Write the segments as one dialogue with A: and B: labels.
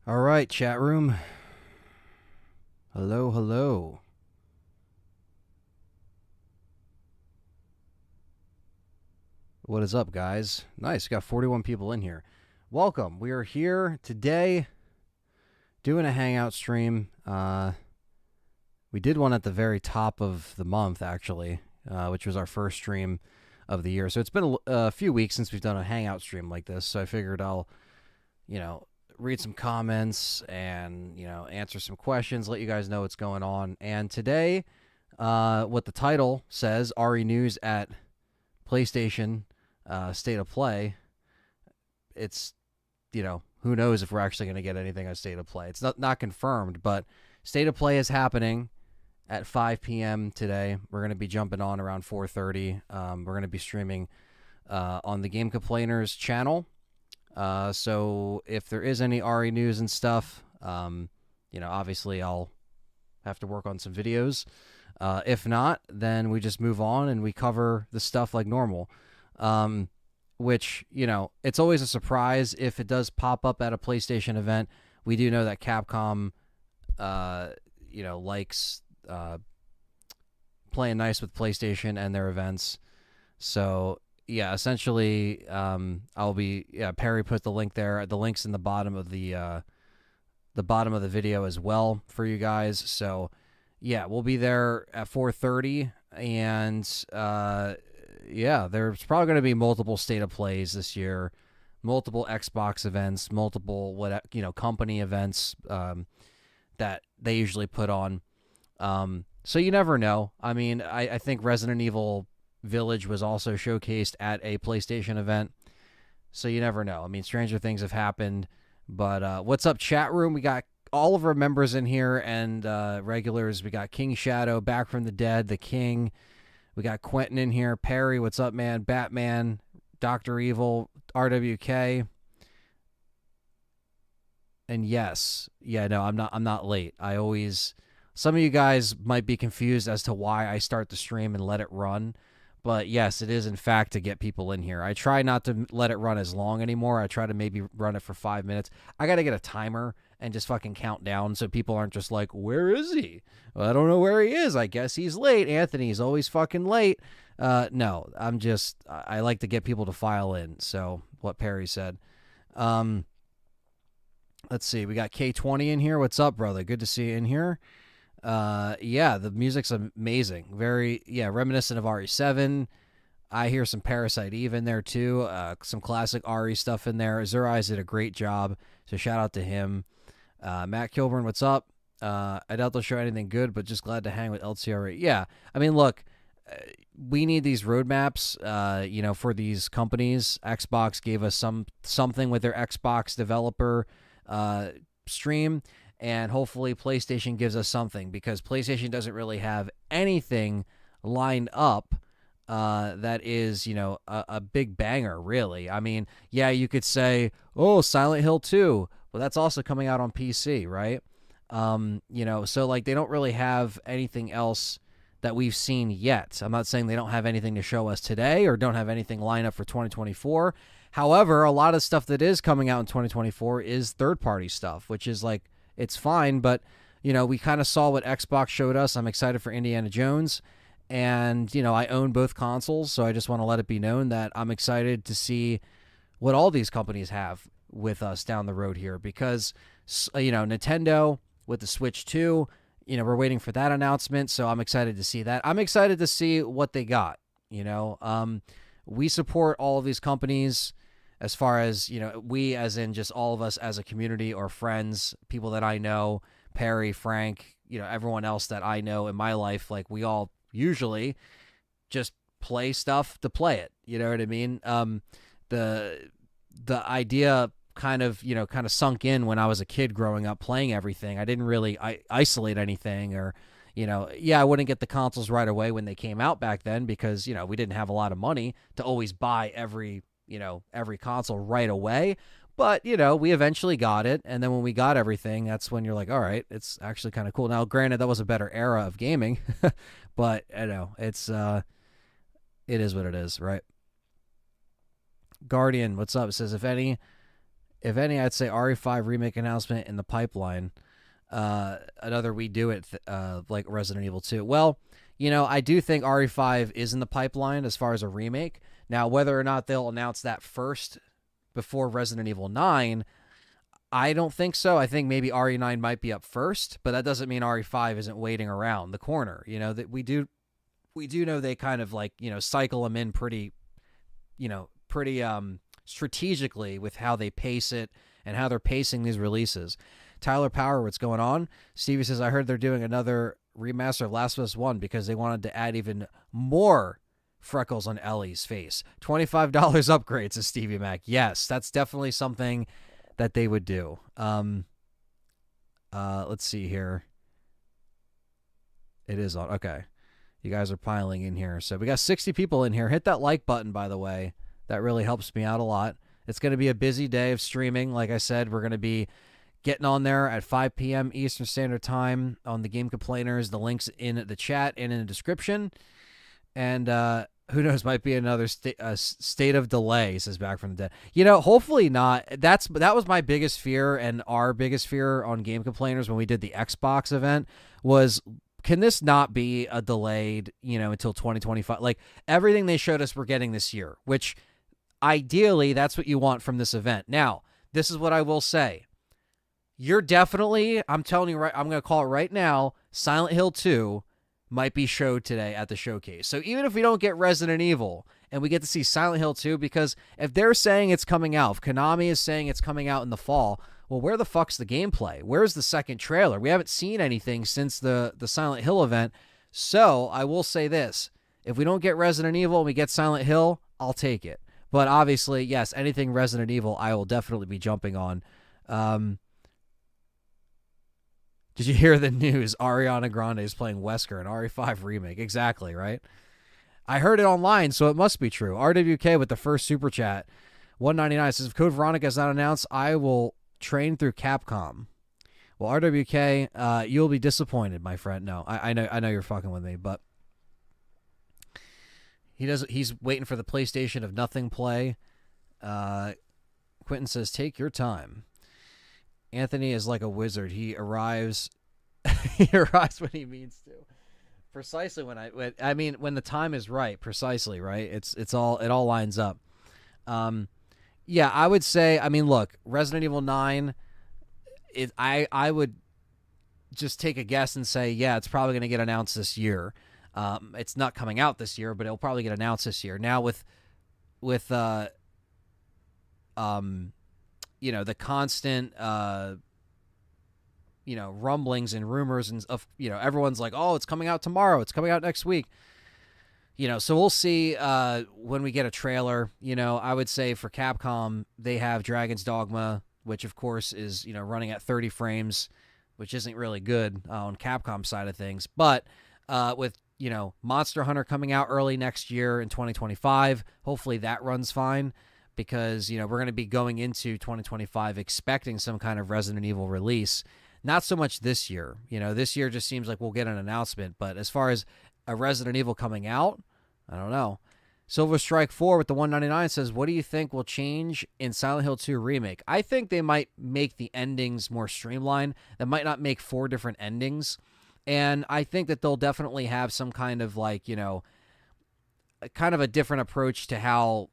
A: All right, chat room. Hello, hello. What is up, guys? Nice, got 41 people in here. Welcome. We are here today doing a Hangout stream. We did one at the very top of the month, actually, which was our first stream of the year. So it's been a few weeks since we've done a Hangout stream like this. So I figured I'll, read some comments and, answer some questions, let you guys know what's going on. And today, what the title says, RE News at PlayStation State of Play. It's, who knows if we're actually going to get anything on State of Play. It's not confirmed, but State of Play is happening at 5 p.m. today. We're going to be jumping on around 4:30. We're going to be streaming on the Game Complainers channel. So if there is any RE news and stuff, obviously I'll have to work on some videos. If not, then we just move on and we cover the stuff like normal. Which, it's always a surprise if it does pop up at a PlayStation event. We do know that Capcom, likes playing nice with PlayStation and their events. So, yeah, essentially, Perry put the link there. The link's in the bottom of the video as well for you guys. So, yeah, we'll be there at 4:30, and there's probably going to be multiple State of Plays this year, multiple Xbox events, multiple company events that they usually put on. So you never know. I mean, I think Resident Evil Village was also showcased at a PlayStation event, so you never know. I mean, stranger things have happened. But what's up, chat room? We got all of our members in here and regulars. We got King Shadow, Back from the Dead, The King. We got Quentin in here. Perry, what's up, man? Batman, Dr. Evil, RWK. And yes, I'm not late. Some of you guys might be confused as to why I start the stream and let it run. But yes, it is in fact to get people in here. I try not to let it run as long anymore. I try to maybe run it for 5 minutes. I got to get a timer and just fucking count down so people aren't just like, where is he? Well, I don't know where he is. I guess he's late. Anthony's always fucking late. No, I like to get people to file in. So what Perry said. Let's see. We got K20 in here. What's up, brother? Good to see you in here. The music's amazing. Very, reminiscent of RE7. I hear some Parasite Eve in there too. Some classic RE stuff in there. Zurai's did a great job, so shout out to him. Matt Kilburn, what's up? I doubt they'll show anything good, but just glad to hang with LTRE. Yeah, I mean, look, we need these roadmaps, for these companies. Xbox gave us something with their Xbox developer stream. And hopefully PlayStation gives us something, because PlayStation doesn't really have anything lined up that is, a big banger, really. I mean, yeah, you could say, oh, Silent Hill 2. Well, that's also coming out on PC, right? So like they don't really have anything else that we've seen yet. I'm not saying they don't have anything to show us today or don't have anything lined up for 2024. However, a lot of stuff that is coming out in 2024 is third-party stuff, which is like, it's fine, but, we kind of saw what Xbox showed us. I'm excited for Indiana Jones, and, I own both consoles, so I just want to let it be known that I'm excited to see what all these companies have with us down the road here, because, Nintendo with the Switch 2, we're waiting for that announcement, so I'm excited to see that. I'm excited to see what they got, We support all of these companies. As far as, we as in just all of us as a community or friends, people that I know, Perry, Frank, everyone else that I know in my life, like we all usually just play stuff to play it. You know what I mean? The idea kind of sunk in when I was a kid growing up playing everything. I didn't really isolate anything or, I wouldn't get the consoles right away when they came out back then because, we didn't have a lot of money to always buy every console right away. But, we eventually got it. And then when we got everything, that's when you're like, all right, it's actually kind of cool. Now, granted, that was a better era of gaming, but, it's, it is what it is, right? Guardian, what's up? It says, if If any, I'd say RE5 remake announcement in the pipeline. Another we do it like Resident Evil 2. Well, I do think RE5 is in the pipeline as far as a remake. Now, whether or not they'll announce that first before Resident Evil 9, I don't think so. I think maybe RE9 might be up first, but that doesn't mean RE5 isn't waiting around the corner. That we do know they kind of like, cycle them in pretty strategically with how they pace it and how they're pacing these releases. Tyler Power, what's going on? Stevie says, I heard they're doing another remaster of Last of Us 1 because they wanted to add even more freckles on Ellie's face. $25 upgrade, says Stevie Mac. Yes, that's definitely something that they would do. Let's see here. It is on. Okay. You guys are piling in here. So we got 60 people in here. Hit that like button, by the way. That really helps me out a lot. It's going to be a busy day of streaming. Like I said, we're going to be getting on there at 5 p.m. Eastern Standard Time on the Game Complainers. The link's in the chat and in the description. And who knows, might be another state of delay, says Back from the Dead. Hopefully not. That was my biggest fear and our biggest fear on Game Complainers when we did the Xbox event was, can this not be a delayed, until 2025? Like, everything they showed us we're getting this year, which ideally that's what you want from this event. Now, this is what I will say. You're definitely, I'm telling you right, I'm going to call it right now, Silent Hill 2 might be showed today at the showcase. So even if we don't get Resident Evil and we get to see Silent Hill 2, because if they're saying it's coming out, if Konami is saying it's coming out in the fall, well, where the fuck's the gameplay? Where's the second trailer? We haven't seen anything since the Silent Hill event. So I will say this. If we don't get Resident Evil and we get Silent Hill, I'll take it. But obviously, yes, anything Resident Evil, I will definitely be jumping on. Did you hear the news? Ariana Grande is playing Wesker in RE5 remake. Exactly, right? I heard it online, so it must be true. RWK with the first super chat. 199 says, if Code Veronica is not announced, I will train through Capcom. Well, RWK, you'll be disappointed, my friend. No, I know you're fucking with me, but he's waiting for the PlayStation of Nothing play. Quentin says, take your time. Anthony is like a wizard. He arrives he arrives when he means to. Precisely when the time is right, precisely, right? It all lines up. Yeah, I would say, look, Resident Evil 9, I would just take a guess and say, yeah, it's probably going to get announced this year. It's not coming out this year, but it'll probably get announced this year. Now with the constant rumblings and rumors and of everyone's like, oh, it's coming out tomorrow, it's coming out next week. So we'll see when we get a trailer. I would say for Capcom, they have Dragon's Dogma, which of course is running at 30 frames, which isn't really good on Capcom side of things. But with Monster Hunter coming out early next year in 2025, hopefully that runs fine, because we're going to be going into 2025 expecting some kind of Resident Evil release. Not so much this year. This year just seems like we'll get an announcement, but as far as a Resident Evil coming out, I don't know. Silver Strike 4 with the 199 says, what do you think will change in Silent Hill 2 Remake? I think they might make the endings more streamlined. They might not make 4 different endings. And I think that they'll definitely have some kind of kind of a different approach to how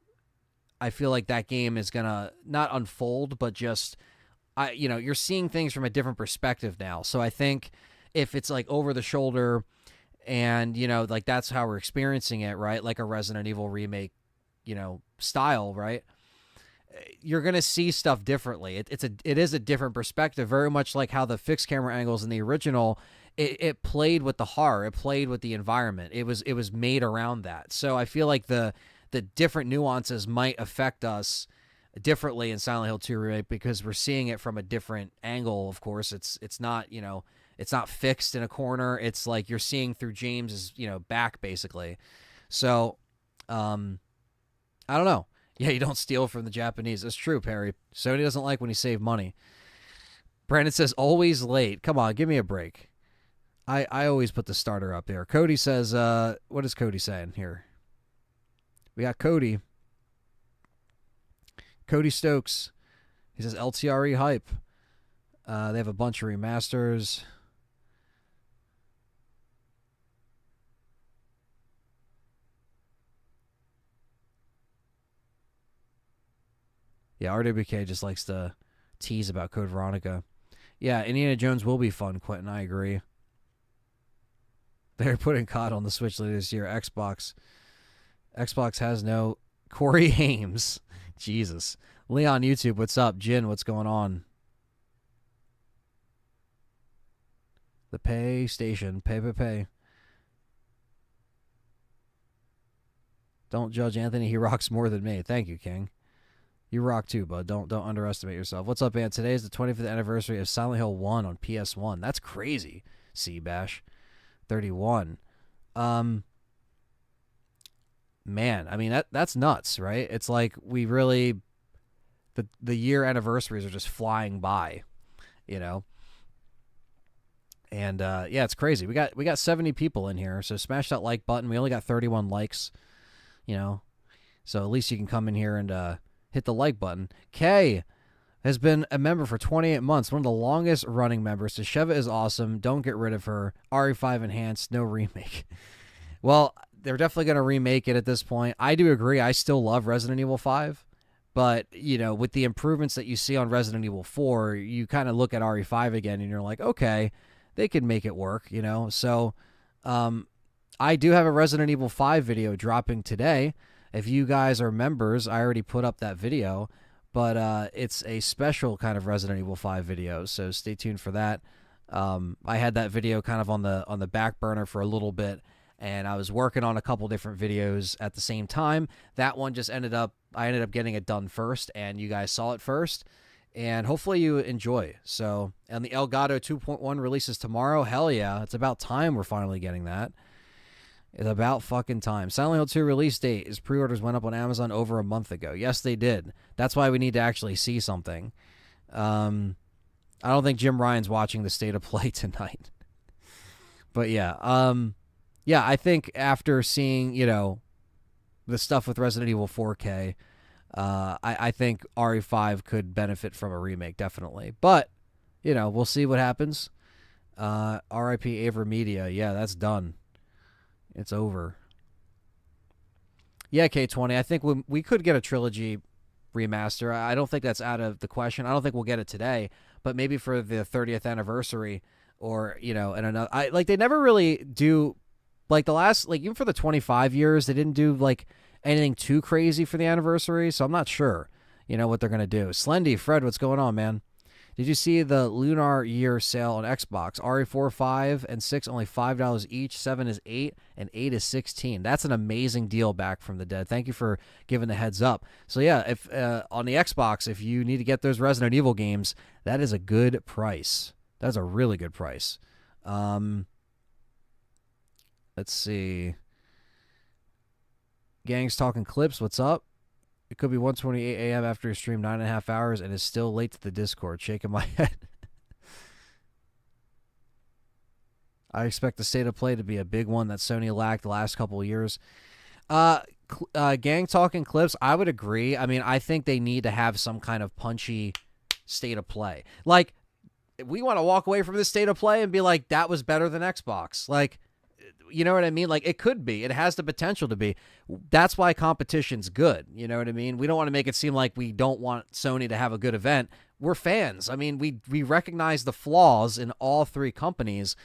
A: I feel like that game is going to not unfold, but just, you're seeing things from a different perspective now. So I think if it's like over the shoulder and, that's how we're experiencing it, right? Like a Resident Evil remake, style, right? You're going to see stuff differently. It is a different perspective, very much like how the fixed camera angles in the original, it played with the horror. It played with the environment. It was made around that. So I feel like the different nuances might affect us differently in Silent Hill 2 Remake, because we're seeing it from a different angle. Of course, it's not, it's not fixed in a corner. It's like you're seeing through James's, back basically. So, I don't know. Yeah, you don't steal from the Japanese. That's true, Perry. Sony doesn't like when you save money. Brandon says, always late. Come on, give me a break. I always put the starter up there. Cody says, what is Cody saying here? We got Cody. Cody Stokes. He says LTRE hype. They have a bunch of remasters. Yeah, RWK just likes to tease about Code Veronica. Yeah, Indiana Jones will be fun, Quentin. I agree. They're putting COD on the Switch later this year. Xbox has no Corey Hames. Jesus. Leon YouTube, what's up? Jin, what's going on? The pay station. Pay. Don't judge Anthony. He rocks more than me. Thank you, King. You rock too, bud. Don't underestimate yourself. What's up, man? Today is the 25th anniversary of Silent Hill 1 on PS1. That's crazy. C-Bash. 31. Man, I mean, that's nuts, right? It's like we really... The year anniversaries are just flying by, you know? And, yeah, it's crazy. We got 70 people in here, so smash that like button. We only got 31 likes, you know? So at least you can come in here and... hit the like button. Kay has been a member for 28 months, one of the longest running members. Sheva is awesome. Don't get rid of her. RE5 Enhanced, no remake. Well, they're definitely going to remake it at this point. I do agree. I still love Resident Evil 5. But, you know, with the improvements that you see on Resident Evil 4, you kind of look at RE5 again and you're like, okay, they could make it work, you know? So, I do have a Resident Evil 5 video dropping today. If you guys are members, I already put up that video, but it's a special kind of Resident Evil 5 video, so stay tuned for that. I had that video kind of on the back burner for a little bit, and I was working on a couple different videos at the same time. That one just I ended up getting it done first, and you guys saw it first, and hopefully you enjoy. So, and the Elgato 2.1 releases tomorrow. Hell yeah, it's about time we're finally getting that. It's about fucking time. Silent Hill 2 release date. His pre-orders went up on Amazon over a month ago. Yes, they did. That's why we need to actually see something. I don't think Jim Ryan's watching the State of Play tonight. But yeah. Yeah, I think after seeing, you know, the stuff with Resident Evil 4K, I think RE5 could benefit from a remake, definitely. But, you know, we'll see what happens. RIP Avermedia. Yeah, that's done. It's over. Yeah, K20. I think we could get a trilogy remaster. I don't think that's out of the question. I don't think we'll get it today, but maybe for the 30th anniversary, or, you know, and another. They never really do, like, the last, like, even for the 25 years, they didn't do like anything too crazy for the anniversary. So I'm not sure, you know, what they're gonna do. Slendy, Fred, what's going on, man? Did you see the Lunar Year sale on Xbox? RE4, 5, and 6 only $5 each. 7 is $8, and 8 is $16. That's an amazing deal back from the dead. Thank you for giving the heads up. So yeah, if on the Xbox, if you need to get those Resident Evil games, that is a good price. That's a really good price. Let's see. Gangs Talking Clips, what's up? It could be 1:28 a.m. after you stream 9.5 hours and is still late to the Discord. Shaking my head. I expect the State of Play to be a big one that Sony lacked the last couple of years. Gang Talking Clips, I would agree. I mean, I think they need to have some kind of punchy State of Play. Like, we want to walk away from this State of Play and be like, that was better than Xbox. Like, you know what I mean? Like, it could be. It has the potential to be. That's why competition's good. You know what I mean? We don't want to make it seem like we don't want Sony to have a good event. We're fans. I mean, we recognize the flaws in all three companies.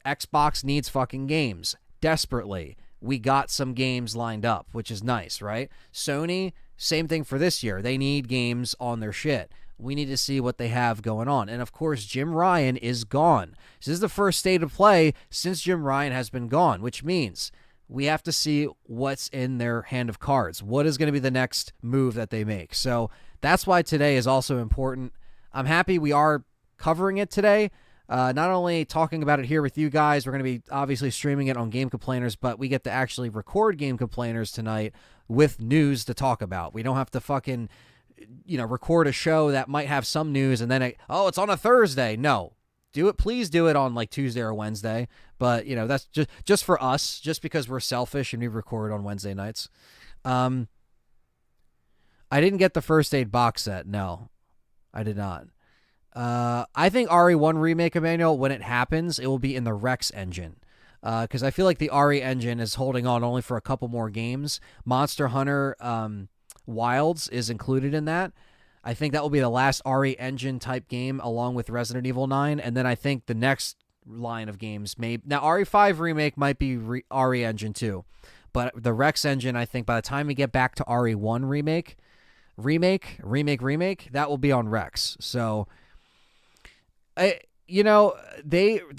A: Xbox needs fucking games desperately. We got some games lined up, which is nice, right? Sony, same thing for this year. They need games on their shit. We need to see what they have going on. And, of course, Jim Ryan is gone. This is the first State of Play since Jim Ryan has been gone, which means we have to see what's in their hand of cards. What is going to be the next move that they make? So that's why today is also important. I'm happy we are covering it today. Not only talking about it here with you guys, we're going to be obviously streaming it on Game Complainers, but we get to actually record Game Complainers tonight with news to talk about. We don't have to fucking, you know, record a show that might have some news and then it's on a Thursday. No, do it. Please do it on like Tuesday or Wednesday. But, you know, that's just for us, just because we're selfish and we record on Wednesday nights. I didn't get the First Aid box set. No, I did not. I think RE1 remake, Emmanuel, when it happens, it will be in the Rex engine. Because I feel like the RE engine is holding on only for a couple more games. Monster Hunter Wilds is included in that. I think that will be the last RE engine type game along with Resident Evil 9. And then I think the next line of games may. Now, RE5 remake might be RE engine too. But the Rex engine, I think by the time we get back to RE1 remake, that will be on Rex. So the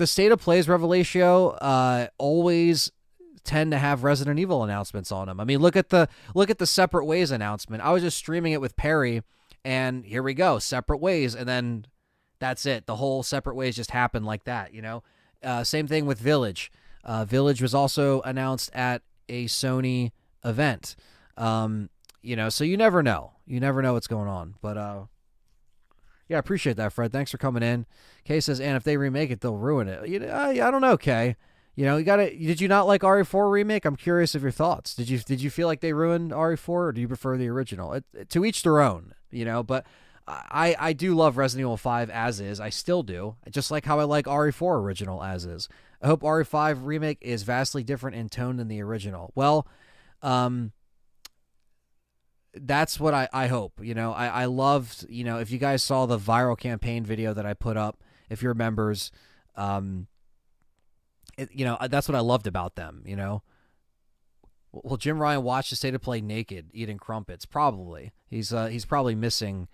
A: State of Play's Revelatio always tend to have Resident Evil announcements on them. I mean, look at the Separate Ways announcement. I was just streaming it with Perry, and here we go, Separate Ways, and then that's it. The whole Separate Ways just happened like that. Same thing with Village. Village was also announced at a Sony event. So you never know. You never know what's going on, but yeah, I appreciate that, Fred. Thanks for coming in. Kay says, and if they remake it, they'll ruin it. I don't know, Kay. You gotta. Did you not like RE4 remake? I'm curious of your thoughts. Did you feel like they ruined RE4, or do you prefer the original? To each their own, But I do love Resident Evil 5 as is. I still do. Just like how I like RE4 original as is. I hope RE5 remake is vastly different in tone than the original. Well, that's what I hope. I loved, if you guys saw the viral campaign video that I put up, if you're members, that's what I loved about them, Will Jim Ryan watch the State of Play naked, eating crumpets? Probably. He's probably missing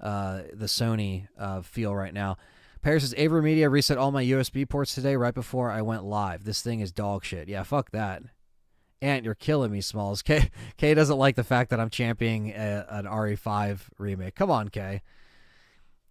A: the Sony feel right now. Paris says, Avery Media reset all my USB ports today right before I went live. This thing is dog shit. Yeah, fuck that. Ant, you're killing me, Smalls. K doesn't like the fact that I'm championing an RE5 remake. Come on, K.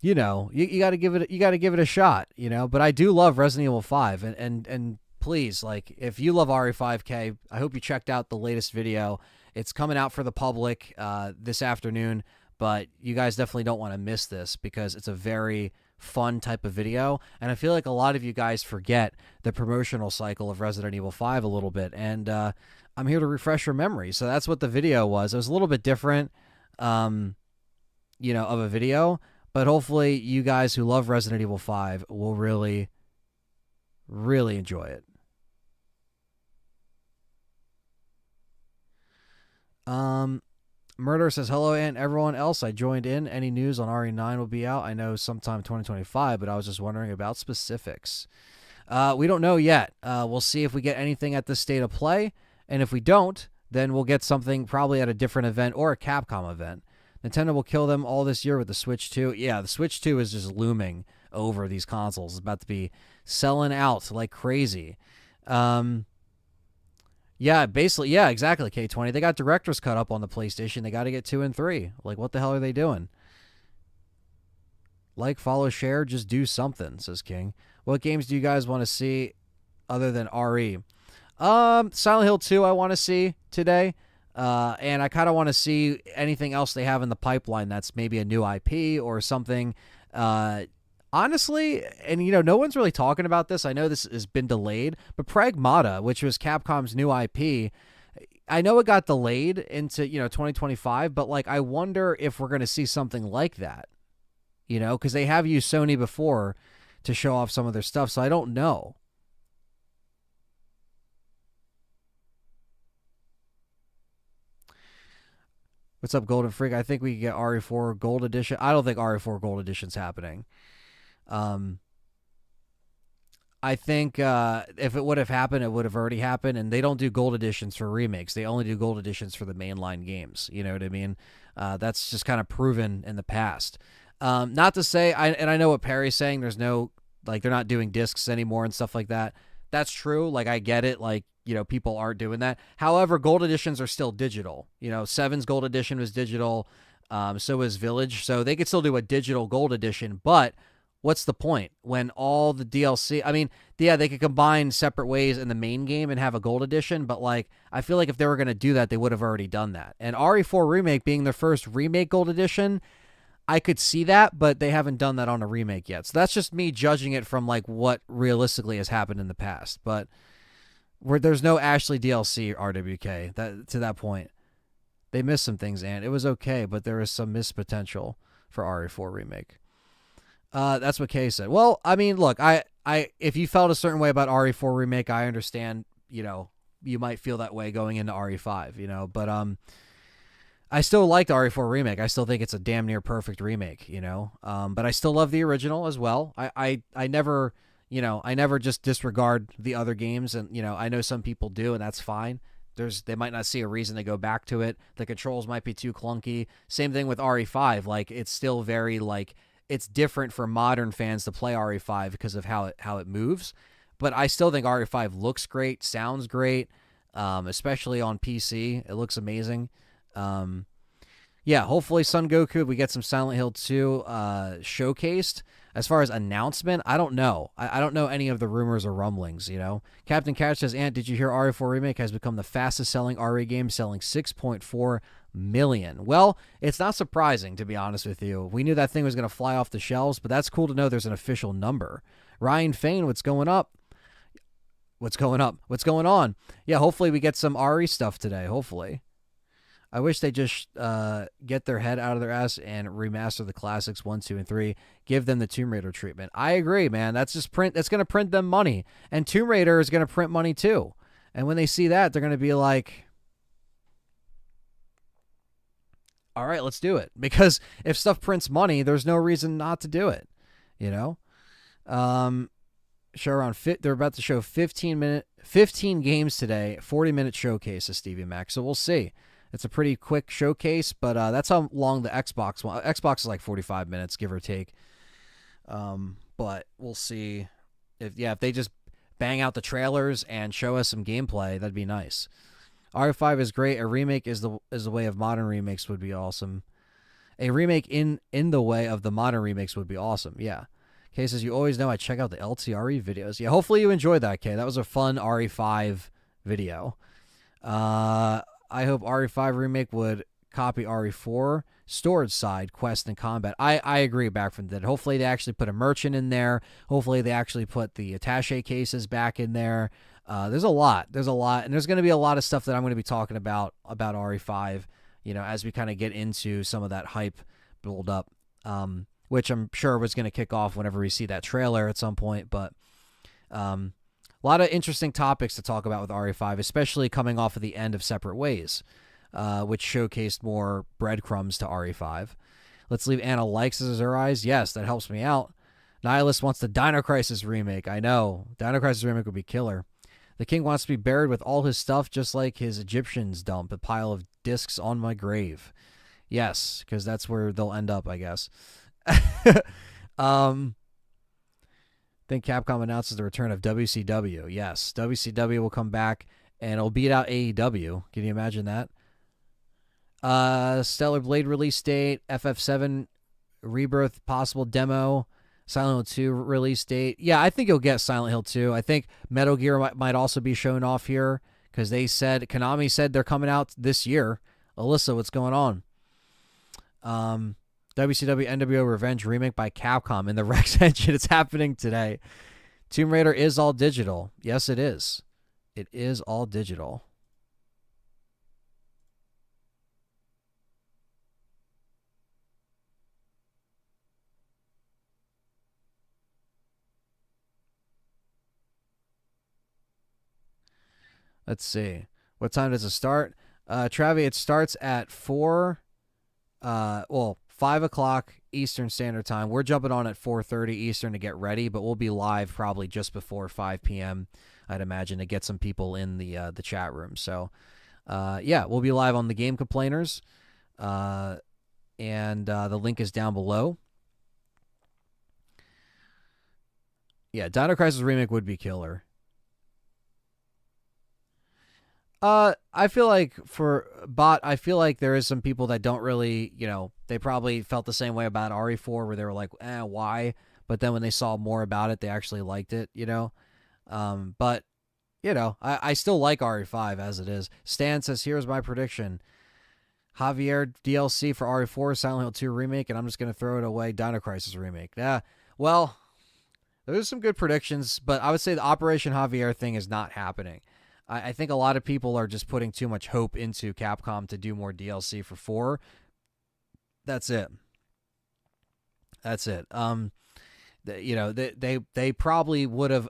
A: You got to give it a shot, But I do love Resident Evil 5, and please, like, if you love RE5, I hope you checked out the latest video. It's coming out for the public this afternoon, but you guys definitely don't want to miss this because it's a very fun type of video, and I feel like a lot of you guys forget the promotional cycle of Resident Evil 5 a little bit, and I'm here to refresh your memory. So that's what the video was. It was a little bit different, of a video, but hopefully you guys who love Resident Evil 5 will really, really enjoy it. Murder says, hello, and everyone else. I joined in. Any news on RE9 will be out? I know sometime 2025, but I was just wondering about specifics. We don't know yet. We'll see if we get anything at the State of Play, and if we don't, then we'll get something probably at a different event or a Capcom event. Nintendo will kill them all this year with the Switch 2. Yeah, the Switch 2 is just looming over these consoles. It's about to be selling out like crazy. Yeah, basically, yeah, exactly, K20. They got Director's Cut up on the PlayStation. They got to get 2 and 3. Like, what the hell are they doing? Like, follow, share, just do something, says King. What games do you guys want to see other than RE? Silent Hill 2 I want to see today. And I kind of want to see anything else they have in the pipeline that's maybe a new IP or something. Honestly, and no one's really talking about this. I know this has been delayed, but Pragmata, which was Capcom's new IP, I know it got delayed into 2025, but like I wonder if we're going to see something like that, because they have used Sony before to show off some of their stuff, so I don't know. What's up, Golden Freak? I think we can get RE4 Gold Edition. I don't think RE4 Gold Edition's happening. I think if it would have happened, it would have already happened, and they don't do gold editions for remakes. They only do gold editions for the mainline games. You know what I mean? That's just kind of proven in the past. Not to say, I know what Perry's saying, there's no, like, they're not doing discs anymore and stuff like that. That's true. Like, I get it. Like, people aren't doing that. However, gold editions are still digital. 7's gold edition was digital. So is Village. So they could still do a digital gold edition, but what's the point when all the DLC, I mean, yeah, they could combine Separate Ways in the main game and have a gold edition, but like, I feel like if they were going to do that, they would have already done that. And RE4 Remake being their first remake gold edition, I could see that, but they haven't done that on a remake yet. So that's just me judging it from like what realistically has happened in the past. But there's no Ashley DLC RWK to that point. They missed some things, and it was okay, but there is some missed potential. for RE4 remake. That's what Kay said. Well, I mean, look, if you felt a certain way about RE4 remake, I understand. You might feel that way going into RE5. But I still liked RE4 remake. I still think it's a damn near perfect remake. But I still love the original as well. I never, I never just disregard the other games, and I know some people do, and that's fine. They might not see a reason to go back to it. The controls might be too clunky. Same thing with RE5. Like, it's still very it's different for modern fans to play RE5 because of how it moves. But I still think RE5 looks great, sounds great, especially on PC. It looks amazing. Yeah, hopefully Son Goku, we get some Silent Hill 2 showcased. As far as announcement, I don't know. I don't know any of the rumors or rumblings, Captain Catch says, Ant, did you hear RE4 Remake has become the fastest selling RE game, selling 6.4 million? Well, it's not surprising, to be honest with you. We knew that thing was going to fly off the shelves, but that's cool to know there's an official number. Ryan Fain, what's going up? What's going up? What's going on? Yeah, hopefully we get some RE stuff today, hopefully. I wish they just get their head out of their ass and remaster the classics 1, 2, and 3. Give them the Tomb Raider treatment. I agree, man. That's just That's going to print them money, and Tomb Raider is going to print money too. And when they see that, they're going to be like, "All right, let's do it." Because if stuff prints money, there's no reason not to do it. Show around they're about to show 15 games today, 40-minute showcase, says Stevie Mac. So we'll see. It's a pretty quick showcase, but that's how long the Xbox one. Xbox is like 45 minutes, give or take. But we'll see if they just bang out the trailers and show us some gameplay, that'd be nice. RE5 is great. A remake is the way of modern remakes would be awesome. A remake in the way of the modern remakes would be awesome. Yeah. Kay says, you always know I check out the LTRE videos. Yeah, hopefully you enjoyed that, Kay. That was a fun RE5 video. I hope RE5 remake would copy RE4 storage side, quest, and combat. I agree back from that. Hopefully they actually put a merchant in there. Hopefully they actually put the attaché cases back in there. There's a lot. And there's going to be a lot of stuff that I'm going to be talking about RE5, as we kind of get into some of that hype build up, which I'm sure was going to kick off whenever we see that trailer at some point. But a lot of interesting topics to talk about with RE5, especially coming off of the end of Separate Ways, which showcased more breadcrumbs to RE5. Let's leave Anna likes Azure Eyes. Yes, that helps me out. Nihilist wants the Dino Crisis remake. I know. Dino Crisis remake would be killer. The king wants to be buried with all his stuff, just like his Egyptians dump a pile of discs on my grave. Yes, because that's where they'll end up, I guess. Think Capcom announces the return of WCW. Yes, WCW will come back and it'll beat out AEW. Can you imagine that? Stellar Blade release date, FF7 Rebirth possible demo, Silent Hill 2 release date. Yeah, I think you'll get Silent Hill 2. I think Metal Gear might also be shown off here because Konami said they're coming out this year. Alyssa, what's going on? WCW NWO Revenge remake by Capcom in the Rex engine. It's happening today. Tomb Raider is all digital. Yes, it is. It is all digital. Let's see. What time does it start? Travi, it starts at 4. 5 o'clock Eastern Standard Time. We're jumping on at 4:30 Eastern to get ready, but we'll be live probably just before 5 p.m., I'd imagine, to get some people in the chat room. So, we'll be live on the Game Complainers, and the link is down below. Yeah, Dino Crisis Remake would be killer. I feel like I feel like there is some people that don't really, they probably felt the same way about RE4 where they were like, why? But then when they saw more about it, they actually liked it, But, I still like RE5 as it is. Stan says, here's my prediction. Javier DLC for RE4, Silent Hill 2 remake, and I'm just going to throw it away, Dino Crisis remake. Yeah, well, there's some good predictions, but I would say the Operation Javier thing is not happening. I think a lot of people are just putting too much hope into Capcom to do more DLC for 4. That's it. That's it. They probably would have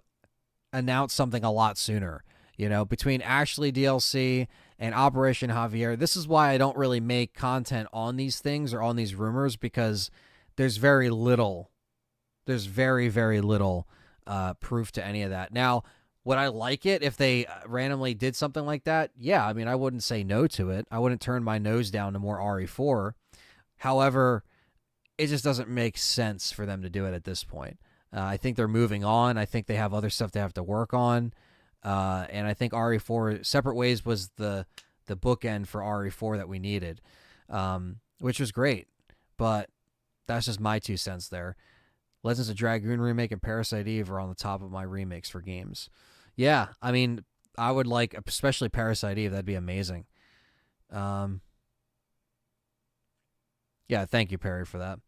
A: announced something a lot sooner. Between Ashley DLC and Operation Javier, this is why I don't really make content on these things or on these rumors, because there's very little. There's very, very little proof to any of that. Now, would I like it if they randomly did something like that? Yeah, I mean, I wouldn't say no to it. I wouldn't turn my nose down to more RE4. However, it just doesn't make sense for them to do it at this point. I think they're moving on. I think they have other stuff they have to work on. And I think RE4 Separate Ways was the bookend for RE4 that we needed, which was great. But that's just my 2 cents there. Legends of Dragoon remake and Parasite Eve are on the top of my remakes for games. Yeah, I mean, I would like, especially Parasite Eve. That'd be amazing. Yeah, thank you, Perry, for that.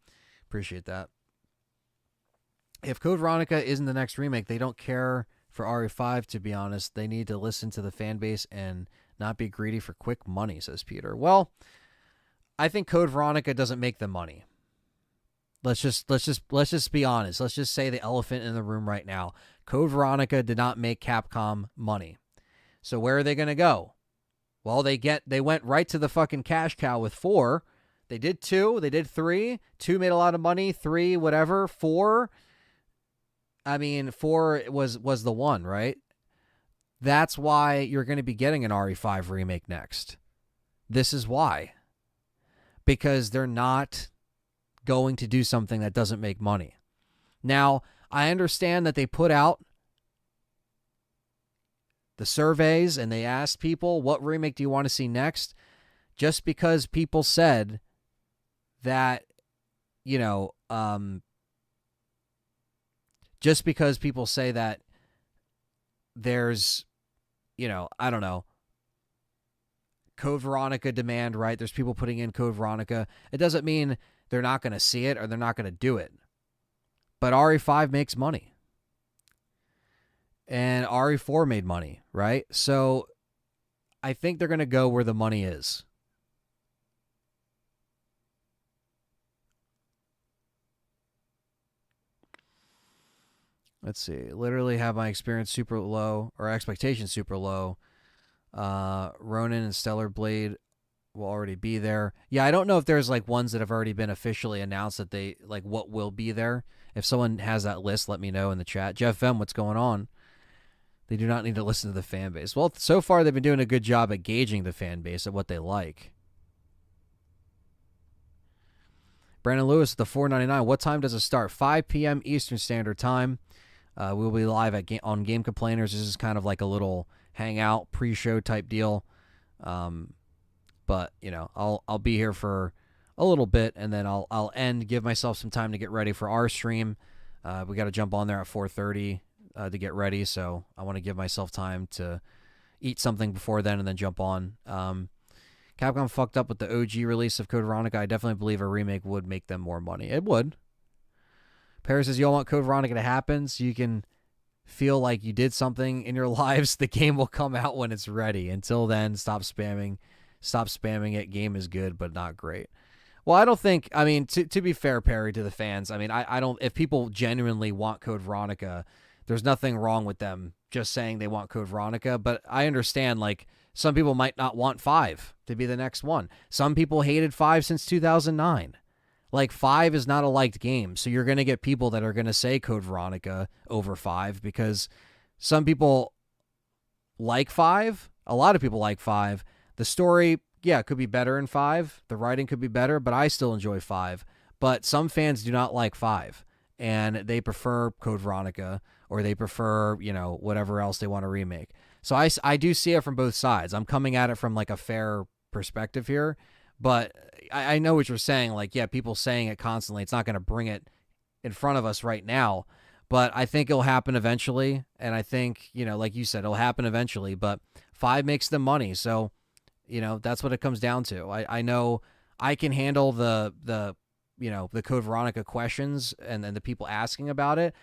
A: Appreciate that. If Code Veronica isn't the next remake, they don't care for RE5, to be honest. They need to listen to the fan base and not be greedy for quick money, says Peter. Well, I think Code Veronica doesn't make the money. Let's just be honest. Let's just say the elephant in the room right now. Code Veronica did not make Capcom money. So where are they going to go? Well, they went right to the fucking cash cow with 4. They did 2, they did 3. 2 made a lot of money, 3 whatever, 4, I mean, 4 was the one, right? That's why you're going to be getting an RE5 remake next. This is why. Because they're not going to do something that doesn't make money. Now, I understand that they put out the surveys and they asked people, what remake do you want to see next? Just because people said that, just because people say that there's, I don't know, Code Veronica demand, right? There's people putting in Code Veronica. It doesn't mean they're not going to see it or they're not going to do it. But RE5 makes money. And RE4 made money, right? So I think they're going to go where the money is. Let's see. Literally have my experience super low, or expectations super low. Ronin and Stellar Blade will already be there. Yeah, I don't know if there's like ones that have already been officially announced that they like what will be there. If someone has that list, let me know in the chat. Jeff M, what's going on? They do not need to listen to the fan base. Well, so far they've been doing a good job at gauging the fan base at what they like. Brandon Lewis, the $4.99. What time does it start? 5 p.m. Eastern Standard Time. We'll be live on Game Complainers. This is kind of like a little hangout pre-show type deal. But I'll be here for a little bit, and then I'll give myself some time to get ready for our stream. We got to jump on there at 4:30 to get ready, so I want to give myself time to eat something before then and then jump on. Capcom fucked up with the OG release of Code Veronica. I definitely believe a remake would make them more money. It would. Paris says, y'all want Code Veronica to happen so you can feel like you did something in your lives. The game will come out when it's ready. Until then, stop spamming it. Game is good, but not great. Well, I don't think, I mean, to be fair, Perry, to the fans, I mean, I don't, if people genuinely want Code Veronica, there's nothing wrong with them just saying they want Code Veronica, but I understand, like, some people might not want 5 to be the next one. Some people hated 5 since 2009. Like, 5 is not a liked game, so you're going to get people that are going to say Code Veronica over 5 because some people like 5. A lot of people like 5. The story, yeah, it could be better in 5. The writing could be better, but I still enjoy 5. But some fans do not like 5, and they prefer Code Veronica, or they prefer, whatever else they want to remake. So I do see it from both sides. I'm coming at it from, like, a fair perspective here, but I know what you're saying. Like, yeah, people saying it constantly. It's not going to bring it in front of us right now, but I think it'll happen eventually. And I think, like you said, it'll happen eventually, but 5 makes them money. So, that's what it comes down to. I know I can handle the Code Veronica questions and the people asking about it,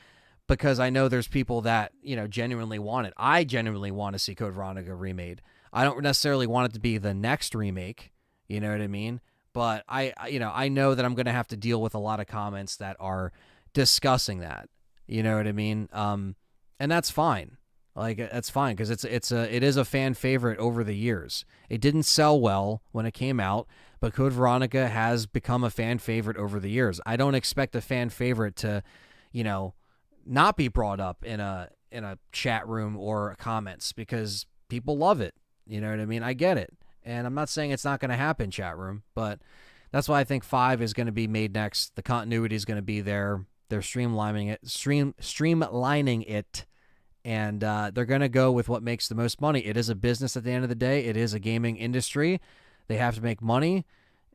A: because I know there's people that, genuinely want it. I genuinely want to see Code Veronica remade. I don't necessarily want it to be the next remake. You know what I mean? But I know that I'm going to have to deal with a lot of comments that are discussing that. You know what I mean? And that's fine. Like that's fine because it is a fan favorite over the years. It didn't sell well when it came out, but Code Veronica has become a fan favorite over the years. I don't expect a fan favorite to, not be brought up in a chat room or comments because people love it. You know what I mean? I get it. And I'm not saying it's not going to happen, chat room, but that's why I think 5 is going to be made next. The continuity is going to be there. They're streamlining it, and they're going to go with what makes the most money. It is a business at the end of the day. It is a gaming industry. They have to make money,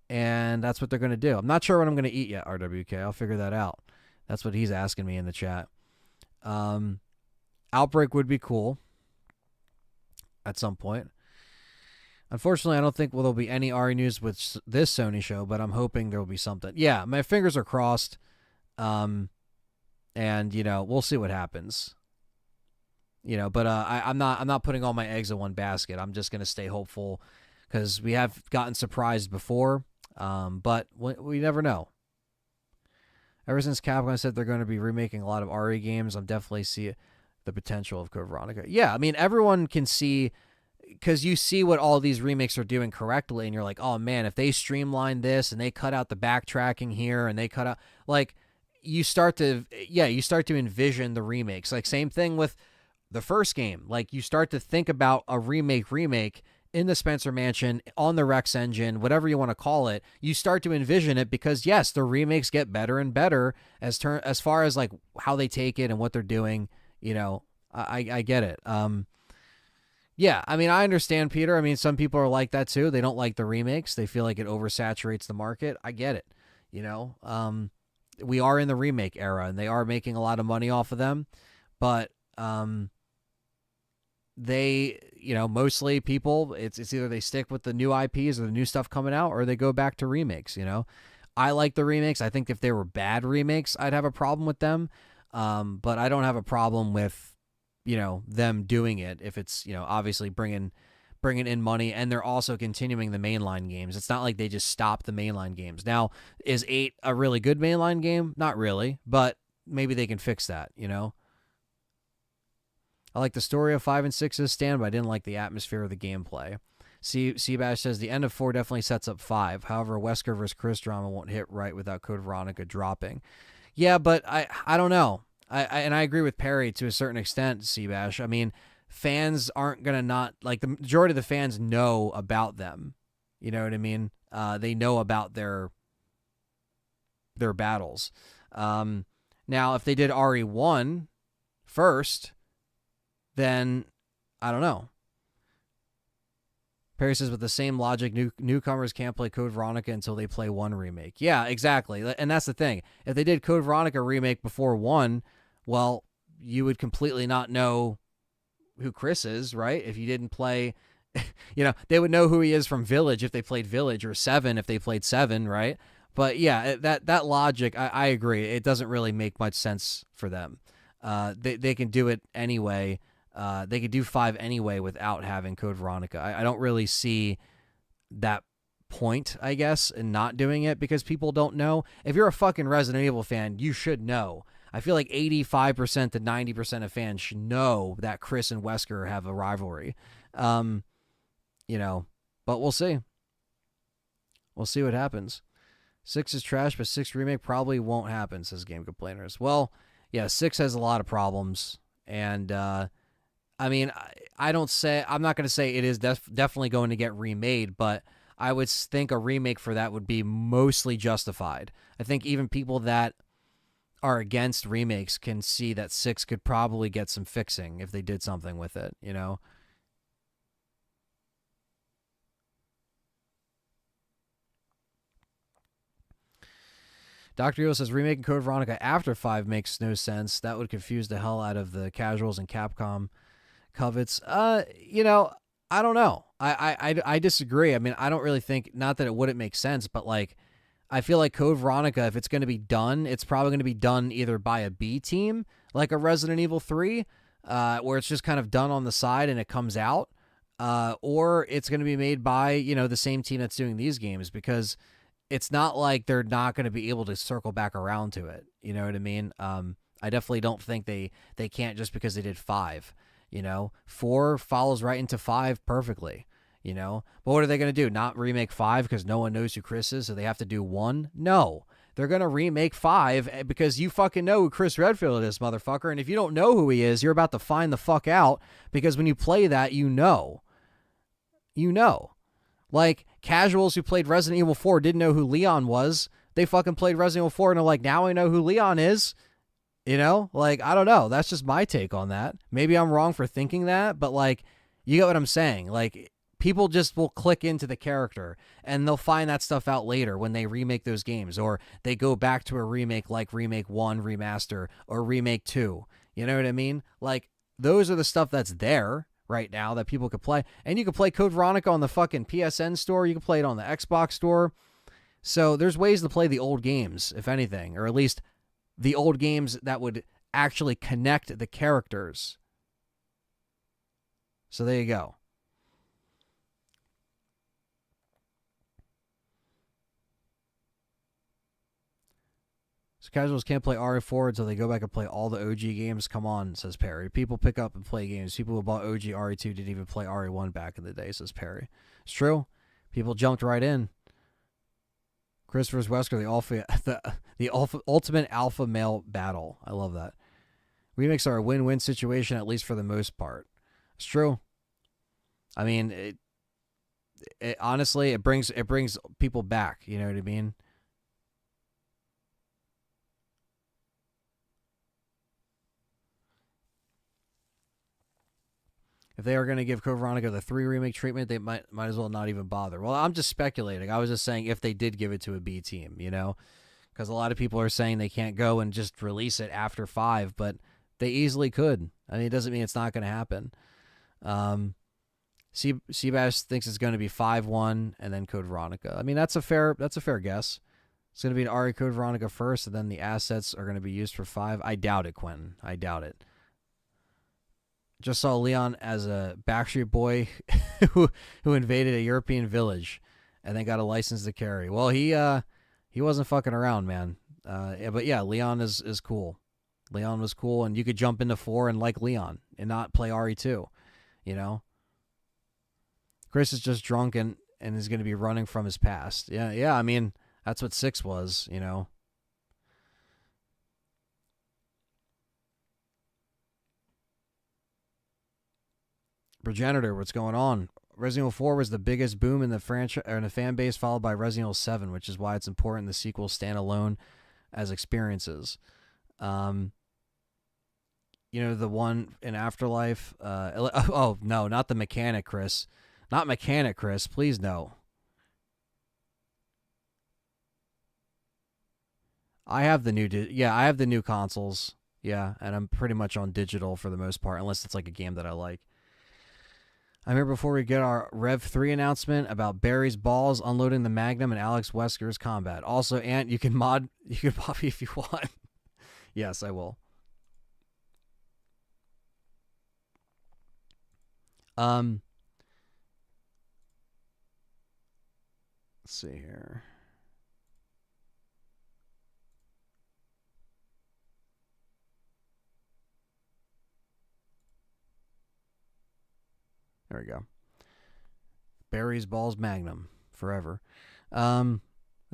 A: and that's what they're going to do. I'm not sure what I'm going to eat yet, RWK. I'll figure that out. That's what he's asking me in the chat. Outbreak would be cool at some point. Unfortunately, I don't think there'll be any RE news with this Sony show, but I'm hoping there will be something. Yeah, my fingers are crossed. And we'll see what happens. But I'm not putting all my eggs in one basket. I'm just gonna stay hopeful because we have gotten surprised before. But we never know. Ever since Capcom said they're going to be remaking a lot of RE games, I'm definitely see the potential of Code Veronica. Yeah, I mean everyone can see. Because you see what all these remakes are doing correctly, and you're like, oh man, if they streamline this and they cut out the backtracking here and they cut out, like, you start to envision the remakes. Like, same thing with the first game. Like, you start to think about a remake in the Spencer Mansion, on the Rex engine, whatever you want to call it. You start to envision it because, yes, the remakes get better and better as far as, like, how they take it and what they're doing. I get it. Yeah, I mean, I understand, Peter. I mean, some people are like that too. They don't like the remakes. They feel like it oversaturates the market. I get it. We are in the remake era, and they are making a lot of money off of them. But they, mostly people, it's either they stick with the new IPs or the new stuff coming out, or they go back to remakes. I like the remakes. I think if they were bad remakes, I'd have a problem with them. But I don't have a problem with them doing it if it's, obviously bringing in money, and they're also continuing the mainline games. It's not like they just stopped the mainline games. Now, is 8 a really good mainline game? Not really, but maybe they can fix that, I like the story of 5 and 6's stand, but I didn't like the atmosphere of the gameplay. Seabash says the end of 4 definitely sets up 5. However, Wesker vs. Chris drama won't hit right without Code Veronica dropping. Yeah, but I don't know. I agree with Perry to a certain extent, Seabash. I mean, fans aren't going to not, like, the majority of the fans know about them. You know what I mean? They know about their battles. Now, if they did RE1 first, then I don't know. Perry says, with the same logic, newcomers can't play Code Veronica until they play 1 remake. Yeah, exactly. And that's the thing. If they did Code Veronica remake before 1, well, you would completely not know who Chris is, right? If you didn't play, they would know who he is from Village if they played Village, or 7 if they played 7, right? But yeah, that logic, I agree. It doesn't really make much sense for them. They can do it anyway. They could do 5 anyway without having Code Veronica. I don't really see that point, I guess, in not doing it because people don't know. If you're a fucking Resident Evil fan, you should know. I feel like 85% to 90% of fans should know that Chris and Wesker have a rivalry. But we'll see. We'll see what happens. 6 is trash, but 6 remake probably won't happen, says Game Complainers. Well, yeah, 6 has a lot of problems, and I mean, I'm not going to say it is definitely going to get remade, but I would think a remake for that would be mostly justified. I think even people that are against remakes can see that 6 could probably get some fixing if they did something with it, Dr. Yo says remaking Code Veronica after 5 makes no sense. That would confuse the hell out of the casuals, and Capcom covets. I don't know. I disagree. I mean, I don't really think, not that it wouldn't make sense, but like, I feel like Code Veronica, if it's going to be done, it's probably going to be done either by a B team, like a Resident Evil 3, where it's just kind of done on the side and it comes out, or it's going to be made by, the same team that's doing these games, because it's not like they're not going to be able to circle back around to it. You know what I mean? I definitely don't think they can't just because they did 5. You know, 4 follows right into 5 perfectly. You know, but what are they going to do? Not remake 5 because no one knows who Chris is, so they have to do 1? No, they're going to remake 5 because you fucking know who Chris Redfield is, motherfucker. And if you don't know who he is, you're about to find the fuck out because when you play that, you know. You know. Like, casuals who played Resident Evil 4 didn't know who Leon was. They fucking played Resident Evil 4 and are like, now I know who Leon is. You know? Like, I don't know. That's just my take on that. Maybe I'm wrong for thinking that, but, like, you get what I'm saying. Like, people just will click into the character and they'll find that stuff out later when they remake those games, or they go back to a remake like Remake 1 Remaster or Remake 2. You know what I mean? Like, those are the stuff that's there right now that people could play. And you can play Code Veronica on the fucking PSN store. You can play it on the Xbox store. So there's ways to play the old games, if anything, or at least the old games that would actually connect the characters. So there you go. So casuals can't play RE4 until they go back and play all the OG games. Come on, says Perry. People pick up and play games. People who bought OG RE2 didn't even play RE1 back in the day, says Perry. It's true. People jumped right in. Chris vs. Wesker, the ultimate alpha male battle. I love that. Remakes are a win-win situation, at least for the most part. It's true. I mean, it honestly, it brings people back. You know what I mean? If they are going to give Code Veronica the 3 remake treatment, they might as well not even bother. Well, I'm just speculating. I was just saying if they did give it to a B team, you know, because a lot of people are saying they can't go and just release it after 5, but they easily could. I mean, it doesn't mean it's not going to happen. Seabass thinks it's going to be 5-1 and then Code Veronica. I mean, that's a fair guess. It's going to be an RE Code Veronica first, and then the assets are going to be used for 5. I doubt it, Quentin. I doubt it. Just saw Leon as a Backstreet Boy who invaded a European village and then got a license to carry. Well, he wasn't fucking around, man. But yeah, Leon is cool. Leon was cool, and you could jump into 4 and like Leon and not play RE2, you know? Chris is just drunk and is going to be running from his past. Yeah, I mean, that's what 6 was, you know? Progenitor, what's going on? Resident Evil 4 was the biggest boom in the franchise or in the fan base, followed by Resident Evil 7, which is why it's important the sequels stand alone as experiences. You know, the one in Afterlife. Oh no, not the mechanic, Chris. Not mechanic, Chris. Please no. I have the new. I have the new consoles. Yeah, and I'm pretty much on digital for the most part, unless it's like a game that I like. I'm here before we get our Rev 3 announcement about Barry's balls unloading the Magnum and Alex Wesker's combat. Also, Ant, you can mod me if you want. Yes, I will. Let's see here. There we go. Barry's Balls Magnum forever. Let's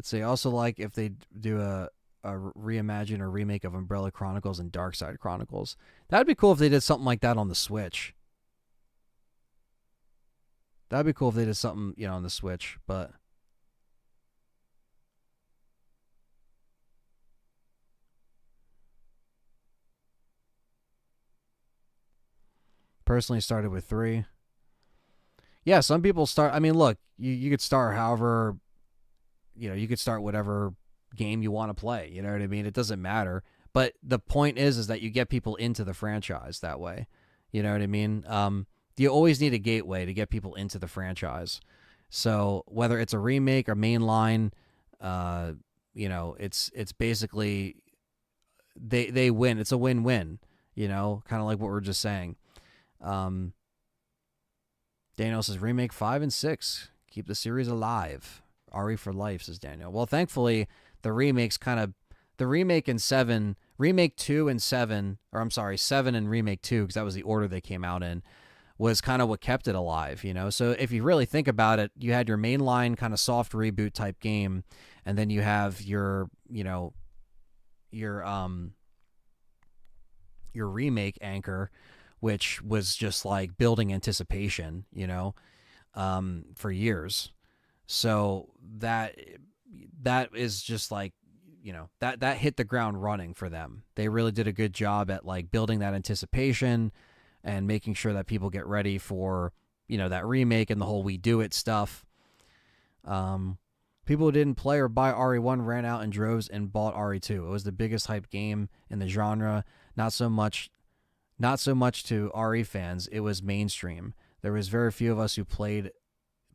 A: see. I also like if they do a reimagine or remake of Umbrella Chronicles and Darkside Chronicles. That'd be cool if they did something like that on the Switch. That'd be cool if they did something, you know, on the Switch, but personally started with 3. Yeah, some people start. I mean, look, you could start however, you know, you could start whatever game you want to play. You know what I mean? It doesn't matter. But the point is that you get people into the franchise that way. You know what I mean? You always need a gateway to get people into the franchise. So whether it's a remake or mainline, you know, it's basically they win. It's a win-win. You know, kind of like what we're just saying. Daniel says remake 5 and 6. Keep the series alive. RE for life, says Daniel. Well, thankfully, the remakes kind of, the remake and 7, remake 2 and 7, or I'm sorry, 7 and remake 2, because that was the order they came out in, was kind of what kept it alive, you know? So if you really think about it, you had your mainline kind of soft reboot type game, and then you have your, you know, your remake anchor, which was just like building anticipation, you know, for years. So that is just like, you know, that hit the ground running for them. They really did a good job at like building that anticipation and making sure that people get ready for, you know, that remake and the whole We Do It stuff. People who didn't play or buy RE1 ran out in droves and bought RE2. It was the biggest hyped game in the genre. Not so much to RE fans. It was mainstream. There was very few of us who played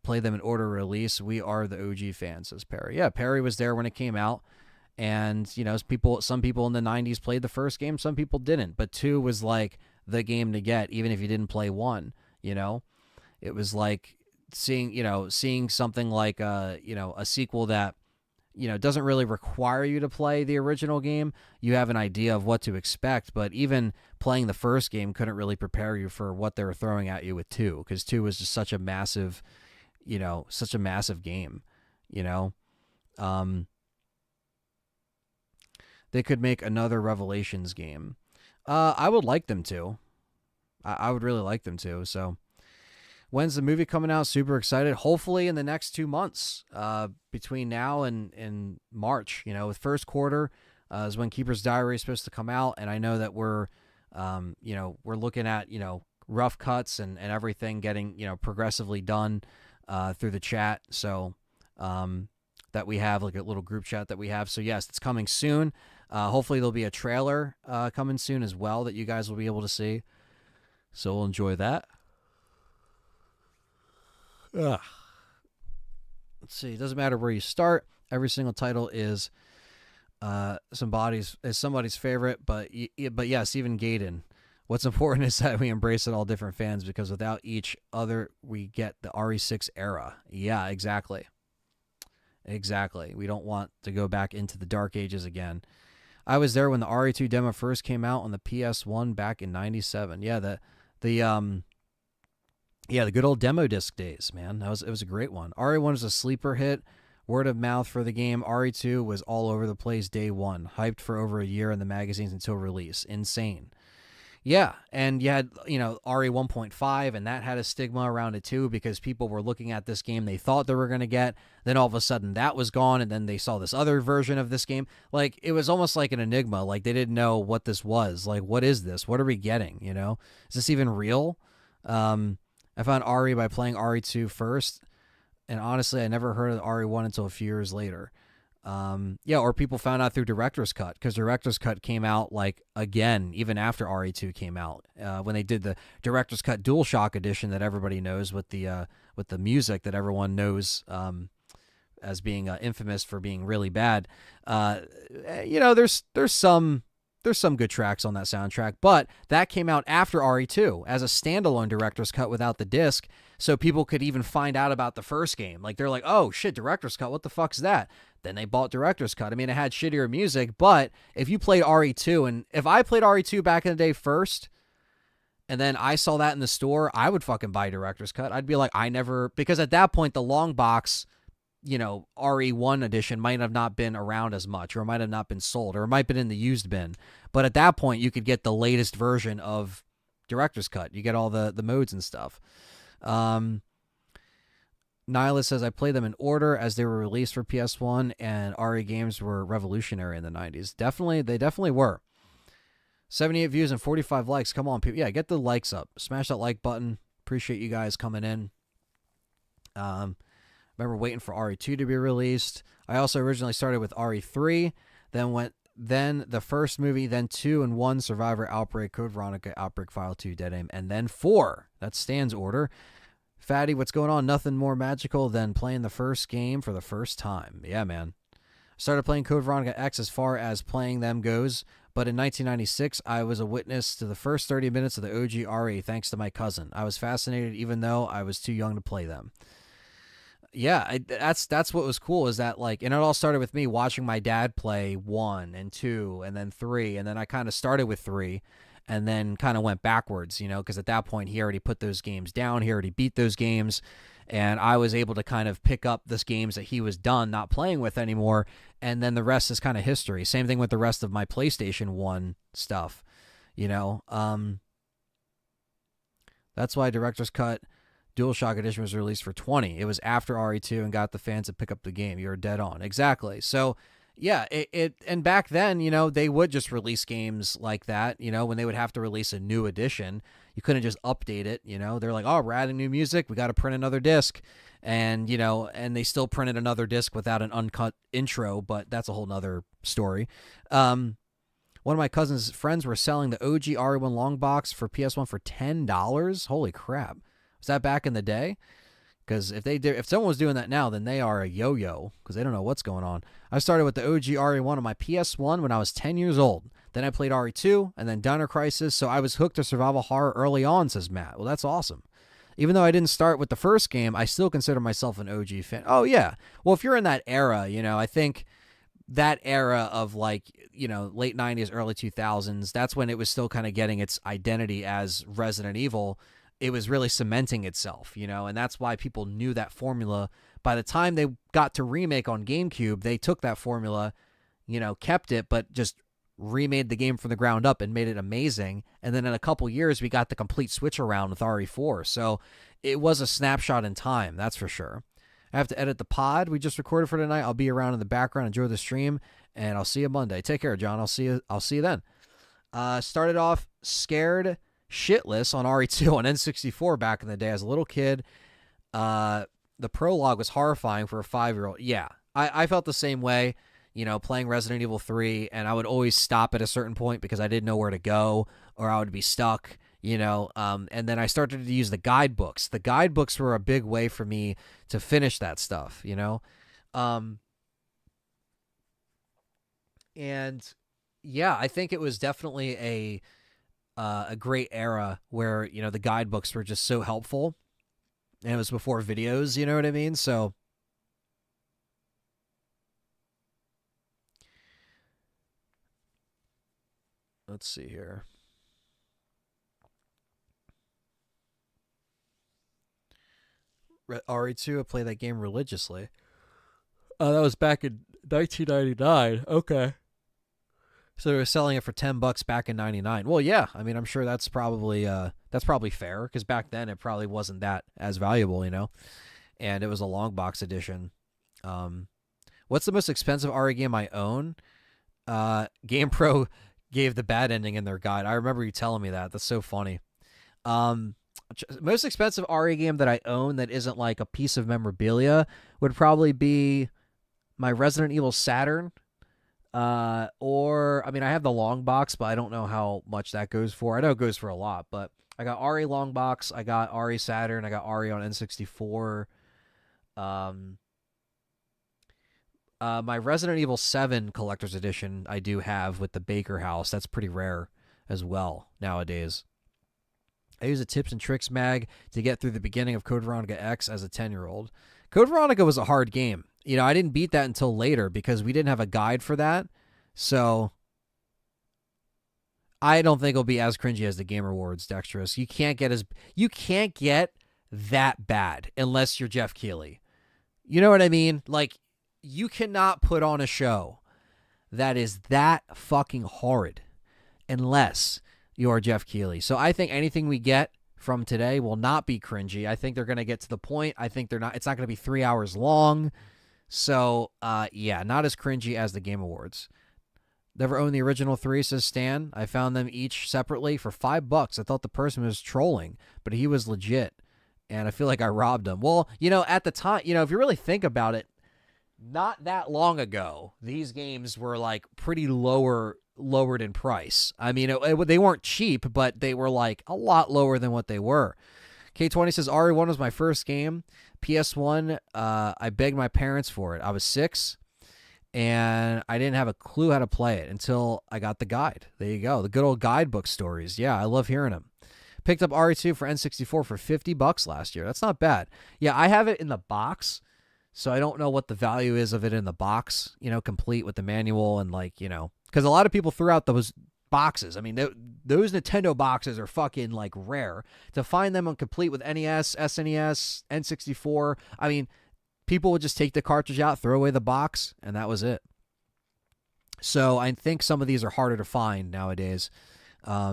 A: them in order of release. We are the OG fans, says Perry. Yeah, Perry was there when it came out. And, you know, some people in the 90s played the first game, some people didn't. But 2 was like the game to get, even if you didn't play 1, you know? It was like seeing something like, you know, a sequel that, you know, doesn't really require you to play the original game. You have an idea of what to expect, but even playing the first game couldn't really prepare you for what they were throwing at you with 2, because 2 was just such a massive game, you know? They could make another Revelations game. I would like them to. I would really like them to. So, when's the movie coming out? Super excited. Hopefully in the next 2 months, between now and March. You know, with first quarter is when Keeper's Diary is supposed to come out, and I know that we're looking at, you know, rough cuts and everything getting, you know, progressively done through the chat. So that we have, like a little group chat that we have. So yes, it's coming soon. Hopefully there'll be a trailer coming soon as well that you guys will be able to see. So we'll enjoy that. Ugh. Let's see. It doesn't matter where you start. Every single title is somebody's favorite. But yes, even Gaiden. What's important is that we embrace it, all different fans, because without each other, we get the RE6 era. Yeah, exactly. Exactly. We don't want to go back into the dark ages again. I was there when the RE2 demo first came out on the PS1 back in '97. Yeah, the good old demo disc days, man. It was a great one. RE1 was a sleeper hit, word of mouth for the game. RE2 was all over the place day one, hyped for over a year in the magazines until release. Insane. Yeah, and you had, you know, RE 1.5, and that had a stigma around it too, because people were looking at this game they thought they were going to get, then all of a sudden that was gone, and then they saw this other version of this game. Like, it was almost like an enigma. Like, they didn't know what this was. Like, what is this? What are we getting, you know? Is this even real? I found RE by playing RE2 first, and honestly, I never heard of RE1 until a few years later. Or people found out through Director's Cut, because Director's Cut came out, like, again, even after RE2 came out, when they did the Director's Cut DualShock edition that everybody knows, with the music that everyone knows as being infamous for being really bad. You know, there's some good tracks on that soundtrack, but that came out after RE2 as a standalone Director's Cut without the disc, so people could even find out about the first game. Like, they're like, oh shit, Director's Cut, what the fuck's that? Then they bought Director's Cut. I mean, it had shittier music, but if you played RE2, and if I played RE2 back in the day first, and then I saw that in the store, I would fucking buy Director's Cut. I'd be like, because at that point, the long box, you know, RE1 edition might have not been around as much, or it might have not been sold, or it might have been in the used bin. But at that point, you could get the latest version of Director's Cut. You get all the modes and stuff. Nihilist says, I played them in order as they were released for PS1, and RE games were revolutionary in the 90s. They definitely were. 78 views and 45 likes. Come on, people. Yeah, get the likes up. Smash that like button. Appreciate you guys coming in. Remember waiting for RE2 to be released. I also originally started with RE3, then the first movie, then 2 and 1, Survivor, Outbreak, Code Veronica, Outbreak File 2, Dead Aim, and then 4. That's Stan's order. Fatty, what's going on? Nothing more magical than playing the first game for the first time. Yeah, man. Started playing Code Veronica X as far as playing them goes, but in 1996, I was a witness to the first 30 minutes of the OG RE thanks to my cousin. I was fascinated even though I was too young to play them. Yeah, that's what was cool is that like, and it all started with me watching my dad play 1 and 2 and then 3, and then I kind of started with 3, and then kind of went backwards, because at that point he already put those games down, he already beat those games, and I was able to kind of pick up this games that he was done not playing with anymore, and then the rest is kind of history. Same thing with the rest of my PlayStation 1 stuff, you know. That's why Director's Cut DualShock Edition was released for 20. It was after RE2 and got the fans to pick up the game. You're dead on. Exactly. So, yeah, and back then, they would just release games like that, when they would have to release a new edition. You couldn't just update it, They're like, "Oh, we're adding new music. We got to print another disc." And, and they still printed another disc without an uncut intro, but that's a whole nother story. One of my cousin's friends were selling the OG RE1 long box for PS1 for $10. Holy crap. Was that back in the day? Because if someone was doing that now, then they are a yo-yo because they don't know what's going on. I started with the OG RE1 on my PS1 when I was 10 years old. Then I played RE2 and then Diner Crisis, so I was hooked to survival horror early on, says Matt. Well, that's awesome. Even though I didn't start with the first game, I still consider myself an OG fan. Oh, yeah. Well, if you're in that era, I think that era of like, late 90s, early 2000s, that's when it was still kind of getting its identity as Resident Evil. It was really cementing itself, and that's why people knew that formula. By the time they got to remake on GameCube, they took that formula, kept it, but just remade the game from the ground up and made it amazing. And then in a couple years, we got the complete switch around with RE4. So it was a snapshot in time, that's for sure. I have to edit the pod we just recorded for tonight. I'll be around in the background. Enjoy the stream, and I'll see you Monday. Take care, John. I'll see you then. Started off scared shitless on RE2 on N64 back in the day as a little kid. The prologue was horrifying for a 5-year-old. Yeah, I felt the same way, playing Resident Evil 3, and I would always stop at a certain point because I didn't know where to go or I would be stuck, and then I started to use the guidebooks. The guidebooks were a big way for me to finish that stuff, and yeah, I think it was definitely a great era where, the guidebooks were just so helpful, and it was before videos, you know what I mean? So let's see here. RE2, I play that game religiously. That was back in 1999. Okay. So they were selling it for $10 back in '99. Well, yeah. I mean, I'm sure that's probably fair because back then it probably wasn't that as valuable, and it was a long box edition. What's the most expensive RE game I own? GamePro gave the bad ending in their guide. I remember you telling me that. That's so funny. Most expensive RE game that I own that isn't like a piece of memorabilia would probably be my Resident Evil Saturn. Or, I mean, I have the long box, but I don't know how much that goes for. I know it goes for a lot, but I got RE long box, I got RE Saturn, I got RE on N64. My Resident Evil 7 collector's edition I do have with the Baker House. That's pretty rare as well nowadays. I use a tips and tricks mag to get through the beginning of Code Veronica X as a 10-year-old. Code Veronica was a hard game. I didn't beat that until later because we didn't have a guide for that. So I don't think it'll be as cringy as the Game Awards, Dexterous. You can't get that bad unless you're Jeff Keighley. You know what I mean? Like, you cannot put on a show that is that fucking horrid unless you're Jeff Keighley. So I think anything we get from today will not be cringy. I think they're going to get to the point. I think it's not going to be 3 hours long. So, yeah, not as cringy as the Game Awards. Never owned the original 3, says Stan. I found them each separately for $5. I thought the person was trolling, but he was legit, and I feel like I robbed him. Well, at the time, if you really think about it, not that long ago, these games were like pretty lowered in price. I mean, they weren't cheap, but they were like a lot lower than what they were. K20 says, RE1 was my first game. PS1, I begged my parents for it. I was 6, and I didn't have a clue how to play it until I got the guide. There you go. The good old guidebook stories. Yeah, I love hearing them. Picked up RE2 for N64 for $50 last year. That's not bad. Yeah, I have it in the box, So I don't know what the value is of it in the box, complete with the manual and like, because a lot of people threw out those boxes. I mean, those Nintendo boxes are fucking like rare. To find them on complete with NES, SNES, N64, I mean, people would just take the cartridge out, throw away the box, and that was it. So I think some of these are harder to find nowadays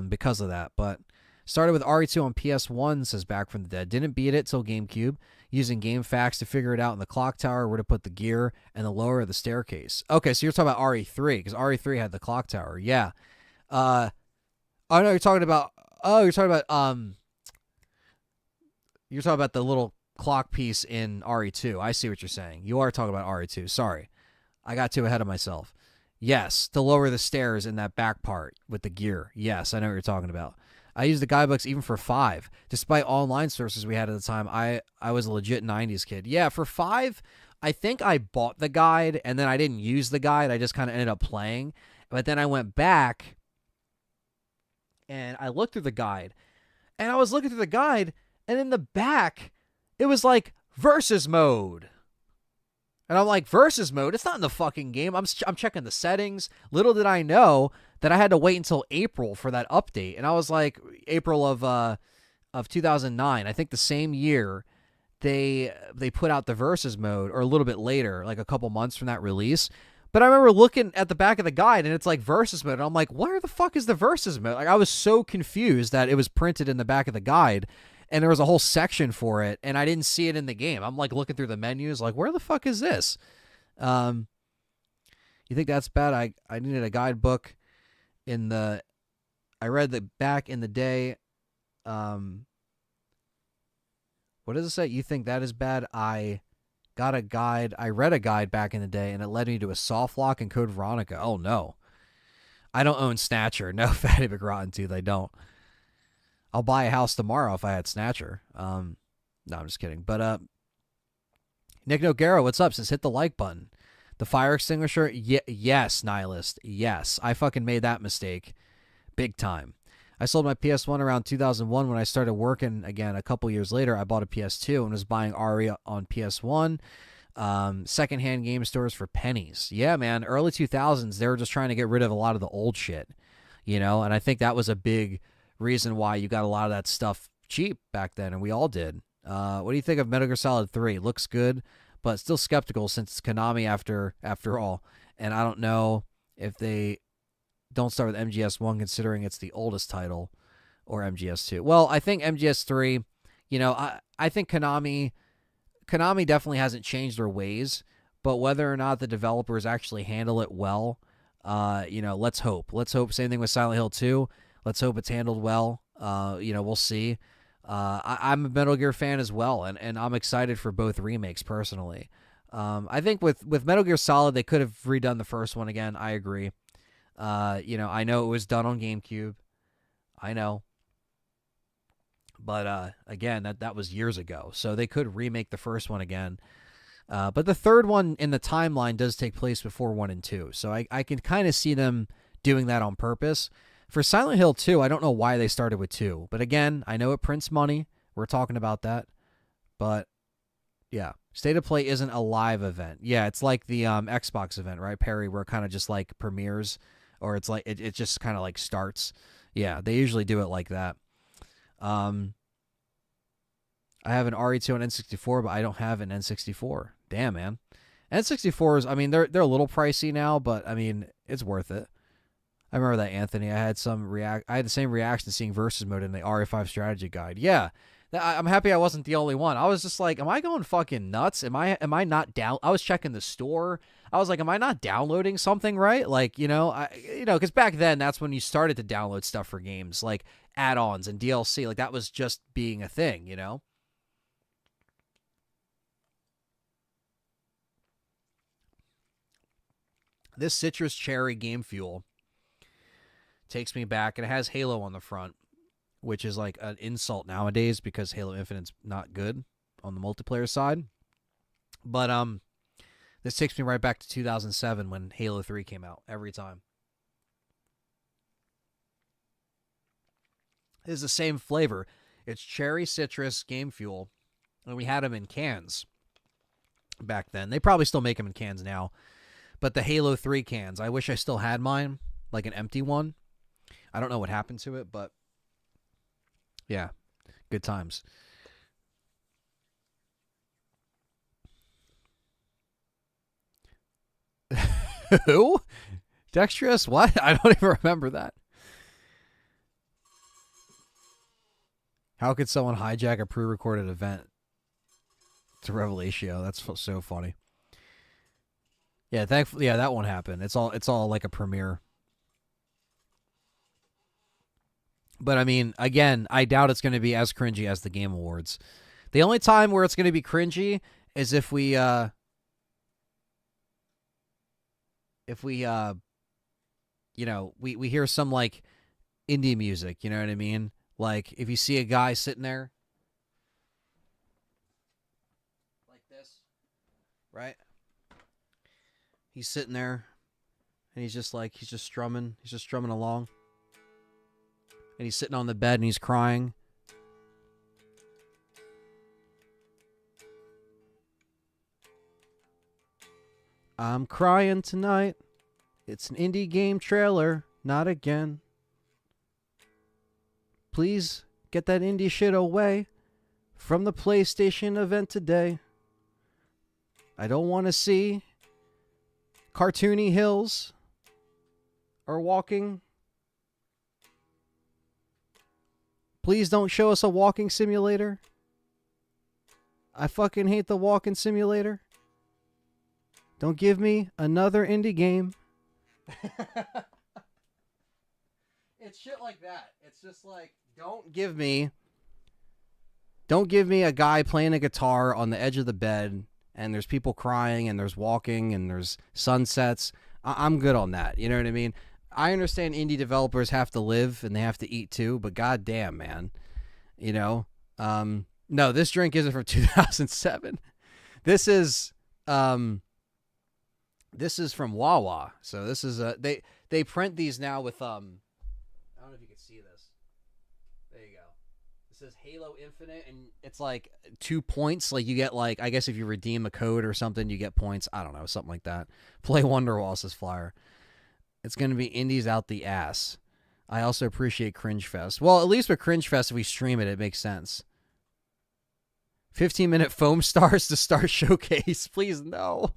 A: because of that. But started with RE2 on PS1, says Back from the Dead. Didn't beat it till GameCube. Using GameFAQs to figure it out in the clock tower, where to put the gear, and the lower of the staircase. Okay, so you're talking about RE3, because RE3 had the clock tower. Yeah. Oh no, you're talking about the little clock piece in RE2. I see what you're saying. You are talking about RE2. Sorry. I got too ahead of myself. Yes, to lower the stairs in that back part with the gear. Yes, I know what you're talking about. I used the guidebooks even for 5. Despite online sources we had at the time, I was a legit 90s kid. Yeah, for 5, I think I bought the guide, and then I didn't use the guide. I just kind of ended up playing. But then I went back, and I looked through the guide. And I was looking through the guide, and in the back, it was like versus mode. And I'm like, versus mode? It's not in the fucking game. I'm checking the settings. Little did I know that I had to wait until April for that update. And I was like, April of 2009. I think the same year they put out the versus mode, or a little bit later, like a couple months from that release. But I remember looking at the back of the guide, and it's like versus mode. And I'm like, where the fuck is the versus mode? Like, I was so confused that it was printed in the back of the guide, and there was a whole section for it, and I didn't see it in the game. I'm like looking through the menus, like, where the fuck is this? You think that's bad? I needed a guidebook I read the back in the day. What does it say? You think that is bad? I got a guide. I read a guide back in the day, and it led me to a soft lock and Code Veronica. Oh, no. I don't own Snatcher. No, Fatty McRottentooth, I don't. I'll buy a house tomorrow if I had Snatcher. No, I'm just kidding. But Nick Noguera, what's up? Says hit the like button. The fire extinguisher? Yes, Nihilist. Yes. I fucking made that mistake. Big time. I sold my PS1 around 2001 when I started working again. A couple years later, I bought a PS2 and was buying RE on PS1. Secondhand game stores for pennies. Yeah, man. Early 2000s, they were just trying to get rid of a lot of the old shit. And I think that was a big reason why you got a lot of that stuff cheap back then, and we all did. What do you think of Metal Gear Solid 3? Looks good, but still skeptical since it's Konami after all. And I don't know if they don't start with MGS1 considering it's the oldest title, or MGS2. Well, I think MGS3, I think Konami definitely hasn't changed their ways, but whether or not the developers actually handle it well, let's hope. Let's hope. Same thing with Silent Hill 2. Let's hope it's handled well. We'll see. I'm a Metal Gear fan as well, and I'm excited for both remakes personally. I think with Metal Gear Solid, they could have redone the first one again. I agree. I know it was done on GameCube. I know. But again, that was years ago, so they could remake the first one again. But the third one in the timeline does take place before 1 and 2, so I can kind of see them doing that on purpose. For Silent Hill 2, I don't know why they started with 2. But again, I know it prints money. We're talking about that. But, yeah. State of Play isn't a live event. Yeah, it's like the Xbox event, right, Perry, where it kind of just like premieres. Or it's like it just kind of like starts. Yeah, they usually do it like that. I have an RE2 on N64, but I don't have an N64. Damn, man. N64s, I mean, they're a little pricey now, but, I mean, it's worth it. I remember that, Anthony. I had the same reaction to seeing versus mode in the RE5 strategy guide. Yeah, I'm happy I wasn't the only one. I was just like, am I going fucking nuts? Am I not down? I was checking the store. I was like, am I not downloading something right? Like, because back then that's when you started to download stuff for games, like add-ons and DLC. Like that was just being a thing, This citrus cherry game fuel takes me back, and it has Halo on the front, which is like an insult nowadays because Halo Infinite's not good on the multiplayer side. But this takes me right back to 2007 when Halo 3 came out every time. It is the same flavor. It's cherry citrus game fuel, and we had them in cans. back then. They probably still make them in cans now. But the Halo 3 cans, I wish I still had mine, like an empty one. I don't know what happened to it, but yeah, good times. Who? Dexterous? What? I don't even remember that. How could someone hijack a pre-recorded event to Revelatio? That's so funny. Yeah, thankfully, yeah, that won't happen. It's all like a premiere. But I mean, again, I doubt it's going to be as cringy as the Game Awards. The only time where it's going to be cringy is if we you know, we hear some like indie music, you know what I mean? Like if you see a guy sitting there like this, right? He's sitting there and he's just strumming along. And he's sitting on the bed and he's crying. I'm crying tonight. It's an indie game trailer, not again. Please get that indie shit away from the PlayStation event today. I don't want to see cartoony hills or walking. Please don't show us a walking simulator. I fucking hate the walking simulator. Don't give me another indie game. It's shit like that. It's just like, don't give me a guy playing a guitar on the edge of the bed and there's people crying and there's walking and there's sunsets. I'm good on that. You know what I mean? I understand indie developers have to live and they have to eat too, but goddamn, man, you know, no, this drink isn't from 2007. This is from Wawa. So this is they print these now with I don't know if you can see this. There you go. It says Halo Infinite and it's like 2 points. Like you get like, I guess if you redeem a code or something, you get points. I don't know, something like that. Play Wonderwall says Flyer. It's going to be indies out the ass. I also appreciate Cringe Fest. Well, at least with Cringe Fest, if we stream it, it makes sense. 15-minute foam stars to start showcase. Please, no.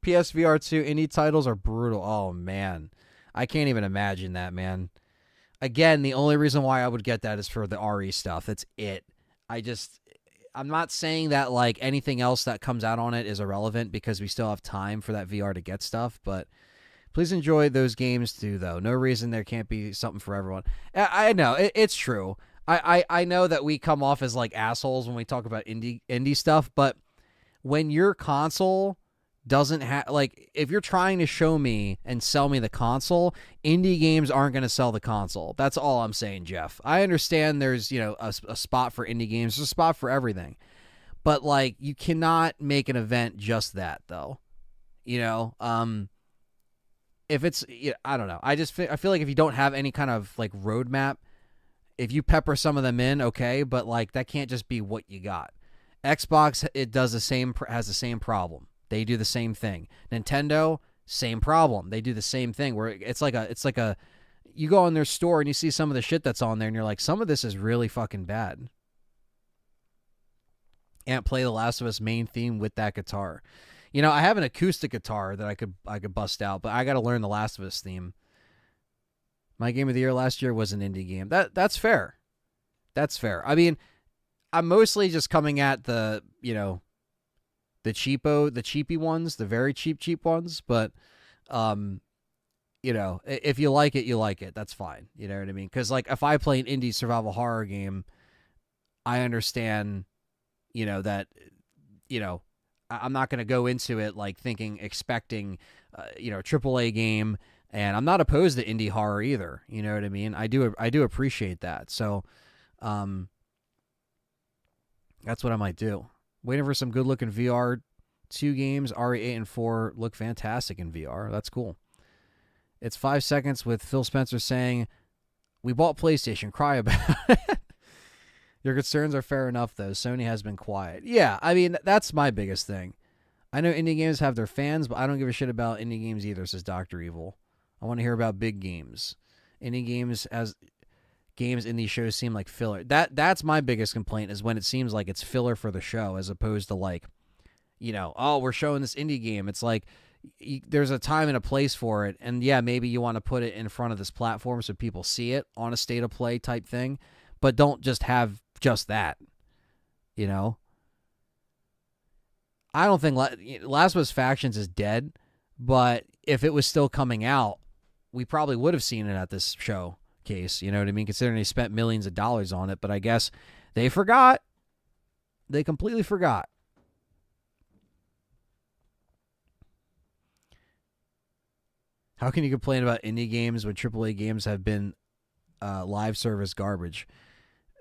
A: PSVR 2 indie titles are brutal. Oh, man. I can't even imagine that, man. Again, the only reason why I would get that is for the RE stuff. That's it. I'm not saying that like anything else that comes out on it is irrelevant because we still have time for that VR to get stuff, but please enjoy those games too, though. No reason there can't be something for everyone. I know it's true. I know that we come off as like assholes when we talk about indie stuff, but when your console doesn't have, like, if you're trying to show me and sell me the console, indie games aren't going to sell the console. That's all I'm saying, Jeff. I understand there's, you know, a spot for indie games. There's a spot for everything. But, like, you cannot make an event just that, though. You know, if it's, I don't know. I feel like if you don't have any kind of like roadmap, if you pepper some of them in, okay, but like that can't just be what you got. Xbox, has the same problem. They do the same thing. Nintendo, same problem. They do the same thing where it's like a you go on their store and you see some of the shit that's on there and you're like, some of this is really fucking bad. Can't play The Last of Us main theme with that guitar. You know, I have an acoustic guitar that I could bust out, but I got to learn The Last of Us theme. My game of the year last year was an indie game. That's fair. That's fair. I mean, I'm mostly just coming at the, you know, the cheapy ones, the very cheap ones, but you know, if you like it, you like it. That's fine. You know what I mean? Cuz like if I play an indie survival horror game, I understand, you know, that, you know, I'm not going to go into it like expecting, you know, a AAA game, and I'm not opposed to indie horror either. You know what I mean? I do appreciate that. So, that's what I might do. Waiting for some good looking VR 2 games. RE8 and 4 look fantastic in VR. That's cool. It's 5 seconds with Phil Spencer saying, "We bought PlayStation. Cry about it." Your concerns are fair enough, though. Sony has been quiet. Yeah, I mean, that's my biggest thing. I know indie games have their fans, but I don't give a shit about indie games either, says Dr. Evil. I want to hear about big games. Indie games as games in these shows seem like filler. That's my biggest complaint, is when it seems like it's filler for the show as opposed to like, oh, we're showing this indie game. It's like there's a time and a place for it. And yeah, maybe you want to put it in front of this platform so people see it on a state of play type thing, but don't just have just that, I don't think Last of Us Factions is dead, but if it was still coming out, we probably would have seen it at this showcase. You know what I mean? Considering they spent millions of dollars on it, but I guess they forgot. They completely forgot. How can you complain about indie games when AAA games have been live service garbage?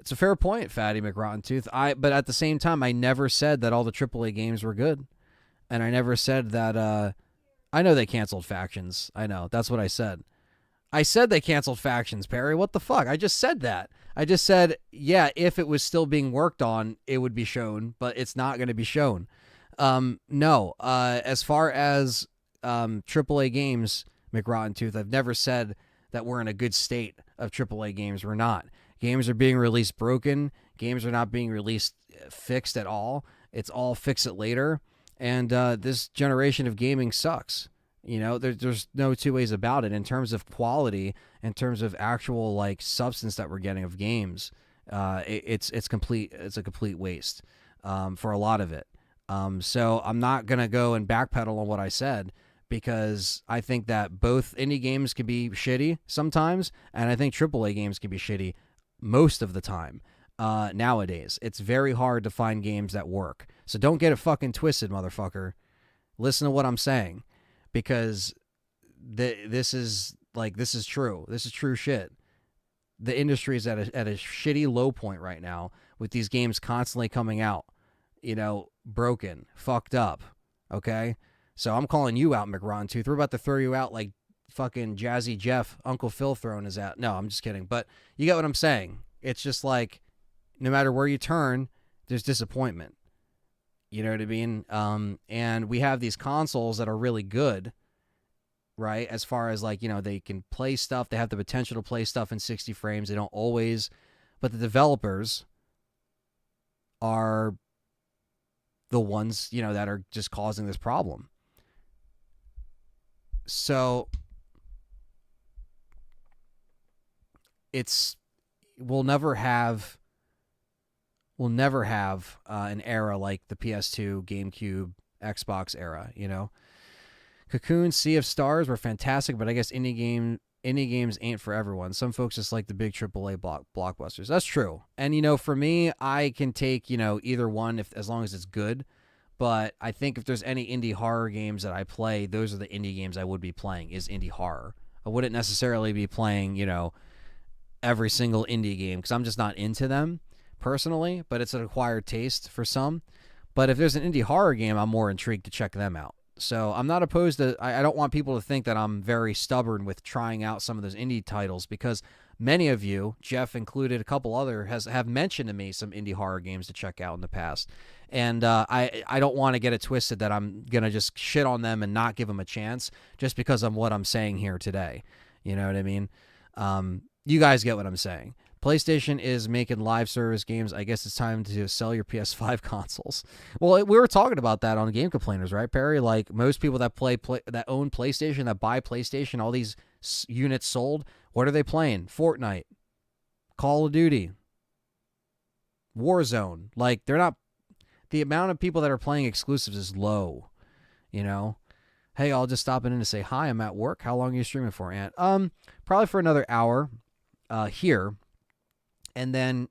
A: It's a fair point, Fatty McRottentooth. But at the same time, I never said that all the AAA games were good. And I never said that... I know they canceled Factions. I know. That's what I said. I said they canceled Factions, Perry. What the fuck? I just said that. I just said, yeah, if it was still being worked on, it would be shown. But it's not going to be shown. No. As far as AAA games... McRottentooth, I've never said that we're in a good state of AAA games. We're not. Games are being released broken. Games are not being released fixed at all. It's all fix it later. And this generation of gaming sucks. There's no two ways about it. In terms of quality, in terms of actual like substance that we're getting of games, it's complete. It's a complete waste for a lot of it. So I'm not gonna go and backpedal on what I said, because I think that both indie games can be shitty sometimes, and I think AAA games can be shitty most of the time. Nowadays, it's very hard to find games that work. So don't get it fucking twisted, motherfucker. Listen to what I'm saying, because this is true. This is true shit. The industry is at a shitty low point right now with these games constantly coming out, broken, fucked up. Okay. So I'm calling you out, McRottentooth. We're about to throw you out like fucking Jazzy Jeff, Uncle Phil throwing his out. No, I'm just kidding. But you get what I'm saying. It's just like, no matter where you turn, there's disappointment. You know what I mean? And we have these consoles that are really good, right? As far as like, they can play stuff. They have the potential to play stuff in 60 frames. They don't always. But the developers are the ones, that are just causing this problem. So we'll never have an era like the PS2, GameCube, Xbox era. Cocoon, Sea of Stars were fantastic, but I guess indie games ain't for everyone. Some folks just like the big AAA blockbusters. That's true. And for me, I can take either one as long as it's good. But I think if there's any indie horror games that I play, those are the indie games I would be playing, is indie horror. I wouldn't necessarily be playing, every single indie game, because I'm just not into them personally, but it's an acquired taste for some. But if there's an indie horror game, I'm more intrigued to check them out. So I'm not opposed to... I don't want people to think that I'm very stubborn with trying out some of those indie titles, because many of you, Jeff included, a couple other, have mentioned to me some indie horror games to check out in the past. And I don't want to get it twisted that I'm going to just shit on them and not give them a chance just because of what I'm saying here today. You know what I mean? You guys get what I'm saying. PlayStation is making live service games. I guess it's time to sell your PS5 consoles. Well, we were talking about that on Game Complainers, right, Perry? Like, most people that that own PlayStation, that buy PlayStation, all these units sold, what are they playing? Fortnite, Call of Duty, Warzone. Like, they're not... The amount of people that are playing exclusives is low, Hey, I'll just stop in to say hi. I'm at work. How long are you streaming for, Ant? Probably for another hour here. And then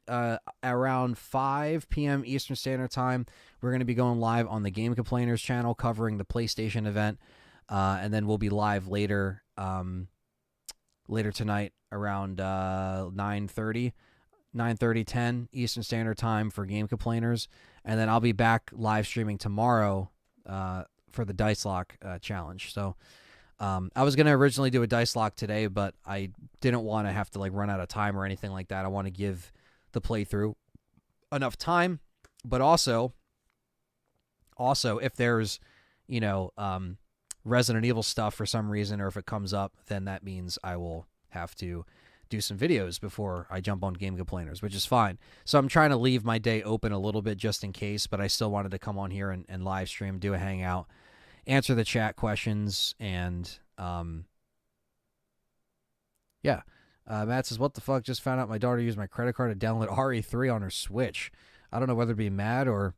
A: around 5 p.m. Eastern Standard Time, we're going to be going live on the Game Complainers channel covering the PlayStation event. And then we'll be live later tonight around 9:30, 10 Eastern Standard Time for Game Complainers. And then I'll be back live streaming tomorrow for the Dice Lock challenge. So I was going to originally do a Dice Lock today, but I didn't want to have to run out of time or anything like that. I want to give the playthrough enough time, but also if there's Resident Evil stuff for some reason, or if it comes up, then that means I will have to do some videos before I jump on Game Complainers, which is fine. So I'm trying to leave my day open a little bit just in case, but I still wanted to come on here and live stream, do a hangout, answer the chat questions, and yeah. Matt says, what the fuck? Just found out my daughter used my credit card to download RE3 on her Switch. I don't know whether to be mad or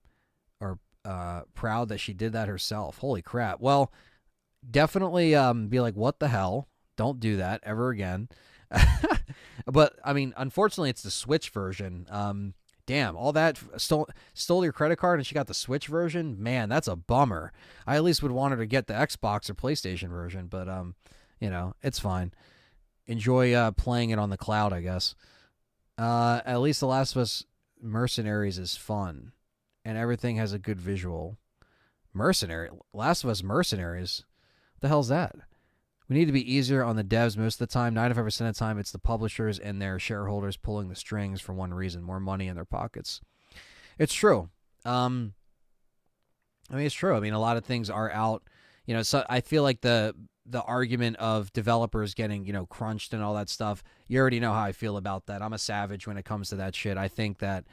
A: proud that she did that herself. Holy crap. Well, definitely be like, what the hell? Don't do that ever again. But, I mean, unfortunately, it's the Switch version. Damn, all that stole your credit card and she got the Switch version? Man, that's a bummer. I at least would want her to get the Xbox or PlayStation version, but, it's fine. Enjoy playing it on the cloud, I guess. At least The Last of Us Mercenaries is fun, and everything has a good visual. Last of Us Mercenaries? What the hell's that? We need to be easier on the devs most of the time. 95% of the time, it's the publishers and their shareholders pulling the strings for one reason: more money in their pockets. It's true. It's true. I mean, a lot of things are out. So I feel like the argument of developers getting, crunched and all that stuff, you already know how I feel about that. I'm a savage when it comes to that shit. I think that,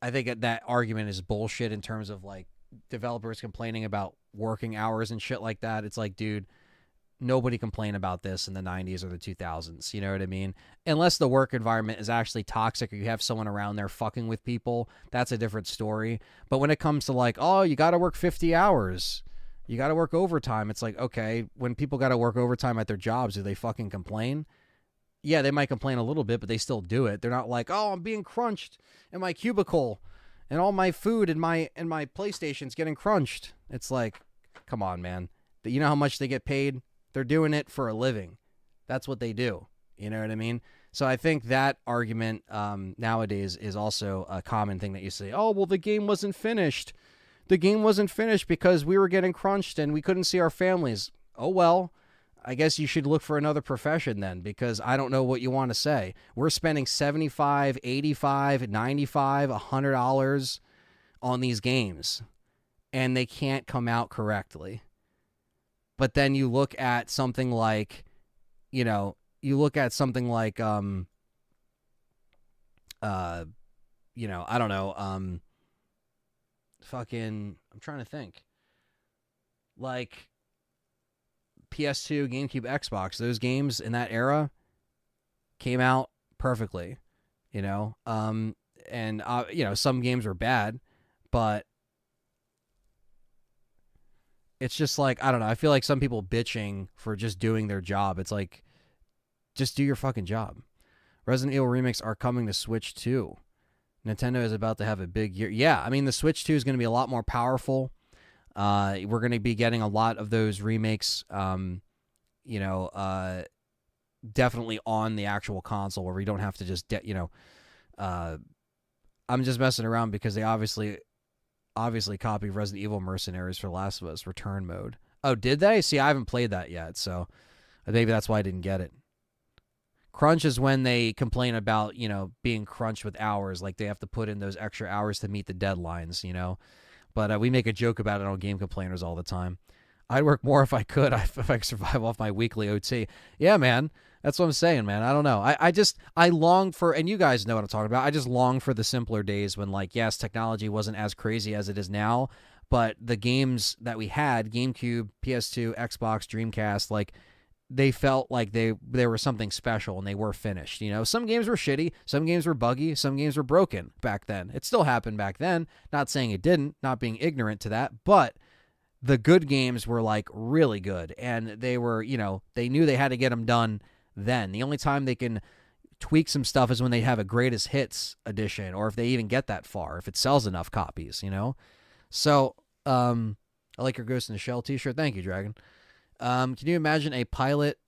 A: that argument is bullshit in terms of like developers complaining about working hours and shit like that. It's like, dude, nobody complained about this in the 90s or the 2000s. You know what I mean? Unless the work environment is actually toxic or you have someone around there fucking with people, that's a different story. But when it comes to like, oh, you got to work 50 hours, you got to work overtime. It's like, okay, when people got to work overtime at their jobs, do they fucking complain? Yeah, they might complain a little bit, but they still do it. They're not like, oh, I'm being crunched in my cubicle and all my food and my PlayStation's getting crunched. It's like, come on, man. You know how much they get paid? They're doing it for a living. That's what they do. You know what I mean? So I think that argument nowadays is also a common thing that you say, oh, well, the game wasn't finished. The game wasn't finished because we were getting crunched and we couldn't see our families. Oh, well, I guess you should look for another profession then, because I don't know what you want to say. We're spending $75, $85, $95, $100 on these games, and they can't come out correctly. But then you look at something like, I don't know, I'm trying to think. Like PS2, GameCube, Xbox, those games in that era came out perfectly, and some games were bad, but it's just like, I don't know. I feel like some people bitching for just doing their job. It's like, just do your fucking job. Resident Evil remakes are coming to Switch 2. Nintendo is about to have a big year. Yeah, I mean, the Switch 2 is going to be a lot more powerful. We're going to be getting a lot of those remakes, definitely on the actual console where we don't have to just, I'm just messing around because they obviously copied Resident Evil Mercenaries for Last of Us Return mode. Oh, did they? See, I haven't played that yet, so maybe that's why I didn't get it. Crunch is when they complain about, being crunched with hours, like they have to put in those extra hours to meet the deadlines, But we make a joke about it on Game Complainers all the time. I'd work more if I could, if I could survive off my weekly OT. Yeah, man. That's what I'm saying, man. I don't know. I long for, and you guys know what I'm talking about, I just long for the simpler days when, like, yes, technology wasn't as crazy as it is now, but the games that we had, GameCube, PS2, Xbox, Dreamcast, like, they felt like they were something special and they were finished. Some games were shitty, some games were buggy, some games were broken back then. It still happened back then. Not saying it didn't, not being ignorant to that, but the good games were like really good, and they were, they knew they had to get them done then. The only time they can tweak some stuff is when they have a greatest hits edition, or if they even get that far, if it sells enough copies, So, I like your Ghost in the Shell t-shirt. Thank you, Dragon. Can you imagine a pilot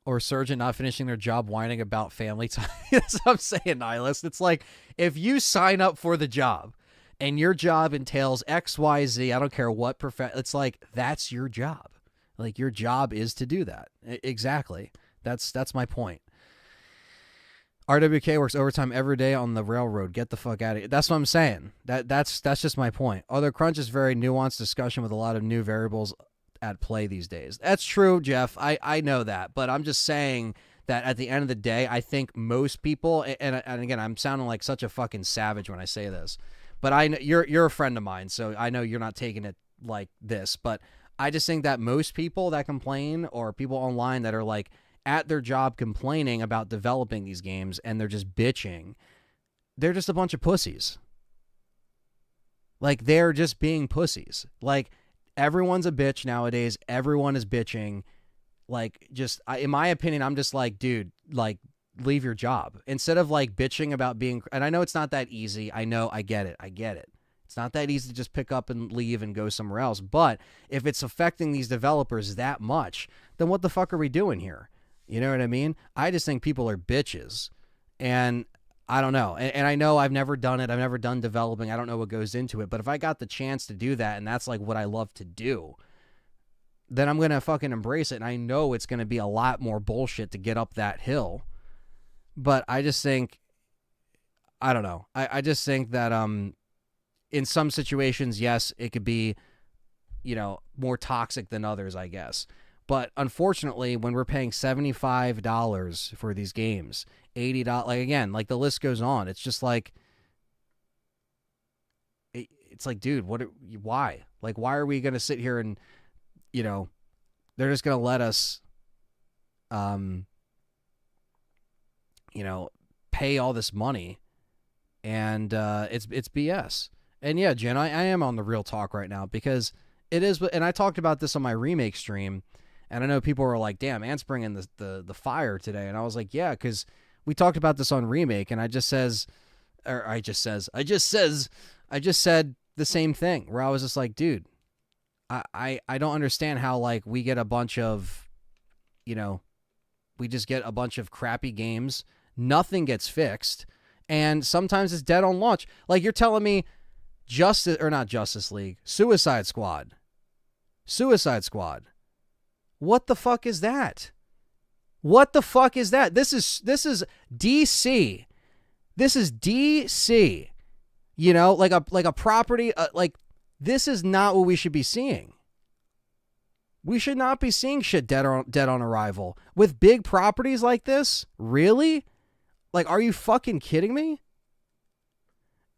A: or surgeon not finishing their job whining about family time? That's what I'm saying, Nihilist. It's like, if you sign up for the job and your job entails X, Y, Z, I don't care what it's like, that's your job. Like, your job is to do that. Exactly. That's my point. RWK works overtime every day on the railroad. Get the fuck out of here. That's what I'm saying. That's just my point. Although crunch is very nuanced discussion with a lot of new variables at play these days. That's true, Jeff. I know that, but I'm just saying that at the end of the day, I think most people, and again, I'm sounding like such a fucking savage when I say this, but I know you're a friend of mine, so I know you're not taking it like this, but I just think that most people that complain, or people online that are like at their job complaining about developing these games and they're just bitching, they're just a bunch of pussies. Like, they're just being pussies. Like, everyone's a bitch nowadays. Everyone is bitching. Like, just, in my opinion, I'm just like, dude, like, leave your job. Instead of, like, bitching about being, and I know it's not that easy. I know, I get it. It's not that easy to just pick up and leave and go somewhere else. But if it's affecting these developers that much, then what the fuck are we doing here? You know what I mean? I just think people are bitches. And I don't know. And I know I've never done it. I've never done developing. I don't know what goes into it. But if I got the chance to do that, and that's like what I love to do, then I'm going to fucking embrace it. And I know it's going to be a lot more bullshit to get up that hill. But I just think, I don't know. I just think that in some situations, yes, it could be, you know, more toxic than others, I guess. But unfortunately, when we're paying $75 for these games, $80, like, again, like, the list goes on. It's just like, it's like, dude, why? Like, why are we going to sit here and, you know, they're just going to let us, you know, pay all this money, and it's BS. And yeah, Jen, I am on the real talk right now, because it is, and I talked about this on my remake stream, and I know people were like, damn, Ant's bringing the fire today. And I was like, yeah, because we talked about this on remake, and I just said the same thing, where I was just like, dude, I don't understand how, like, we get a bunch of, you know, we just get a bunch of crappy games, nothing gets fixed, and sometimes it's dead on launch. Like, you're telling me Suicide Squad. What the fuck is that? This is DC. This is DC. You know, like a property, like, this is not what we should be seeing. We should not be seeing shit dead on arrival with big properties like this. Really? Like, are you fucking kidding me?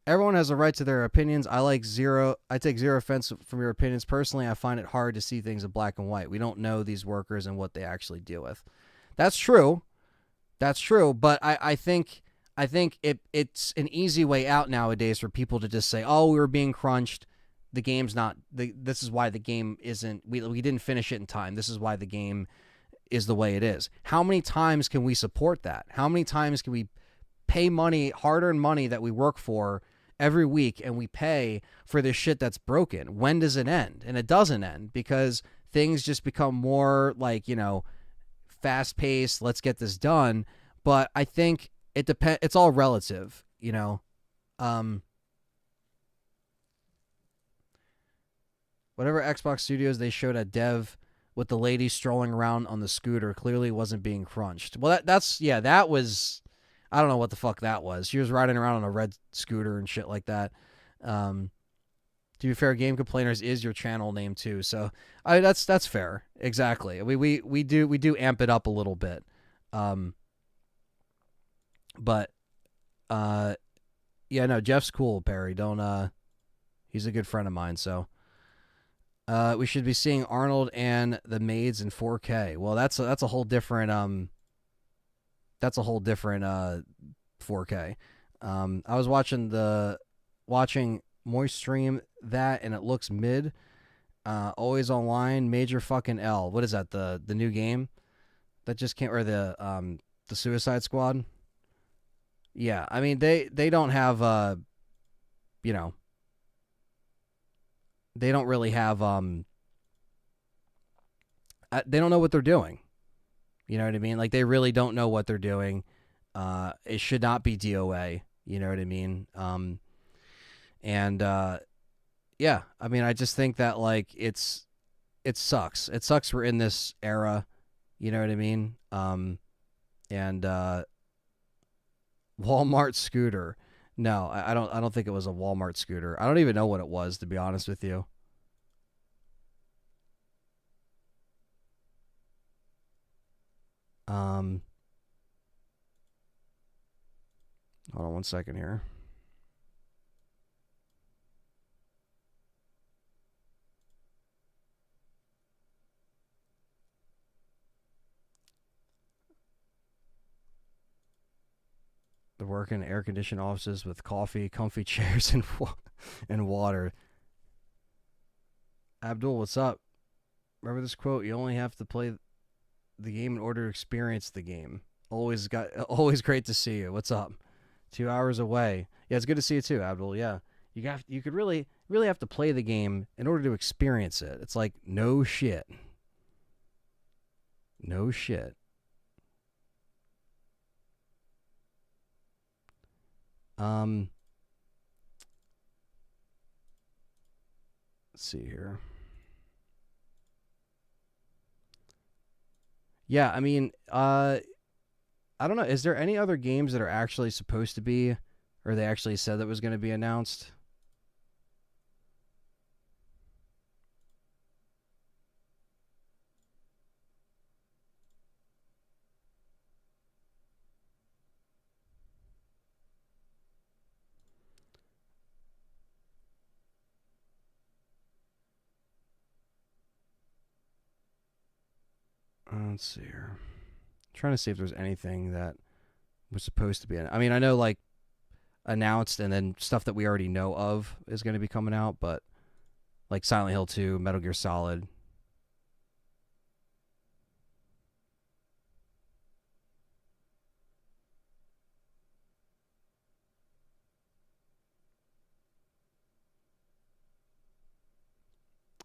A: Everyone has a right to their opinions. I take zero offense from your opinions. Personally, I find it hard to see things in black and white. We don't know these workers and what they actually deal with. That's true. But I think it's an easy way out nowadays for people to just say, oh, we were being crunched. The game's not, this is why the game isn't, we didn't finish it in time. This is why the game is the way it is. How many times can we support that? How many times can we pay money, hard-earned money that we work for every week, and we pay for this shit that's broken? When does it end? And it doesn't end, because things just become more like, you know, fast-paced, let's get this done. But I think it depends. It's all relative, you know. Whatever Xbox Studios they showed at Dev with the lady strolling around on the scooter clearly wasn't being crunched. Well, that was, I don't know what the fuck that was. She was riding around on a red scooter and shit like that. To be fair, Game Complainers is your channel name too, so that's fair. Exactly. We do amp it up a little bit. But yeah, no, Jeff's cool, Barry. Don't he's a good friend of mine, so we should be seeing Arnold and the maids in 4K. Well, that's a whole different 4K. I was watching Moist stream that, and it looks mid. Always Online, major fucking L. What is that? The new game that just came, or the Suicide Squad? Yeah, I mean they don't have you know, they don't really have they don't know what they're doing. You know what I mean? Like, they really don't know what they're doing. It should not be DOA. You know what I mean? And yeah, I mean, I just think that, like, it sucks. It sucks we're in this era. You know what I mean? And Walmart scooter. No, I don't. I don't think it was a Walmart scooter. I don't even know what it was, to be honest with you. Um, Hold on one second here. They work in air-conditioned offices with coffee, comfy chairs, and water. Abdul, what's up? Remember this quote? You only have to play the game in order to experience the game. Always great to see you. What's up? 2 hours away. Yeah, it's good to see you too, Abdul. Yeah, you could really have to play the game in order to experience it. It's like no shit, no shit. Um, let's see here. Yeah, I mean, I don't know. Is there any other games that are actually supposed to be, or they actually said that was going to be announced? Let's see here. I'm trying to see if there's anything that was supposed to be. I mean, I know like announced and then stuff that we already know of is going to be coming out, but like Silent Hill 2, Metal Gear Solid.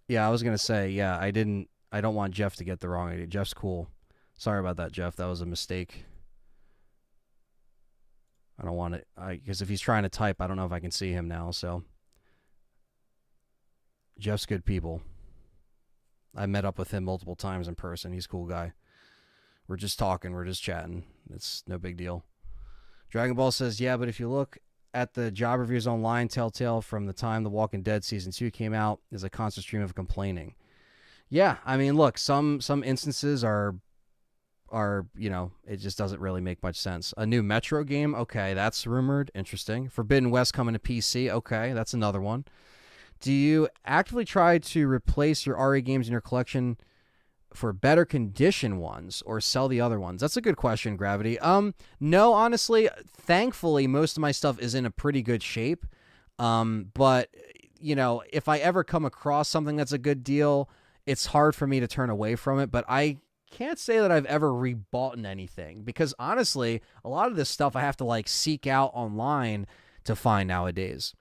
A: Yeah, I was going to say, yeah, I don't want Jeff to get the wrong idea. Jeff's cool. Sorry about that, Jeff. That was a mistake. I don't want it because if he's trying to type, I don't know if I can see him now. So Jeff's good people. I met up with him multiple times in person. He's a cool guy. We're just talking. We're just chatting. It's no big deal. Dragon Ball says, yeah, but if you look at the job reviews online, Telltale from the time The Walking Dead season 2 came out is a constant stream of complaining. Yeah, I mean, look, some instances are it just doesn't really make much sense. A new Metro game, okay, that's rumored. Interesting. Forbidden West coming to PC, okay, that's another one. Do you actively try to replace your RE games in your collection for better condition ones or sell the other ones? That's a good question, Gravity. No, honestly, thankfully most of my stuff is in a pretty good shape. But if I ever come across something that's a good deal, it's hard for me to turn away from it, but I can't say that I've ever rebought anything because honestly, a lot of this stuff I have to like seek out online to find nowadays.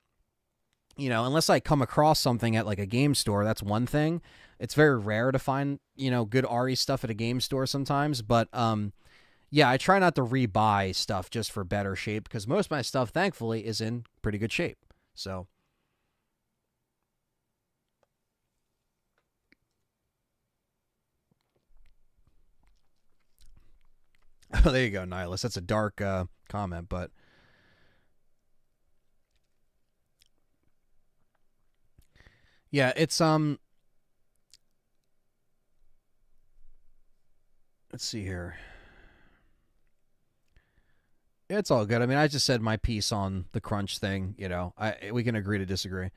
A: Unless I come across something at like a game store, that's one thing. It's very rare to find, good RE stuff at a game store sometimes, but yeah, I try not to rebuy stuff just for better shape because most of my stuff thankfully is in pretty good shape. So oh, there you go, Nihilus. That's a dark comment, but yeah, it's let's see here. It's all good. I mean, I just said my piece on the crunch thing. We can agree to disagree.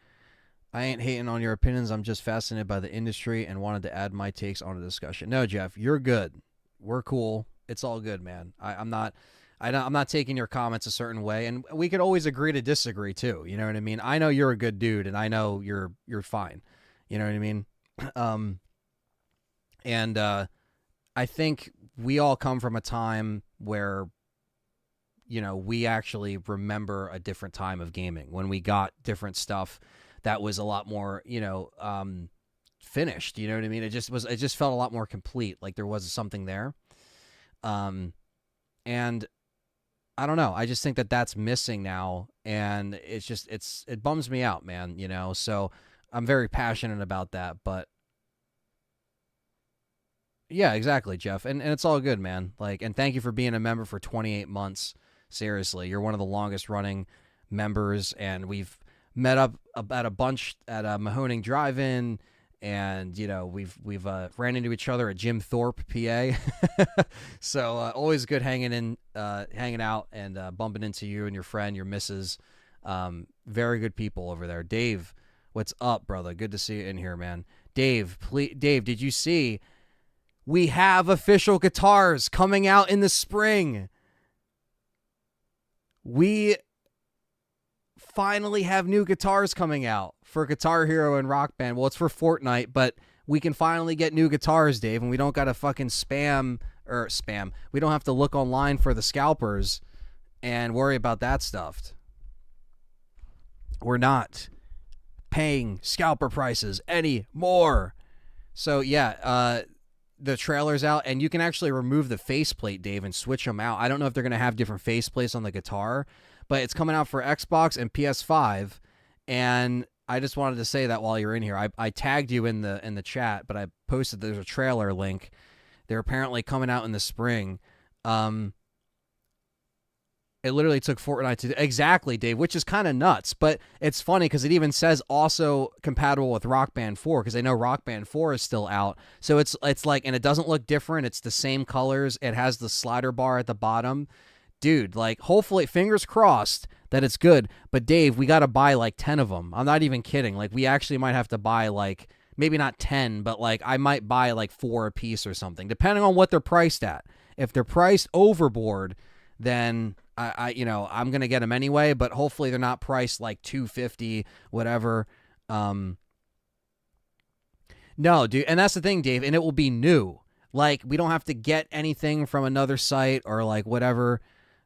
A: I ain't hating on your opinions. I'm just fascinated by the industry and wanted to add my takes on the discussion. No, Jeff, you're good. We're cool. It's all good, man. I'm not. I'm not taking your comments a certain way, and we could always agree to disagree too. You know what I mean? I know you're a good dude, and I know you're fine. You know what I mean? Um, and I think we all come from a time where we actually remember a different time of gaming when we got different stuff that was a lot more, finished. You know what I mean? It just felt a lot more complete. Like there was something there. Um, and I don't know. I just think that that's missing now. And it bums me out, man, so I'm very passionate about that, but yeah, exactly, Jeff. And it's all good, man. Like, and thank you for being a member for 28 months. Seriously, you're one of the longest running members, and we've met up at a bunch at a Mahoning Drive-In, and we've ran into each other at Jim Thorpe, PA. So always good hanging out, and bumping into you and your friend, your missus. Very good people over there. Dave, what's up, brother? Good to see you in here, man. Dave, did you see we have official guitars coming out in the spring? We finally have new guitars coming out for Guitar Hero and Rock Band. Well, it's for Fortnite, but we can finally get new guitars, Dave, and we don't got to fucking spam. We don't have to look online for the scalpers and worry about that stuff. We're not paying scalper prices anymore. So, yeah, the trailer's out, and you can actually remove the faceplate, Dave, and switch them out. I don't know if they're going to have different faceplates on the guitar, but it's coming out for Xbox and PS5, and I just wanted to say that while you're in here. I tagged you in the chat, but I posted there's a trailer link. They're apparently coming out in the spring. It literally took Fortnite to... Exactly, Dave, which is kind of nuts. But it's funny because it even says also compatible with Rock Band 4, because I know Rock Band 4 is still out. So it's like... And it doesn't look different. It's the same colors. It has the slider bar at the bottom. Dude, like, hopefully, fingers crossed that it's good. But, Dave, we got to buy, like, 10 of them. I'm not even kidding. Like, we actually might have to buy, like... Maybe not 10, but, like, I might buy, like, 4 a piece or something, depending on what they're priced at. If they're priced overboard, then... I'm going to get them anyway, but hopefully they're not priced like $250, whatever. No, dude. And that's the thing, Dave. And it will be new. Like, we don't have to get anything from another site or like whatever.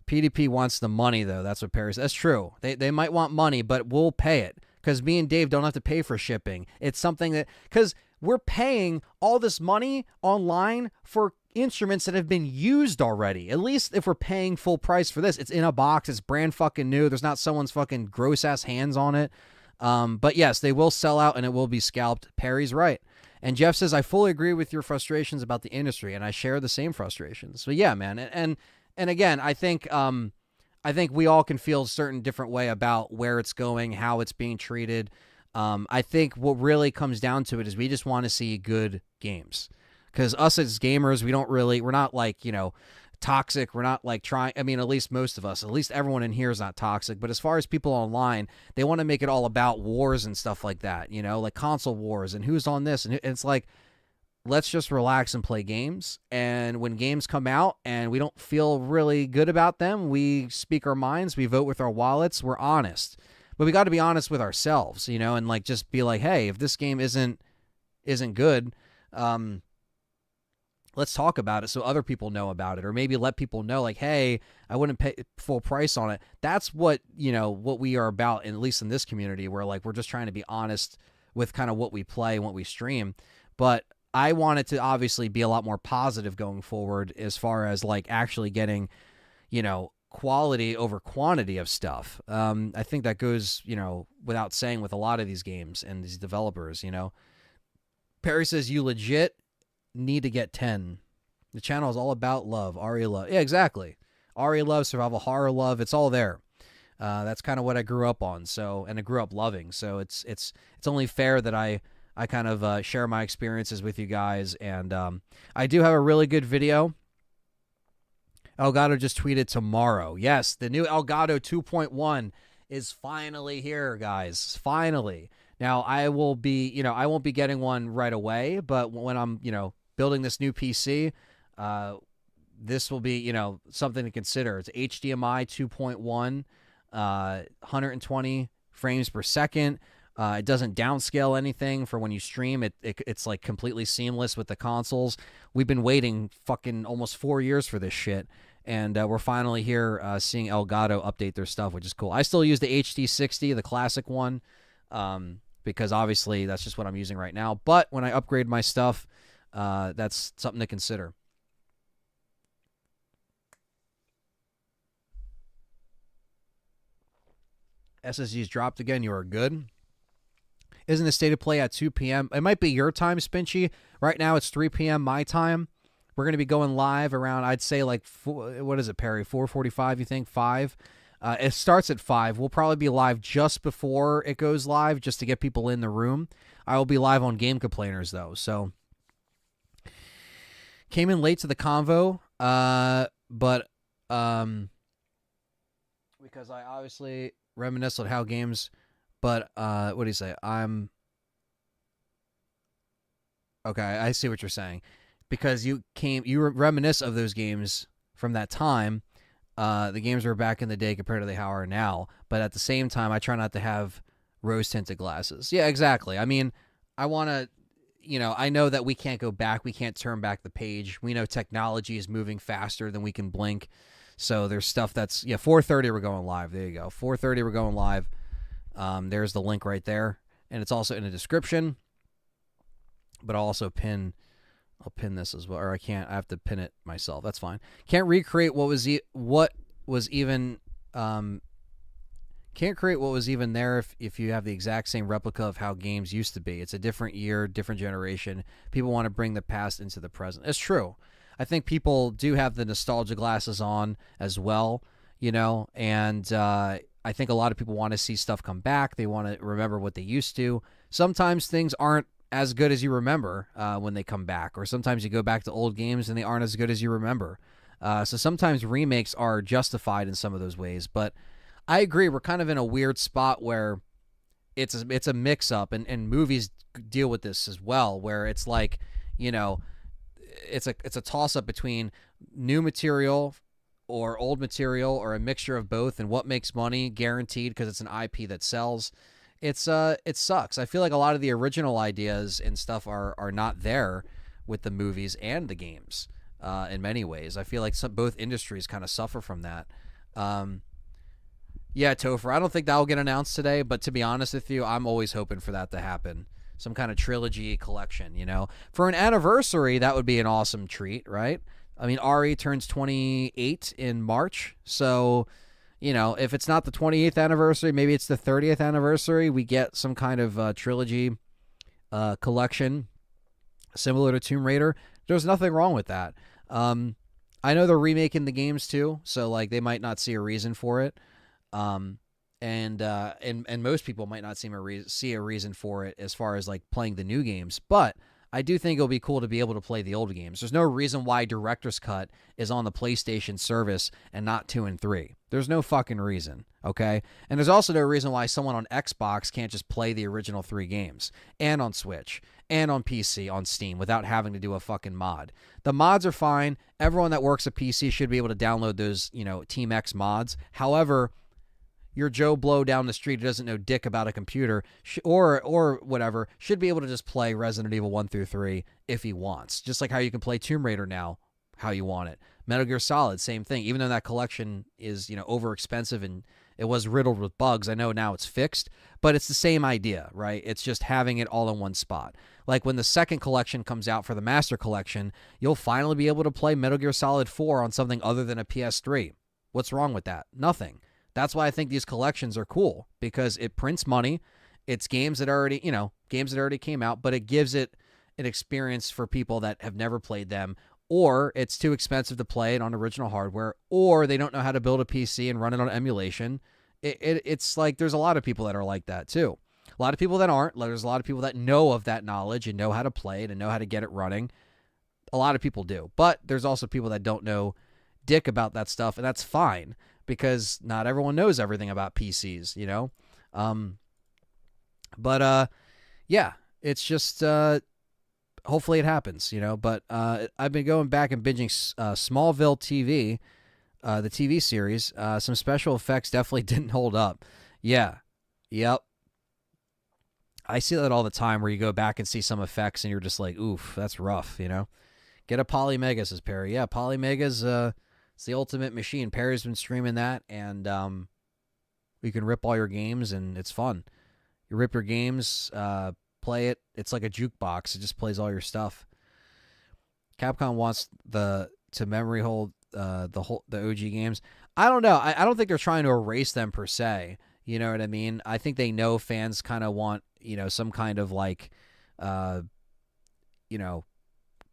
A: PDP wants the money, though. That's what Perry said. That's true. They might want money, but we'll pay it because me and Dave don't have to pay for shipping. It's something that, because we're paying all this money online for instruments that have been used already. At least if we're paying full price for this, it's in a box, it's brand fucking new, there's not someone's fucking gross ass hands on it. But yes, they will sell out and it will be scalped. Perry's right. And Jeff says, I fully agree with your frustrations about the industry, and I share the same frustrations. So yeah, man. And again, I think we all can feel a certain different way about where it's going, how it's being treated. I think what really comes down to it is we just want to see good games. Because us as gamers, we're not like, toxic. We're not like trying, at least most of us, at least everyone in here is not toxic. But as far as people online, they want to make it all about wars and stuff like that, like console wars and who's on this. And it's like, let's just relax and play games. And when games come out and we don't feel really good about them, we speak our minds, we vote with our wallets, we're honest. But we got to be honest with ourselves, and like just be like, hey, if this game isn't good, let's talk about it so other people know about it, or maybe let people know like, hey, I wouldn't pay full price on it. That's what, what we are about, at least in this community, where like we're just trying to be honest with kind of what we play and what we stream. But I want it to obviously be a lot more positive going forward as far as like actually getting, quality over quantity of stuff. I think that goes, without saying with a lot of these games and these developers, Perry says, you legit need to get 10. The channel is all about love. Aria love. Yeah, exactly. Aria love, survival horror love. It's all there. That's kind of what I grew up on. So, and I grew up loving. So it's only fair that I kind of share my experiences with you guys. And I do have a really good video. Elgato just tweeted tomorrow. Yes, the new Elgato 2.1 is finally here, guys. Finally. Now, I won't be getting one right away, but when I'm, building this new PC, this will be, something to consider. It's HDMI 2.1, 120 frames per second. It doesn't downscale anything for when you stream. It's like completely seamless with the consoles. We've been waiting fucking almost 4 years for this shit. And we're finally here seeing Elgato update their stuff, which is cool. I still use the HD60, the classic one, because obviously that's just what I'm using right now. But when I upgrade my stuff, that's something to consider. SSG's dropped again. You are good. Isn't the state of play at 2 p.m.? It might be your time, Spinchy. Right now it's 3 p.m. my time. We're going to be going live around, I'd say, like, what is it, Perry? 4:45, you think? 5? It starts at 5. We'll probably be live just before it goes live, just to get people in the room. I will be live on Game Complainers, though. So, came in late to the convo, but because I obviously reminisce on how games, but what do you say? Okay, I see what you're saying. Because you reminisce of those games from that time. The games were back in the day compared to how they are now. But at the same time, I try not to have rose-tinted glasses. Yeah, exactly. I mean, I want to, I know that we can't go back. We can't turn back the page. We know technology is moving faster than we can blink. So there's stuff that's, 4:30 we're going live. There you go. 4:30 we're going live. There's the link right there. And it's also in the description. But I'll also pin this as well, or I can't. I have to pin it myself. That's fine. Can't recreate what was even can't create what was even there if you have the exact same replica of how games used to be. It's a different year, different generation. People want to bring the past into the present. It's true. I think people do have the nostalgia glasses on as well, and I think a lot of people want to see stuff come back. They want to remember what they used to. Sometimes things aren't as good as you remember when they come back, or sometimes you go back to old games and they aren't as good as you remember. So sometimes remakes are justified in some of those ways, but I agree. We're kind of in a weird spot where it's a mix-up, and movies deal with this as well, where it's like, it's a toss-up between new material or old material or a mixture of both, and what makes money guaranteed because it's an IP that sells. It sucks. I feel like a lot of the original ideas and stuff are not there with the movies and the games in many ways. I feel like both industries kind of suffer from that. Yeah, Topher, I don't think that will get announced today, but to be honest with you, I'm always hoping for that to happen. Some kind of trilogy collection, For an anniversary, that would be an awesome treat, right? I mean, Ari turns 28 in March, so... if it's not the 28th anniversary, maybe it's the 30th anniversary, we get some kind of trilogy collection similar to Tomb Raider. There's nothing wrong with that. I know they're remaking the games too, so like they might not see a reason for it. And most people might not see a reason for it as far as like playing the new games, but I do think it'll be cool to be able to play the old games. There's no reason why Director's Cut is on the PlayStation service and not 2 and 3. There's no fucking reason, okay? And there's also no reason why someone on Xbox can't just play the original 3 games, and on Switch, and on PC, on Steam, without having to do a fucking mod. The mods are fine. Everyone that works at PC should be able to download those, Team X mods. However, your Joe Blow down the street who doesn't know dick about a computer or whatever should be able to just play Resident Evil 1 through 3 if he wants. Just like how you can play Tomb Raider now how you want it. Metal Gear Solid, same thing. Even though that collection is, over expensive and it was riddled with bugs, I know now it's fixed, but it's the same idea, right? It's just having it all in one spot. Like when the second collection comes out for the Master Collection, you'll finally be able to play Metal Gear Solid 4 on something other than a PS3. What's wrong with that? Nothing. That's why I think these collections are cool, because it prints money. It's games that already came out, but it gives it an experience for people that have never played them, or it's too expensive to play it on original hardware, or they don't know how to build a PC and run it on emulation. It's like there's a lot of people that are like that too. A lot of people that aren't. There's a lot of people that know of that knowledge and know how to play it and know how to get it running. A lot of people do. But there's also people that don't know dick about that stuff, and that's fine, because not everyone knows everything about PCs, yeah, it's just hopefully it happens, But I've been going back and binging Smallville TV, the TV series. Some special effects definitely didn't hold up. Yeah, yep. I see that all the time, where you go back and see some effects and you're just like, oof, that's rough, Get a Polymega, says Perry. Yeah, Polymega's it's the ultimate machine. Perry's been streaming that, and you can rip all your games, and it's fun. You rip your games, play it. It's like a jukebox. It just plays all your stuff. Capcom wants to memory hold the OG games. I don't know. I don't think they're trying to erase them per se. You know what I mean? I think they know fans kind of want some kind of like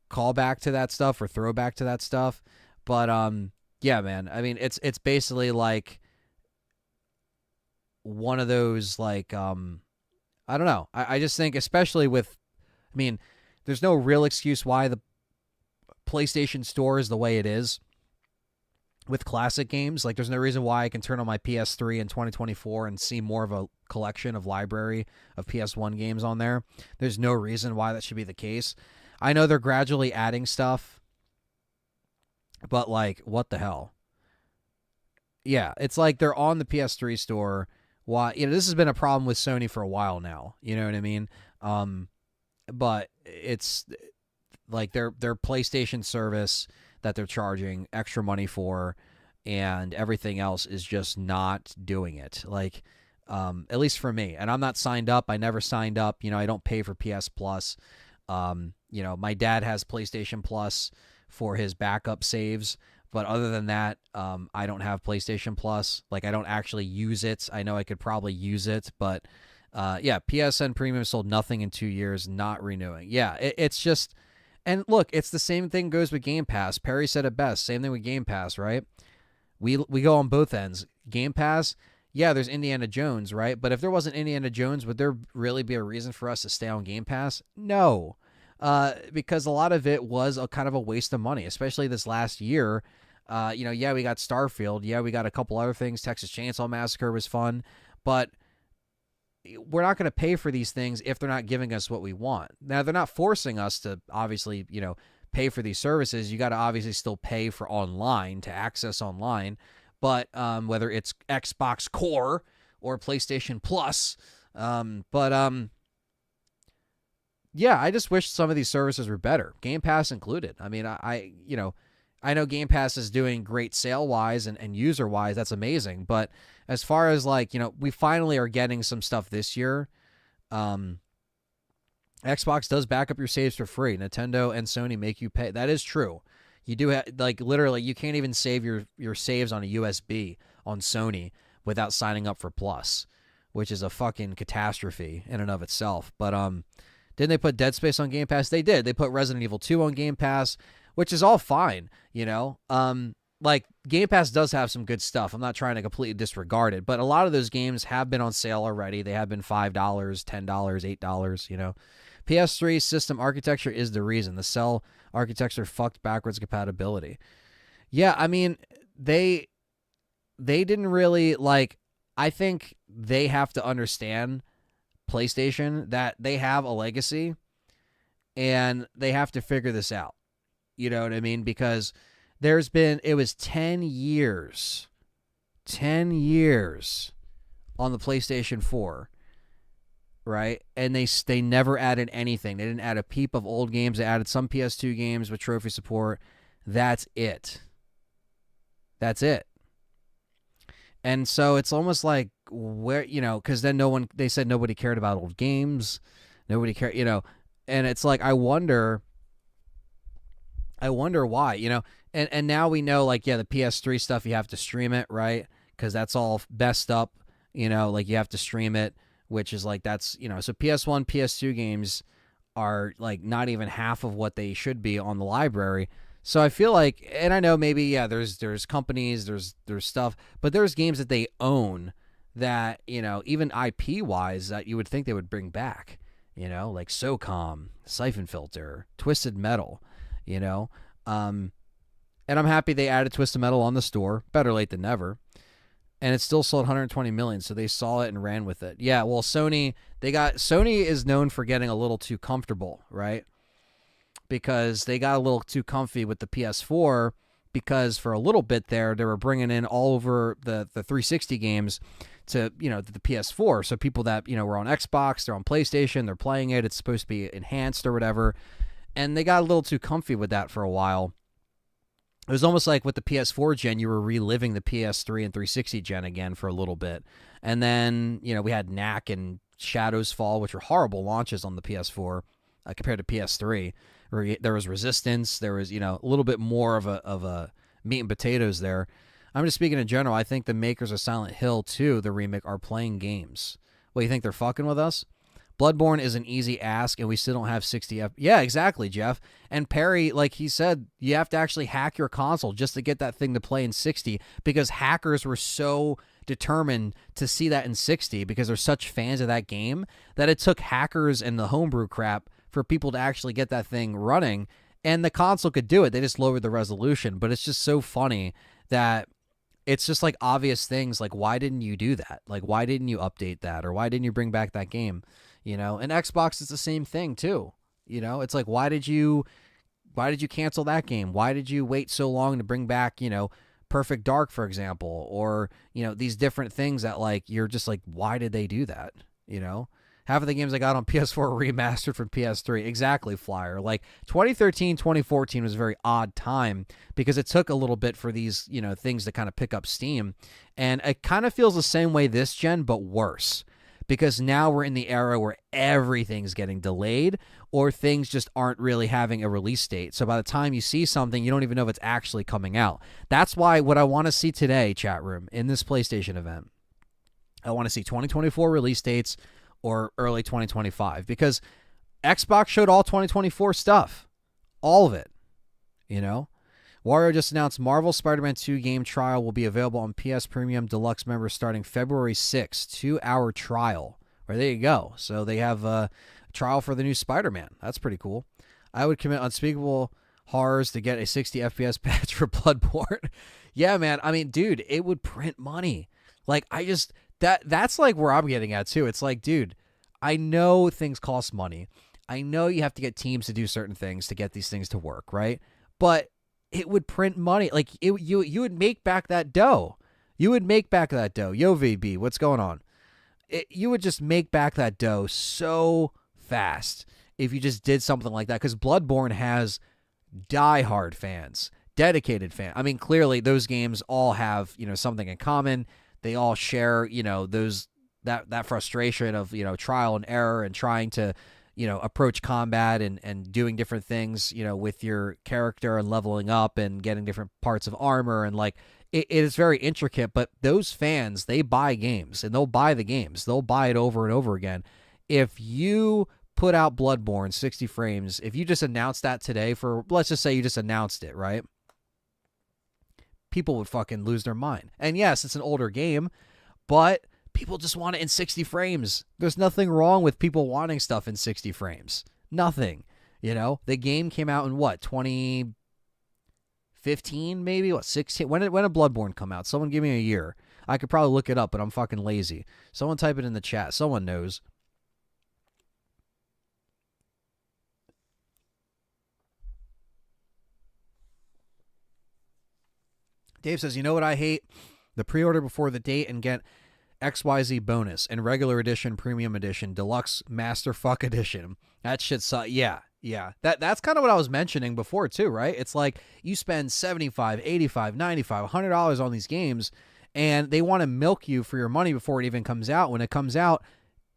A: callback to that stuff or throwback to that stuff. But yeah, man. I mean, it's basically like one of those like I don't know. I just think, especially with, I mean, there's no real excuse why the PlayStation Store is the way it is with classic games. Like, there's no reason why I can turn on my PS3 in 2024 and see more of a collection of library of PS1 games on there. There's no reason why that should be the case. I know they're gradually adding stuff, but like, what the hell? Yeah, it's like they're on the PS3 store. Why? This has been a problem with Sony for a while now. You know what I mean? But it's like their PlayStation service that they're charging extra money for, and everything else is just not doing it. Like, at least for me. And I'm not signed up. I never signed up. I don't pay for PS Plus. My dad has PlayStation Plus for his backup saves. But other than that, I don't have PlayStation Plus. Like, I don't actually use it. I know I could probably use it, but yeah, PSN Premium sold nothing in 2 years, not renewing. Yeah, it's just, and look, it's the same thing goes with Game Pass. Perry said it best. Same thing with Game Pass, right? We go on both ends. Game Pass, yeah, there's Indiana Jones, right? But if there wasn't Indiana Jones, would there really be a reason for us to stay on Game Pass? No. Because a lot of it was a kind of a waste of money, especially this last year. Yeah, we got Starfield. Yeah, we got a couple other things. Texas Chainsaw Massacre was fun. But we're not going to pay for these things if they're not giving us what we want. Now, they're not forcing us to obviously, pay for these services. You got to obviously still pay for online to access online. But whether it's Xbox Core or PlayStation Plus. Yeah, I just wish some of these services were better, Game Pass included. I mean, I know Game Pass is doing great sale-wise and user-wise. That's amazing. But as far as, like, we finally are getting some stuff this year. Xbox does back up your saves for free. Nintendo and Sony make you pay. That is true. You do have, like, literally, you can't even save your saves on a USB on Sony without signing up for Plus, which is a fucking catastrophe in and of itself. But didn't they put Dead Space on Game Pass? They did. They put Resident Evil 2 on Game Pass, which is all fine, Like, Game Pass does have some good stuff. I'm not trying to completely disregard it, but a lot of those games have been on sale already. They have been $5, $10, $8, PS3 system architecture is the reason. The cell architecture fucked backwards compatibility. Yeah, I mean, they didn't really, like, I think they have to understand, PlayStation, that they have a legacy and they have to figure this out. You know what I mean? Because it was 10 years on the PlayStation 4, right? And they never added anything. They didn't add a peep of old games. They added some PS2 games with trophy support. That's it. And so it's almost like, where, because then they said nobody cared about old games. Nobody cared, and it's like, I wonder why, and now we know, like, yeah, the PS3 stuff, you have to stream it, right? Because that's all messed up, like, you have to stream it, which is like, that's, so PS1, PS2 games are like not even half of what they should be on the library. So I feel like, and I know maybe, yeah, there's companies, there's stuff, but there's games that they own that, even IP wise, that you would think they would bring back, like SOCOM, Siphon Filter, Twisted Metal, and I'm happy they added Twisted Metal on the store. Better late than never. And it still sold 120 million, so they saw it and ran with it. Yeah, well, Sony is known for getting a little too comfortable, right? Because they got a little too comfy with the PS4, because for a little bit there, they were bringing in all over the 360 games to, the PS4. So people that, were on Xbox, they're on PlayStation, they're playing it, it's supposed to be enhanced or whatever. And they got a little too comfy with that for a while. It was almost like with the PS4 gen, you were reliving the PS3 and 360 gen again for a little bit. And then, we had Knack and Shadows Fall, which were horrible launches on the PS4 compared to PS3. There was Resistance. There was, a little bit more of a meat and potatoes there. I'm just speaking in general. I think the makers of Silent Hill 2, the remake, are playing games. Well, you think they're fucking with us? Bloodborne is an easy ask, and we still don't have 60 Yeah, exactly, Jeff. And Perry, like he said, you have to actually hack your console just to get that thing to play in 60 because hackers were so determined to see that in 60 because they're such fans of that game that it took hackers and the homebrew crap for people to actually get that thing running. And the console could do it. They just lowered the resolution. But it's just so funny that it's just like obvious things like, why didn't you do that? Like, why didn't you update that? Or why didn't you bring back that game? And Xbox is the same thing too. It's like, why did you cancel that game? Why did you wait so long to bring back, Perfect Dark, for example, or, these different things that like, you're just like, why did they do that? Half of the games I got on PS4 were remastered from PS3. Exactly, Flyer. Like 2013, 2014 was a very odd time because it took a little bit for these, things to kind of pick up steam. And it kind of feels the same way this gen, but worse. Because now we're in the era where everything's getting delayed or things just aren't really having a release date. So by the time you see something, you don't even know if it's actually coming out. That's why what I want to see today, chat room, in this PlayStation event, I want to see 2024 release dates or early 2025 because Xbox showed all 2024 stuff. All of it, Wario just announced Marvel Spider-Man 2 game trial will be available on PS Premium Deluxe members starting February 6th. 2-hour trial. Well, there you go. So they have a trial for the new Spider-Man. That's pretty cool. I would commit unspeakable horrors to get a 60 FPS patch for Bloodborne. Yeah, man. I mean, dude, it would print money. Like, that's like where I'm getting at, too. It's like, dude, I know things cost money. I know you have to get teams to do certain things to get these things to work, right? But it would print money. Like, you would make back that dough. You would make back that dough. Yo, VB, what's going on? You would just make back that dough so fast if you just did something like that. Because Bloodborne has diehard fans, dedicated fans. I mean, clearly those games all have, something in common. They all share, that frustration of, trial and error and trying to, approach combat and doing different things, with your character and leveling up and getting different parts of armor. And like, it is very intricate, but those fans, they buy games and they'll buy the games. They'll buy it over and over again. If you put out Bloodborne 60 frames, if you just announced that today let's just say you just announced it, right? People would fucking lose their mind. And yes, it's an older game, but people just want it in 60 frames. There's nothing wrong with people wanting stuff in 60 frames. Nothing. The game came out in what, 2015 maybe? What, 16? When did Bloodborne come out? Someone give me a year. I could probably look it up, but I'm fucking lazy. Someone type it in the chat. Someone knows. Dave says, you know what I hate? The pre-order before the date and get XYZ bonus and regular edition, premium edition, deluxe master fuck edition. That shit sucks. Yeah. That's kind of what I was mentioning before too, right? It's like you spend $75, $85, $95, $100 on these games and they want to milk you for your money before it even comes out. When it comes out,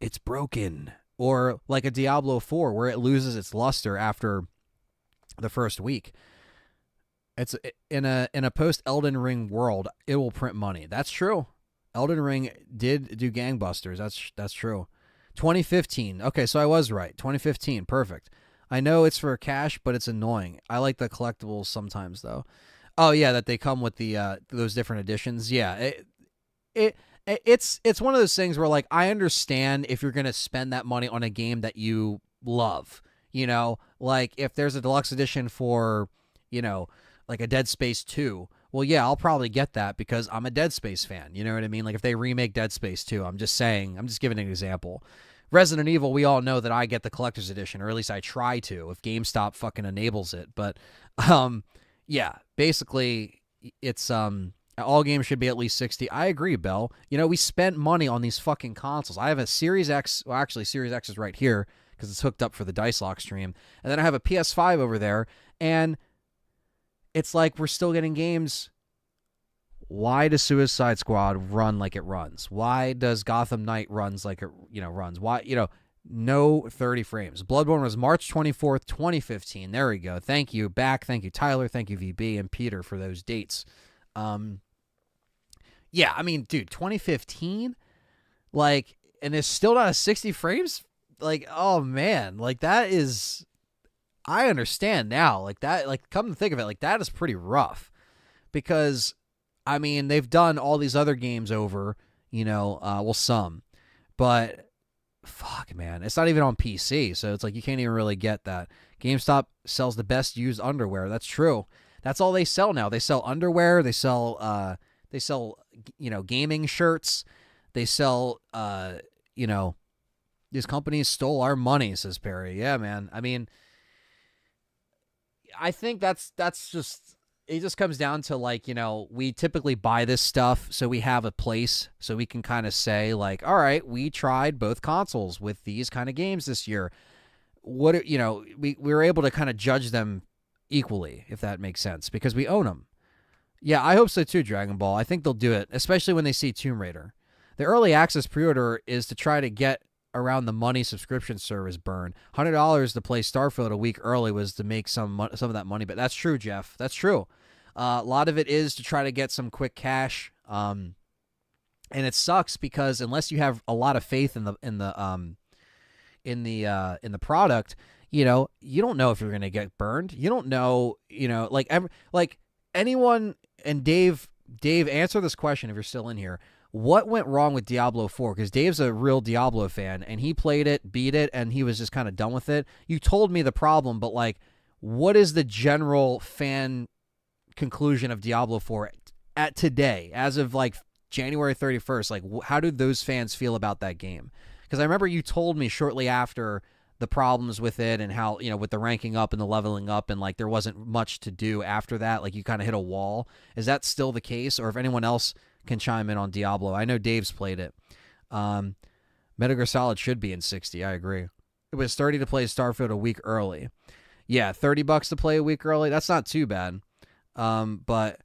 A: it's broken. Or like a Diablo 4 where it loses its luster after the first week. It's in a post Elden Ring world, it will print money. That's true. Elden Ring did do gangbusters. That's true. 2015. Okay, so I was right. 2015. Perfect. I know it's for cash, but it's annoying. I like the collectibles sometimes though. Oh yeah, that they come with the those different editions. Yeah. It's one of those things where like I understand if you're going to spend that money on a game that you love, like if there's a deluxe edition for, like a Dead Space 2, well, yeah, I'll probably get that because I'm a Dead Space fan. You know what I mean? Like if they remake Dead Space 2, I'm just giving an example. Resident Evil, we all know that I get the collector's edition, or at least I try to if GameStop fucking enables it. But, yeah, basically it's, all games should be at least 60. I agree, Bell. We spent money on these fucking consoles. I have a Series X. Well, actually, Series X is right here because it's hooked up for the Dice Lock stream. And then I have a PS5 over there, and it's like we're still getting games. Why does Suicide Squad run like it runs? Why does Gotham Knight runs like it runs? Why, no 30 frames. Bloodborne was March 24th, 2015. There we go. Thank you, back. Thank you, Tyler. Thank you, VB and Peter for those dates. Yeah, I mean, dude, 2015, like, and it's still not a 60 frames. like, oh man, like that is, I understand now. Like that, like come to think of it, like that is pretty rough because, I mean, they've done all these other games over, well, some, but fuck, man, it's not even on PC, so it's like you can't even really get that. GameStop sells the best used underwear. That's true. That's all they sell now. They sell underwear. They sell, gaming shirts. They sell, these companies stole our money, says Perry. Yeah, man. I mean, I think that's just, it just comes down to like, we typically buy this stuff so we have a place so we can kind of say like, all right, we tried both consoles with these kind of games this year. What, we were able to kind of judge them equally, if that makes sense, because we own them. Yeah, I hope so too, Dragon Ball. I think they'll do it, especially when they see Tomb Raider. The early access pre-order is to try to get around the money subscription service burn. $100 to play Starfield a week early was to make some of that money, but that's true, Jeff. That's true. A lot of it is to try to get some quick cash, and it sucks because unless you have a lot of faith in the product, you don't know if you're gonna get burned. You don't know, like anyone. And Dave, answer this question if you're still in here. What went wrong with Diablo 4? Because Dave's a real Diablo fan, and he played it, beat it, and he was just kind of done with it. You told me the problem, but, like, what is the general fan conclusion of Diablo 4 at today, as of, like, January 31st? Like, how do those fans feel about that game? Because I remember you told me shortly after the problems with it and how, with the ranking up and the leveling up and, like, there wasn't much to do after that. Like, you kind of hit a wall. Is that still the case? Or if anyone else can chime in on Diablo. I know Dave's played it. Metal Gear Solid should be in 60. I agree. It was $30 to play Starfield a week early. Yeah, $30 to play a week early. That's not too bad. But,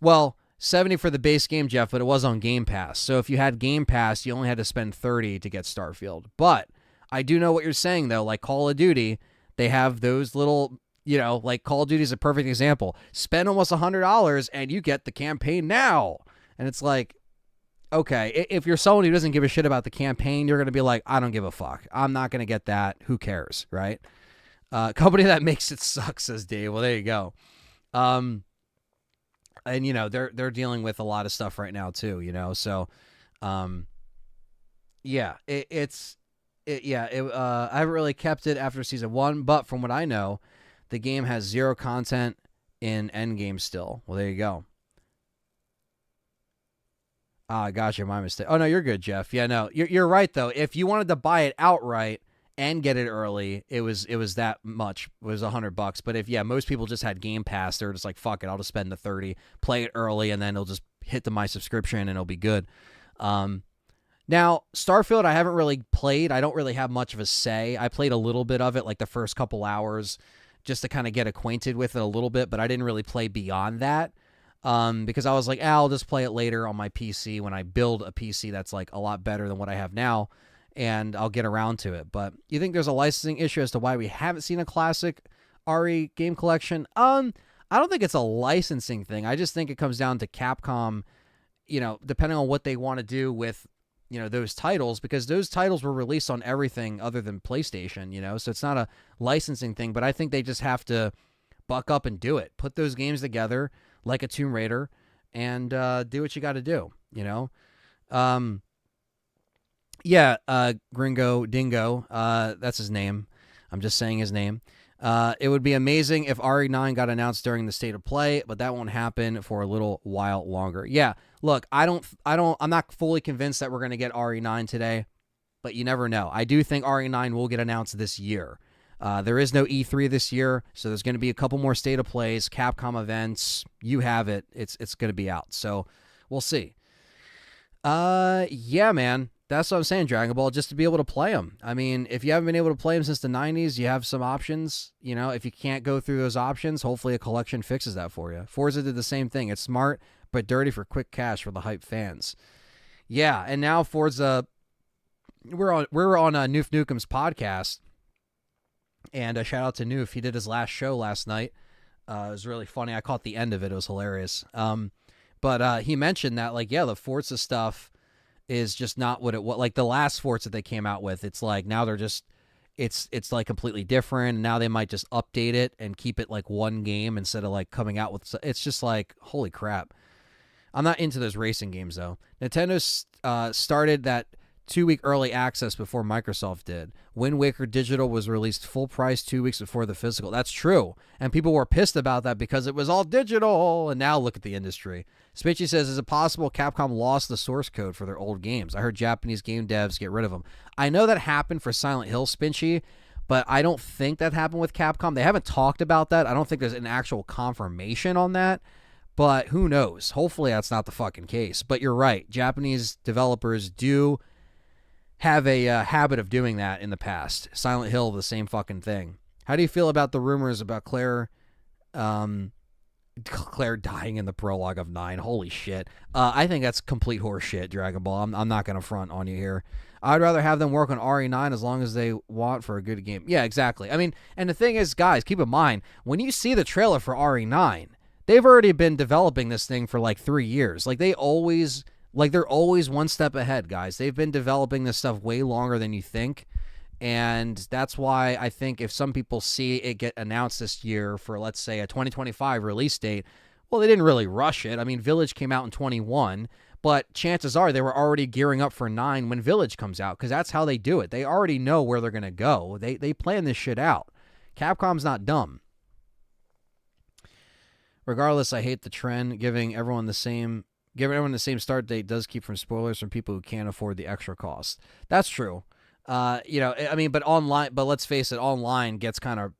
A: well, 70 for the base game, Jeff, but it was on Game Pass. So if you had Game Pass, you only had to spend 30 to get Starfield. But I do know what you're saying, though. Like Call of Duty, they have those little, like Call of Duty is a perfect example. Spend almost $100 and you get the campaign now. And it's like, okay, if you're someone who doesn't give a shit about the campaign, you're going to be like, I don't give a fuck. I'm not going to get that. Who cares, right? Company that makes it suck, says Dave. Well, there you go. And, they're dealing with a lot of stuff right now, too, So, yeah, I haven't really kept it after season 1, but from what I know, the game has 0 content in Endgame still. Well, there you go. Gotcha, my mistake. Oh, no, you're good, Jeff. Yeah, no, you're right, though. If you wanted to buy it outright and get it early, it was that much. It was $100. But if, most people just had Game Pass, they're just like, fuck it, I'll just spend the 30, play it early, and then it'll just hit my subscription, and it'll be good. Now, Starfield, I haven't really played. I don't really have much of a say. I played a little bit of it, like the first couple hours, just to kind of get acquainted with it a little bit, but I didn't really play beyond that. Because I was like, I'll just play it later on my PC when I build a PC that's like a lot better than what I have now, and I'll get around to it. But you think there's a licensing issue as to why we haven't seen a classic RE game collection? I don't think it's a licensing thing. I just think it comes down to Capcom, depending on what they want to do with, those titles, because those titles were released on everything other than PlayStation, so it's not a licensing thing, but I think they just have to buck up and do it. Put those games together like a Tomb Raider, and do what you got to do, Gringo Dingo, that's his name. I'm just saying his name. It would be amazing if RE9 got announced during the State of Play, but that won't happen for a little while longer. Yeah, look, I'm not fully convinced that we're going to get RE9 today, but you never know. I do think RE9 will get announced this year. There is no E3 this year, so there's going to be a couple more State of Plays, Capcom events. You have it. It's going to be out. So we'll see. Yeah, man. That's what I'm saying, Dragon Ball, just to be able to play them. I mean, if you haven't been able to play them since the 90s, you have some options. If you can't go through those options, hopefully a collection fixes that for you. Forza did the same thing. It's smart, but dirty for quick cash for the hype fans. Yeah, and now Forza, we're on Noof Nukem's podcast. And a shout out to Noof. He did his last show last night. It was really funny. I caught the end of it. It was hilarious. But he mentioned that, like, yeah, the Forza stuff is just not what it was. Like the last Forza that they came out with, it's like now they're just it's like completely different, and now they might just update it and keep it like one game instead of like coming out with, it's just like, holy crap. I'm not into those racing games though. Nintendo started that 2-week early access before Microsoft did. Wind Waker Digital was released full price 2 weeks before the physical. That's true. And people were pissed about that because it was all digital. And now look at the industry. Spitchy says, is it possible Capcom lost the source code for their old games? I heard Japanese game devs get rid of them. I know that happened for Silent Hill, Spitchy, but I don't think that happened with Capcom. They haven't talked about that. I don't think there's an actual confirmation on that. But who knows? Hopefully that's not the fucking case. But you're right. Japanese developers do have a habit of doing that in the past. Silent Hill, the same fucking thing. How do you feel about the rumors about Claire dying in the prologue of 9? Holy shit. I think that's complete horseshit, Dragon Ball. I'm not going to front on you here. I'd rather have them work on RE9 as long as they want for a good game. Yeah, exactly. I mean, and the thing is, guys, keep in mind, when you see the trailer for RE9, they've already been developing this thing for like 3 years. Like, they're always one step ahead, guys. They've been developing this stuff way longer than you think. And that's why I think if some people see it get announced this year for, let's say, a 2025 release date, well, they didn't really rush it. I mean, Village came out in 21, but chances are they were already gearing up for 9 when Village comes out, because that's how they do it. They already know where they're going to go. They plan this shit out. Capcom's not dumb. Regardless, I hate the trend. Giving everyone the same start date does keep from spoilers from people who can't afford the extra cost. That's true. I mean, but let's face it, online gets kind of,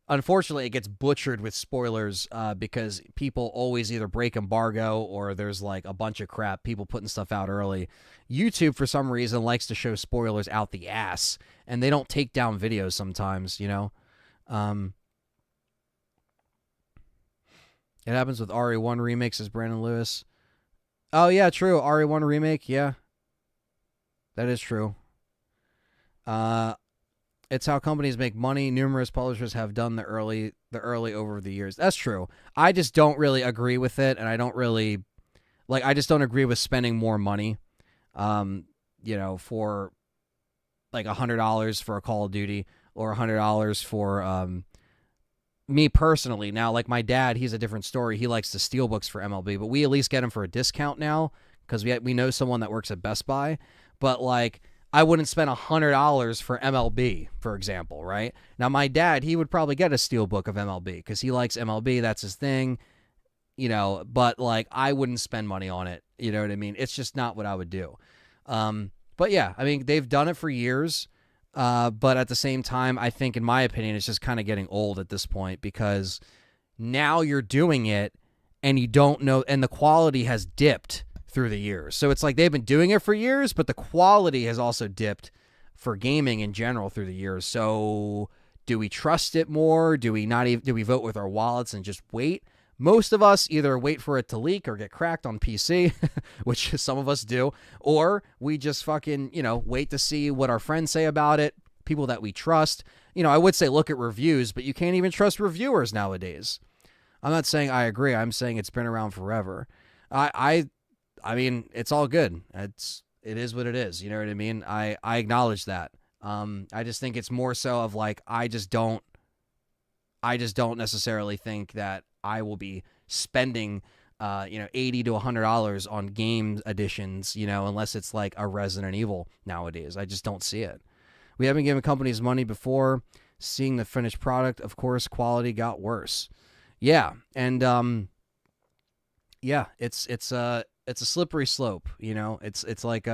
A: unfortunately, it gets butchered with spoilers because people always either break embargo or there's like a bunch of crap, people putting stuff out early. YouTube, for some reason, likes to show spoilers out the ass, and they don't take down videos sometimes, you know? It happens with RE1 remakes, says Brandon Lewis. Oh, yeah, true. RE1 remake, yeah. That is true. It's how companies make money. Numerous publishers have done the early over the years. That's true. I just don't really agree with it, and I just don't agree with spending more money, for like $100 for a Call of Duty or $100 for me personally. Now, like my dad, he's a different story. He likes the steelbooks for MLB, but we at least get them for a discount now because we know someone that works at Best Buy. But like, I wouldn't spend $100 for MLB, for example, right? Now, my dad, he would probably get a steelbook of MLB because he likes MLB. That's his thing, but like, I wouldn't spend money on it. You know what I mean? It's just not what I would do. But yeah, I mean, they've done it for years. But at the same time, I think, in my opinion, it's just kind of getting old at this point because now you're doing it and you don't know, and the quality has dipped through the years. So it's like they've been doing it for years, but the quality has also dipped for gaming in general through the years. So do we trust it more? Do we vote with our wallets and just wait? Most of us either wait for it to leak or get cracked on PC, which some of us do, or we just fucking, wait to see what our friends say about it, people that we trust. I would say look at reviews, but you can't even trust reviewers nowadays. I'm not saying I agree. I'm saying it's been around forever. I mean, it's all good. It is what it is. You know what I mean? I acknowledge that. I just think it's more so of like, I just don't necessarily think that I will be spending, $80 to $100 on game editions, unless it's like a Resident Evil nowadays. I just don't see it. We haven't given companies money before. Seeing the finished product, of course, quality got worse. Yeah, and it's a slippery slope. It's like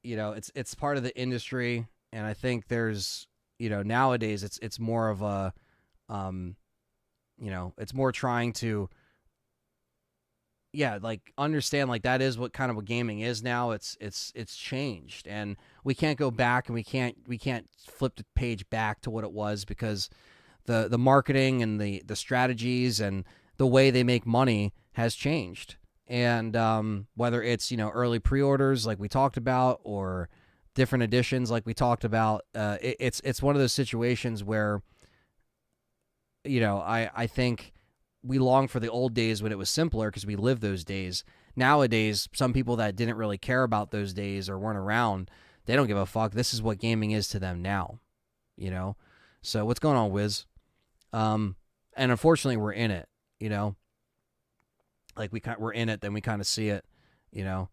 A: it's part of the industry, and I think there's nowadays it's more of a it's more trying to, understand like that is what kind of what gaming is now. It's changed, and we can't go back, and we can't flip the page back to what it was because the marketing and the strategies and the way they make money has changed. And whether it's early pre-orders like we talked about or different editions like we talked about, it's one of those situations where I think we long for the old days when it was simpler because we lived those days. Nowadays, some people that didn't really care about those days or weren't around, they don't give a fuck. This is what gaming is to them now. you know. So what's going on, Wiz? And unfortunately, we're in it, you know. Like we're in it, then we kind of see it, you know.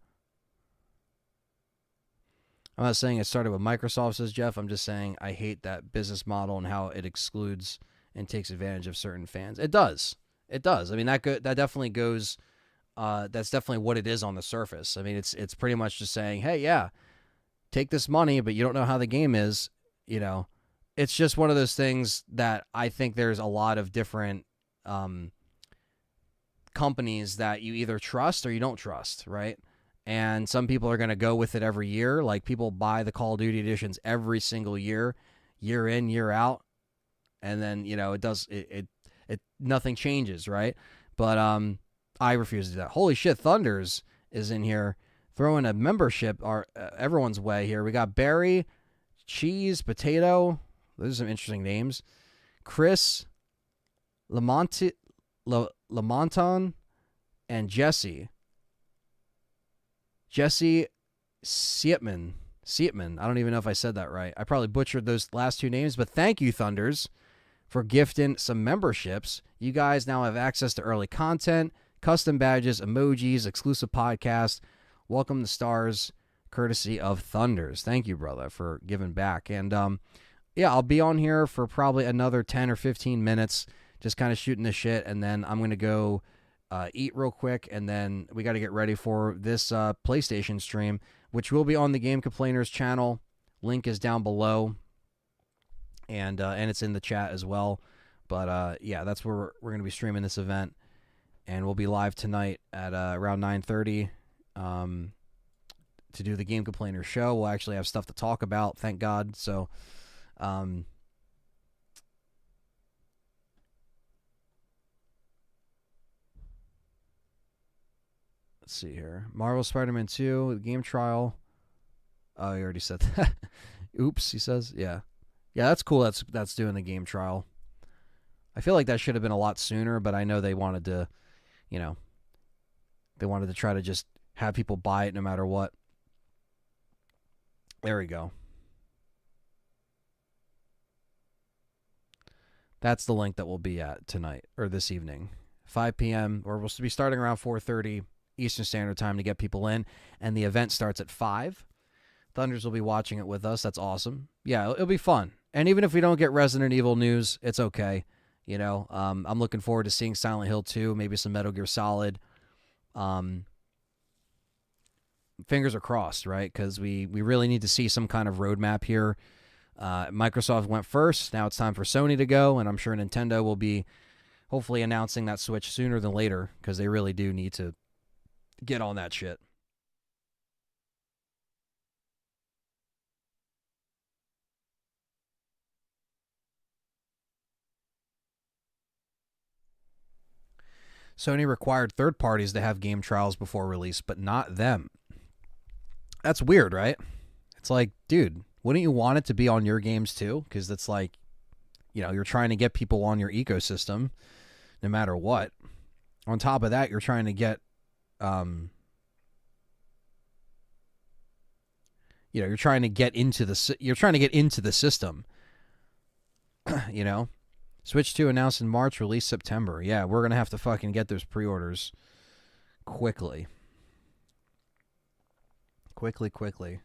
A: I'm not saying it started with Microsoft, says Jeff. I'm just saying I hate that business model and how it excludes and takes advantage of certain fans. It does. It does. I mean, that definitely goes. That's definitely what it is on the surface. I mean, it's pretty much just saying, hey, yeah, take this money, but you don't know how the game is. You know, it's just one of those things that I think there's a lot of different companies that you either trust or you don't trust, right? And some people are going to go with it every year. Like people buy the Call of Duty editions every single year, year in, year out, and then it nothing changes, right? But I refuse to do that. Holy shit, Thunders is in here throwing a membership everyone's way here. We got Barry, Cheese, Potato. Those are some interesting names. Chris, Lamonton, and Jesse. Jesse Sietman. I don't even know if I said that right. I probably butchered those last two names, but thank you, Thunders, for gifting some memberships. You guys now have access to early content, custom badges, emojis, exclusive podcasts. Welcome to S.T.A.R.S, courtesy of Thunders. Thank you, brother, for giving back. And yeah, I'll be on here for probably another 10 or 15 minutes, just kind of shooting the shit, and then I'm going to go eat real quick, and then we got to get ready for this PlayStation stream, which will be on the Game Complainers channel. Link is down below, and it's in the chat as well. But yeah, that's where we're going to be streaming this event, and we'll be live tonight at around 9:30 to do the Game Complainers show. We'll actually have stuff to talk about, thank God. So let's see here. Marvel Spider-Man 2, the game trial. Oh, you already said that. Oops, he says. Yeah. Yeah, that's cool. That's doing the game trial. I feel like that should have been a lot sooner, but I know they wanted to, they wanted to try to just have people buy it no matter what. There we go. That's the link that we'll be at tonight, or this evening. 5 p.m., or we'll be starting around 4:30 Eastern Standard Time to get people in, and the event starts at 5. Thunders will be watching it with us. That's awesome. Yeah, it'll be fun. And even if we don't get Resident Evil news, it's okay. I'm looking forward to seeing Silent Hill 2, maybe some Metal Gear Solid. Fingers are crossed, right? Because we really need to see some kind of roadmap here. Microsoft went first. Now it's time for Sony to go, and I'm sure Nintendo will be hopefully announcing that Switch sooner than later, because they really do need to get on that shit. Sony required third parties to have game trials before release, but not them. That's weird, right? It's like, dude, wouldn't you want it to be on your games too? Because it's like, you're trying to get people on your ecosystem no matter what. On top of that, you're trying to get, you're trying to get into the system. Switch 2 announced in March, release September. Yeah, we're going to have to fucking get those pre-orders quickly. Quickly.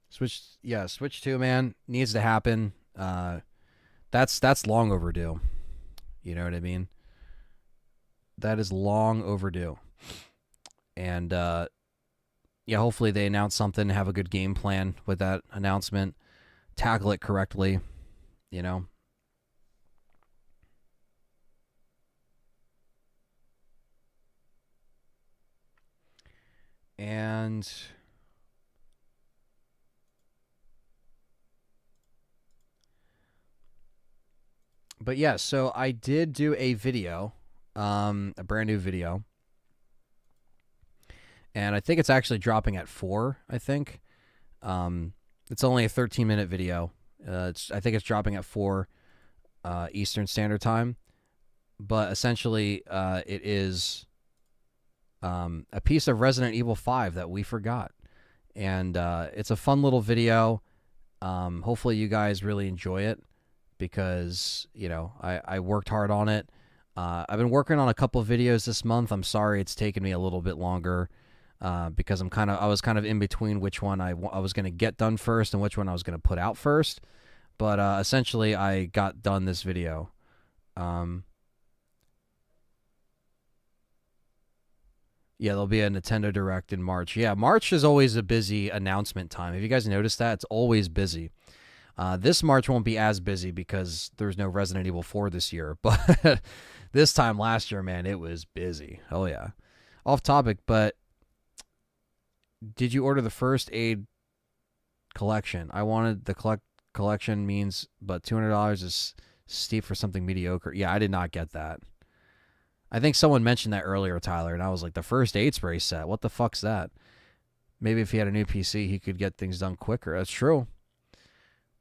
A: Switch 2, man, needs to happen. That's long overdue. You know what I mean? That is long overdue. And hopefully they announce something, have a good game plan with that announcement, tackle it correctly, And but yeah, so I did do a video, a brand new video, and I think it's actually dropping at 4. I think it's only a 13-minute video. I think it's dropping at 4 Eastern Standard Time. but essentially, it is a piece of Resident Evil 5 that we forgot. And it's a fun little video. Hopefully you guys really enjoy it because, I worked hard on it. I've been working on a couple of videos this month. I'm sorry it's taken me a little bit longer because I was kind of in between which one I was going to get done first and which one I was going to put out first. But essentially, I got done this video. Yeah, there'll be a Nintendo Direct in March. Yeah, March is always a busy announcement time. Have you guys noticed that? It's always busy. This March won't be as busy because there's no Resident Evil 4 this year. But this time last year, man, it was busy. Oh, yeah. Off topic, but did you order the first aid collection? I wanted the collection means, but $200 is steep for something mediocre. Yeah, I did not get that. I think someone mentioned that earlier, Tyler, and I was like, the first aid spray set? What the fuck's that? Maybe if he had a new PC, he could get things done quicker. That's true.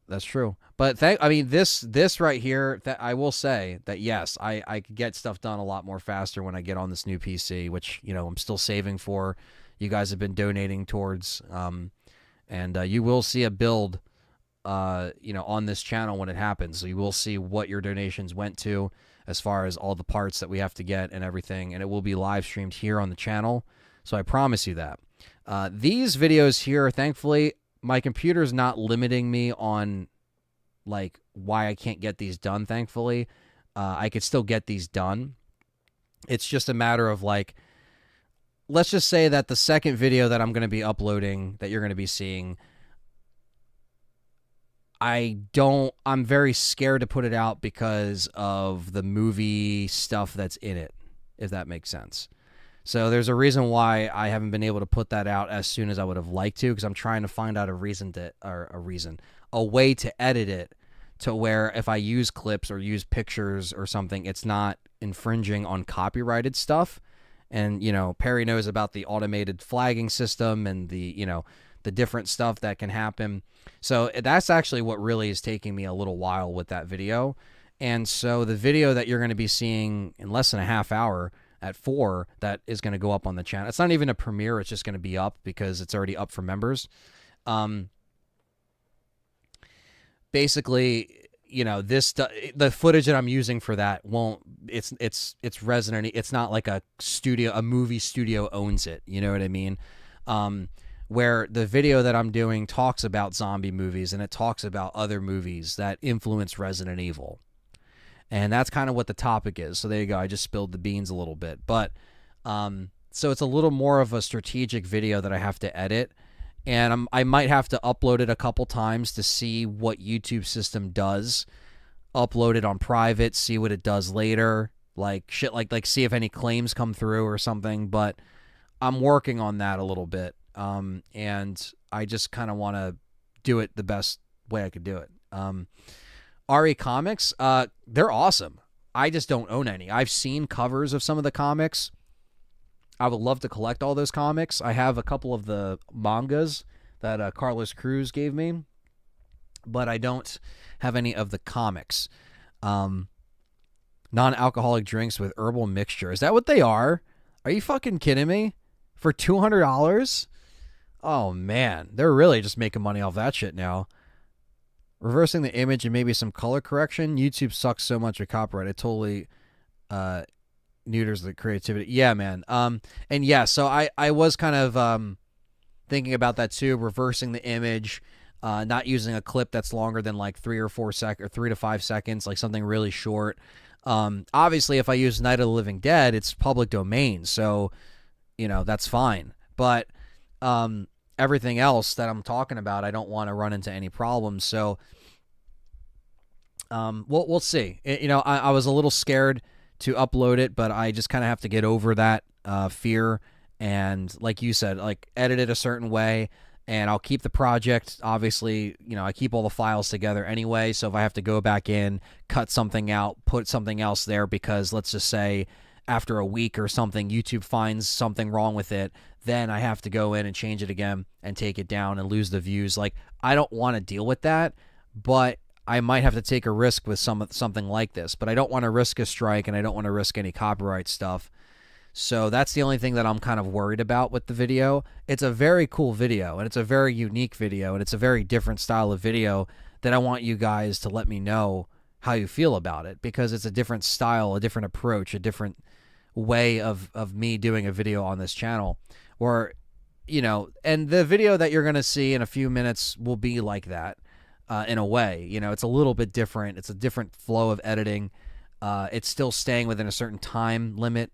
A: That's true. But this right here, that I will say that yes, I could get stuff done a lot more faster when I get on this new PC, which I'm still saving for. You guys have been donating towards, and you will see a build, on this channel when it happens. So you will see what your donations went to, as far as all the parts that we have to get and everything, and it will be live streamed here on the channel. So I promise you that. These videos here, thankfully, my computer's not limiting me on like why I can't get these done, thankfully. I could still get these done. It's just a matter of like, let's just say that the second video that I'm going to be uploading, that you're going to be seeing, I'm very scared to put it out because of the movie stuff that's in it, if that makes sense. So there's a reason why I haven't been able to put that out as soon as I would have liked to, because I'm trying to find out a way to edit it to where if I use clips or use pictures or something, it's not infringing on copyrighted stuff. And, Perry knows about the automated flagging system and the different stuff that can happen. So that's actually what really is taking me a little while with that video. And so the video that you're going to be seeing in less than a half hour at 4 that is going to go up on the channel. It's not even a premiere. It's just going to be up because it's already up for members. Basically, the footage that I'm using for that it's Resident. It's not like a movie studio owns it. You know what I mean? Where the video that I'm doing talks about zombie movies and it talks about other movies that influence Resident Evil. And that's kind of what the topic is. So there you go. I just spilled the beans a little bit. But so it's a little more of a strategic video that I have to edit. And I might have to upload it a couple times to see what YouTube system does. Upload it on private, see what it does later. Like shit, like see if any claims come through or something. But I'm working on that a little bit. And I just kind of want to do it the best way I could do it. RE Comics, they're awesome. I just don't own any. I've seen covers of some of the comics. I would love to collect all those comics. I have a couple of the mangas that Carlos Cruz gave me, but I don't have any of the comics. Non-alcoholic drinks with herbal mixture. Is that what they are? Are you fucking kidding me? For $200? Oh, man. They're really just making money off that shit now. Reversing the image and maybe some color correction. YouTube sucks so much with copyright. It totally neuters the creativity. Yeah, man. And yeah, so I was kind of thinking about that too. Reversing the image, not using a clip that's longer than like 3 to 5 seconds, like something really short. Obviously, if I use Night of the Living Dead, it's public domain, so that's fine. But everything else that I'm talking about, I don't want to run into any problems. So we'll see. I was a little scared to upload it, but I just kind of have to get over that fear. And like you said, like edit it a certain way, and I'll keep the project. Obviously, I keep all the files together anyway. So if I have to go back in, cut something out, put something else there, because let's just say after a week or something, YouTube finds something wrong with it, then I have to go in and change it again and take it down and lose the views. Like, I don't want to deal with that, but I might have to take a risk with something like this, but I don't want to risk a strike and I don't want to risk any copyright stuff. So that's the only thing that I'm kind of worried about with the video. It's a very cool video, and it's a very unique video, and it's a very different style of video that I want you guys to let me know how you feel about it, because it's a different style, a different approach, a different way of me doing a video on this channel. Or, and the video that you're going to see in a few minutes will be like that in a way. It's a little bit different. It's a different flow of editing. It's still staying within a certain time limit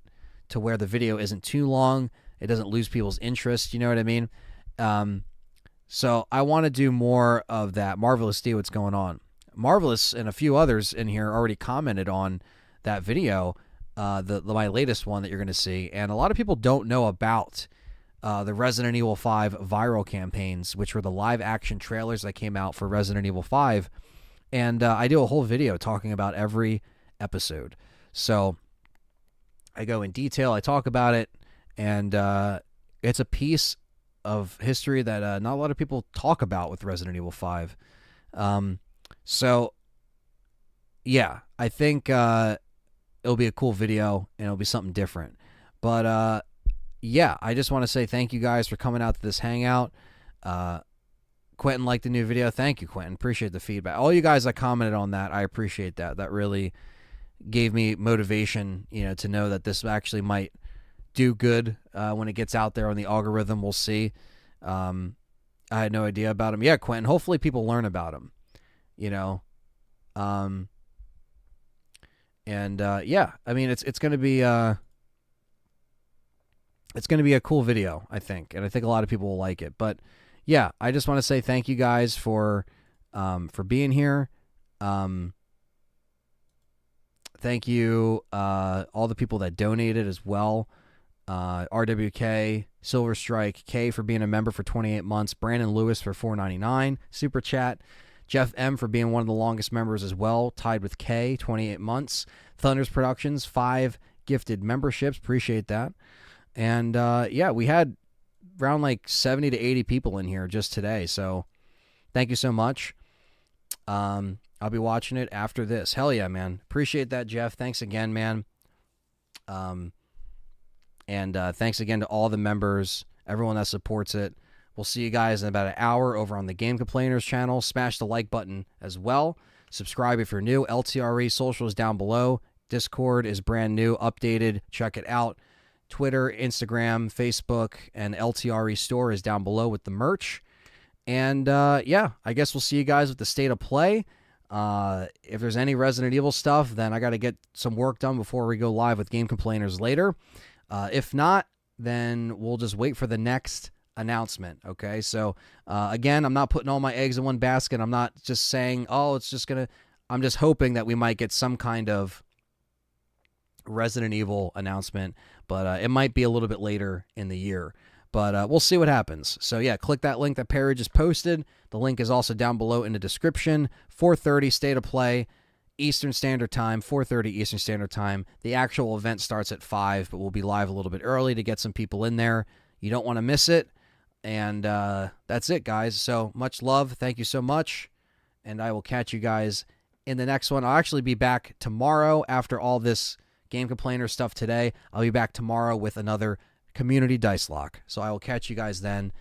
A: to where the video isn't too long. It doesn't lose people's interest. You know what I mean? So I want to do more of that. Marvelous D, what's going on? Marvelous and a few others in here already commented on that video, my latest one that you're going to see. And a lot of people don't know about the Resident Evil 5 viral campaigns, which were the live action trailers that came out for Resident Evil 5. And I do a whole video talking about every episode. So I go in detail, I talk about it, and it's a piece of history that not a lot of people talk about with Resident Evil 5. So, yeah, I think it'll be a cool video, and it'll be something different. But, yeah, I just want to say thank you guys for coming out to this hangout. Quentin liked the new video. Thank you, Quentin. Appreciate the feedback. All you guys that commented on that, I appreciate that. That really gave me motivation, to know that this actually might do good when it gets out there on the algorithm. We'll see. I had no idea about him. Yeah, Quentin, hopefully people learn about him, yeah, I mean, it's going to be a cool video, I think, and I think a lot of people will like it. But yeah, I just want to say thank you guys for being here. Thank you, all the people that donated as well. RWK, Silver Strike, K for being a member for 28 months, Brandon Lewis for $4.99, Super Chat, Jeff M for being one of the longest members as well, tied with K, 28 months, Thunders Productions, 5 gifted memberships, appreciate that. And yeah, we had around like 70 to 80 people in here just today, so thank you so much. I'll be watching it after this. Hell yeah, man. Appreciate that, Jeff. Thanks again, man. And thanks again to all the members, everyone that supports it. We'll see you guys in about an hour over on the Game Complainers channel. Smash the like button as well. Subscribe if you're new. LTRE social is down below. Discord is brand new, updated. Check it out. Twitter, Instagram, Facebook, and LTRE store is down below with the merch. And yeah, I guess we'll see you guys with the State of Play. If there's any Resident Evil stuff, then I got to get some work done before we go live with Game Complainers later. If not, then we'll just wait for the next announcement. Okay, so again, I'm not putting all my eggs in one basket. I'm not just saying, oh, it's just gonna. I'm just hoping that we might get some kind of Resident Evil announcement, but it might be a little bit later in the year. But we'll see what happens. So yeah, click that link that Perry just posted. The link is also down below in the description. 4:30 State of Play, Eastern Standard Time, 4:30 Eastern Standard Time. The actual event starts at 5, but we'll be live a little bit early to get some people in there. You don't want to miss it. And that's it, guys. So much love. Thank you so much. And I will catch you guys in the next one. I'll actually be back tomorrow after all this Game Complainer stuff today. I'll be back tomorrow with another Community Dice Lock. So I will catch you guys then.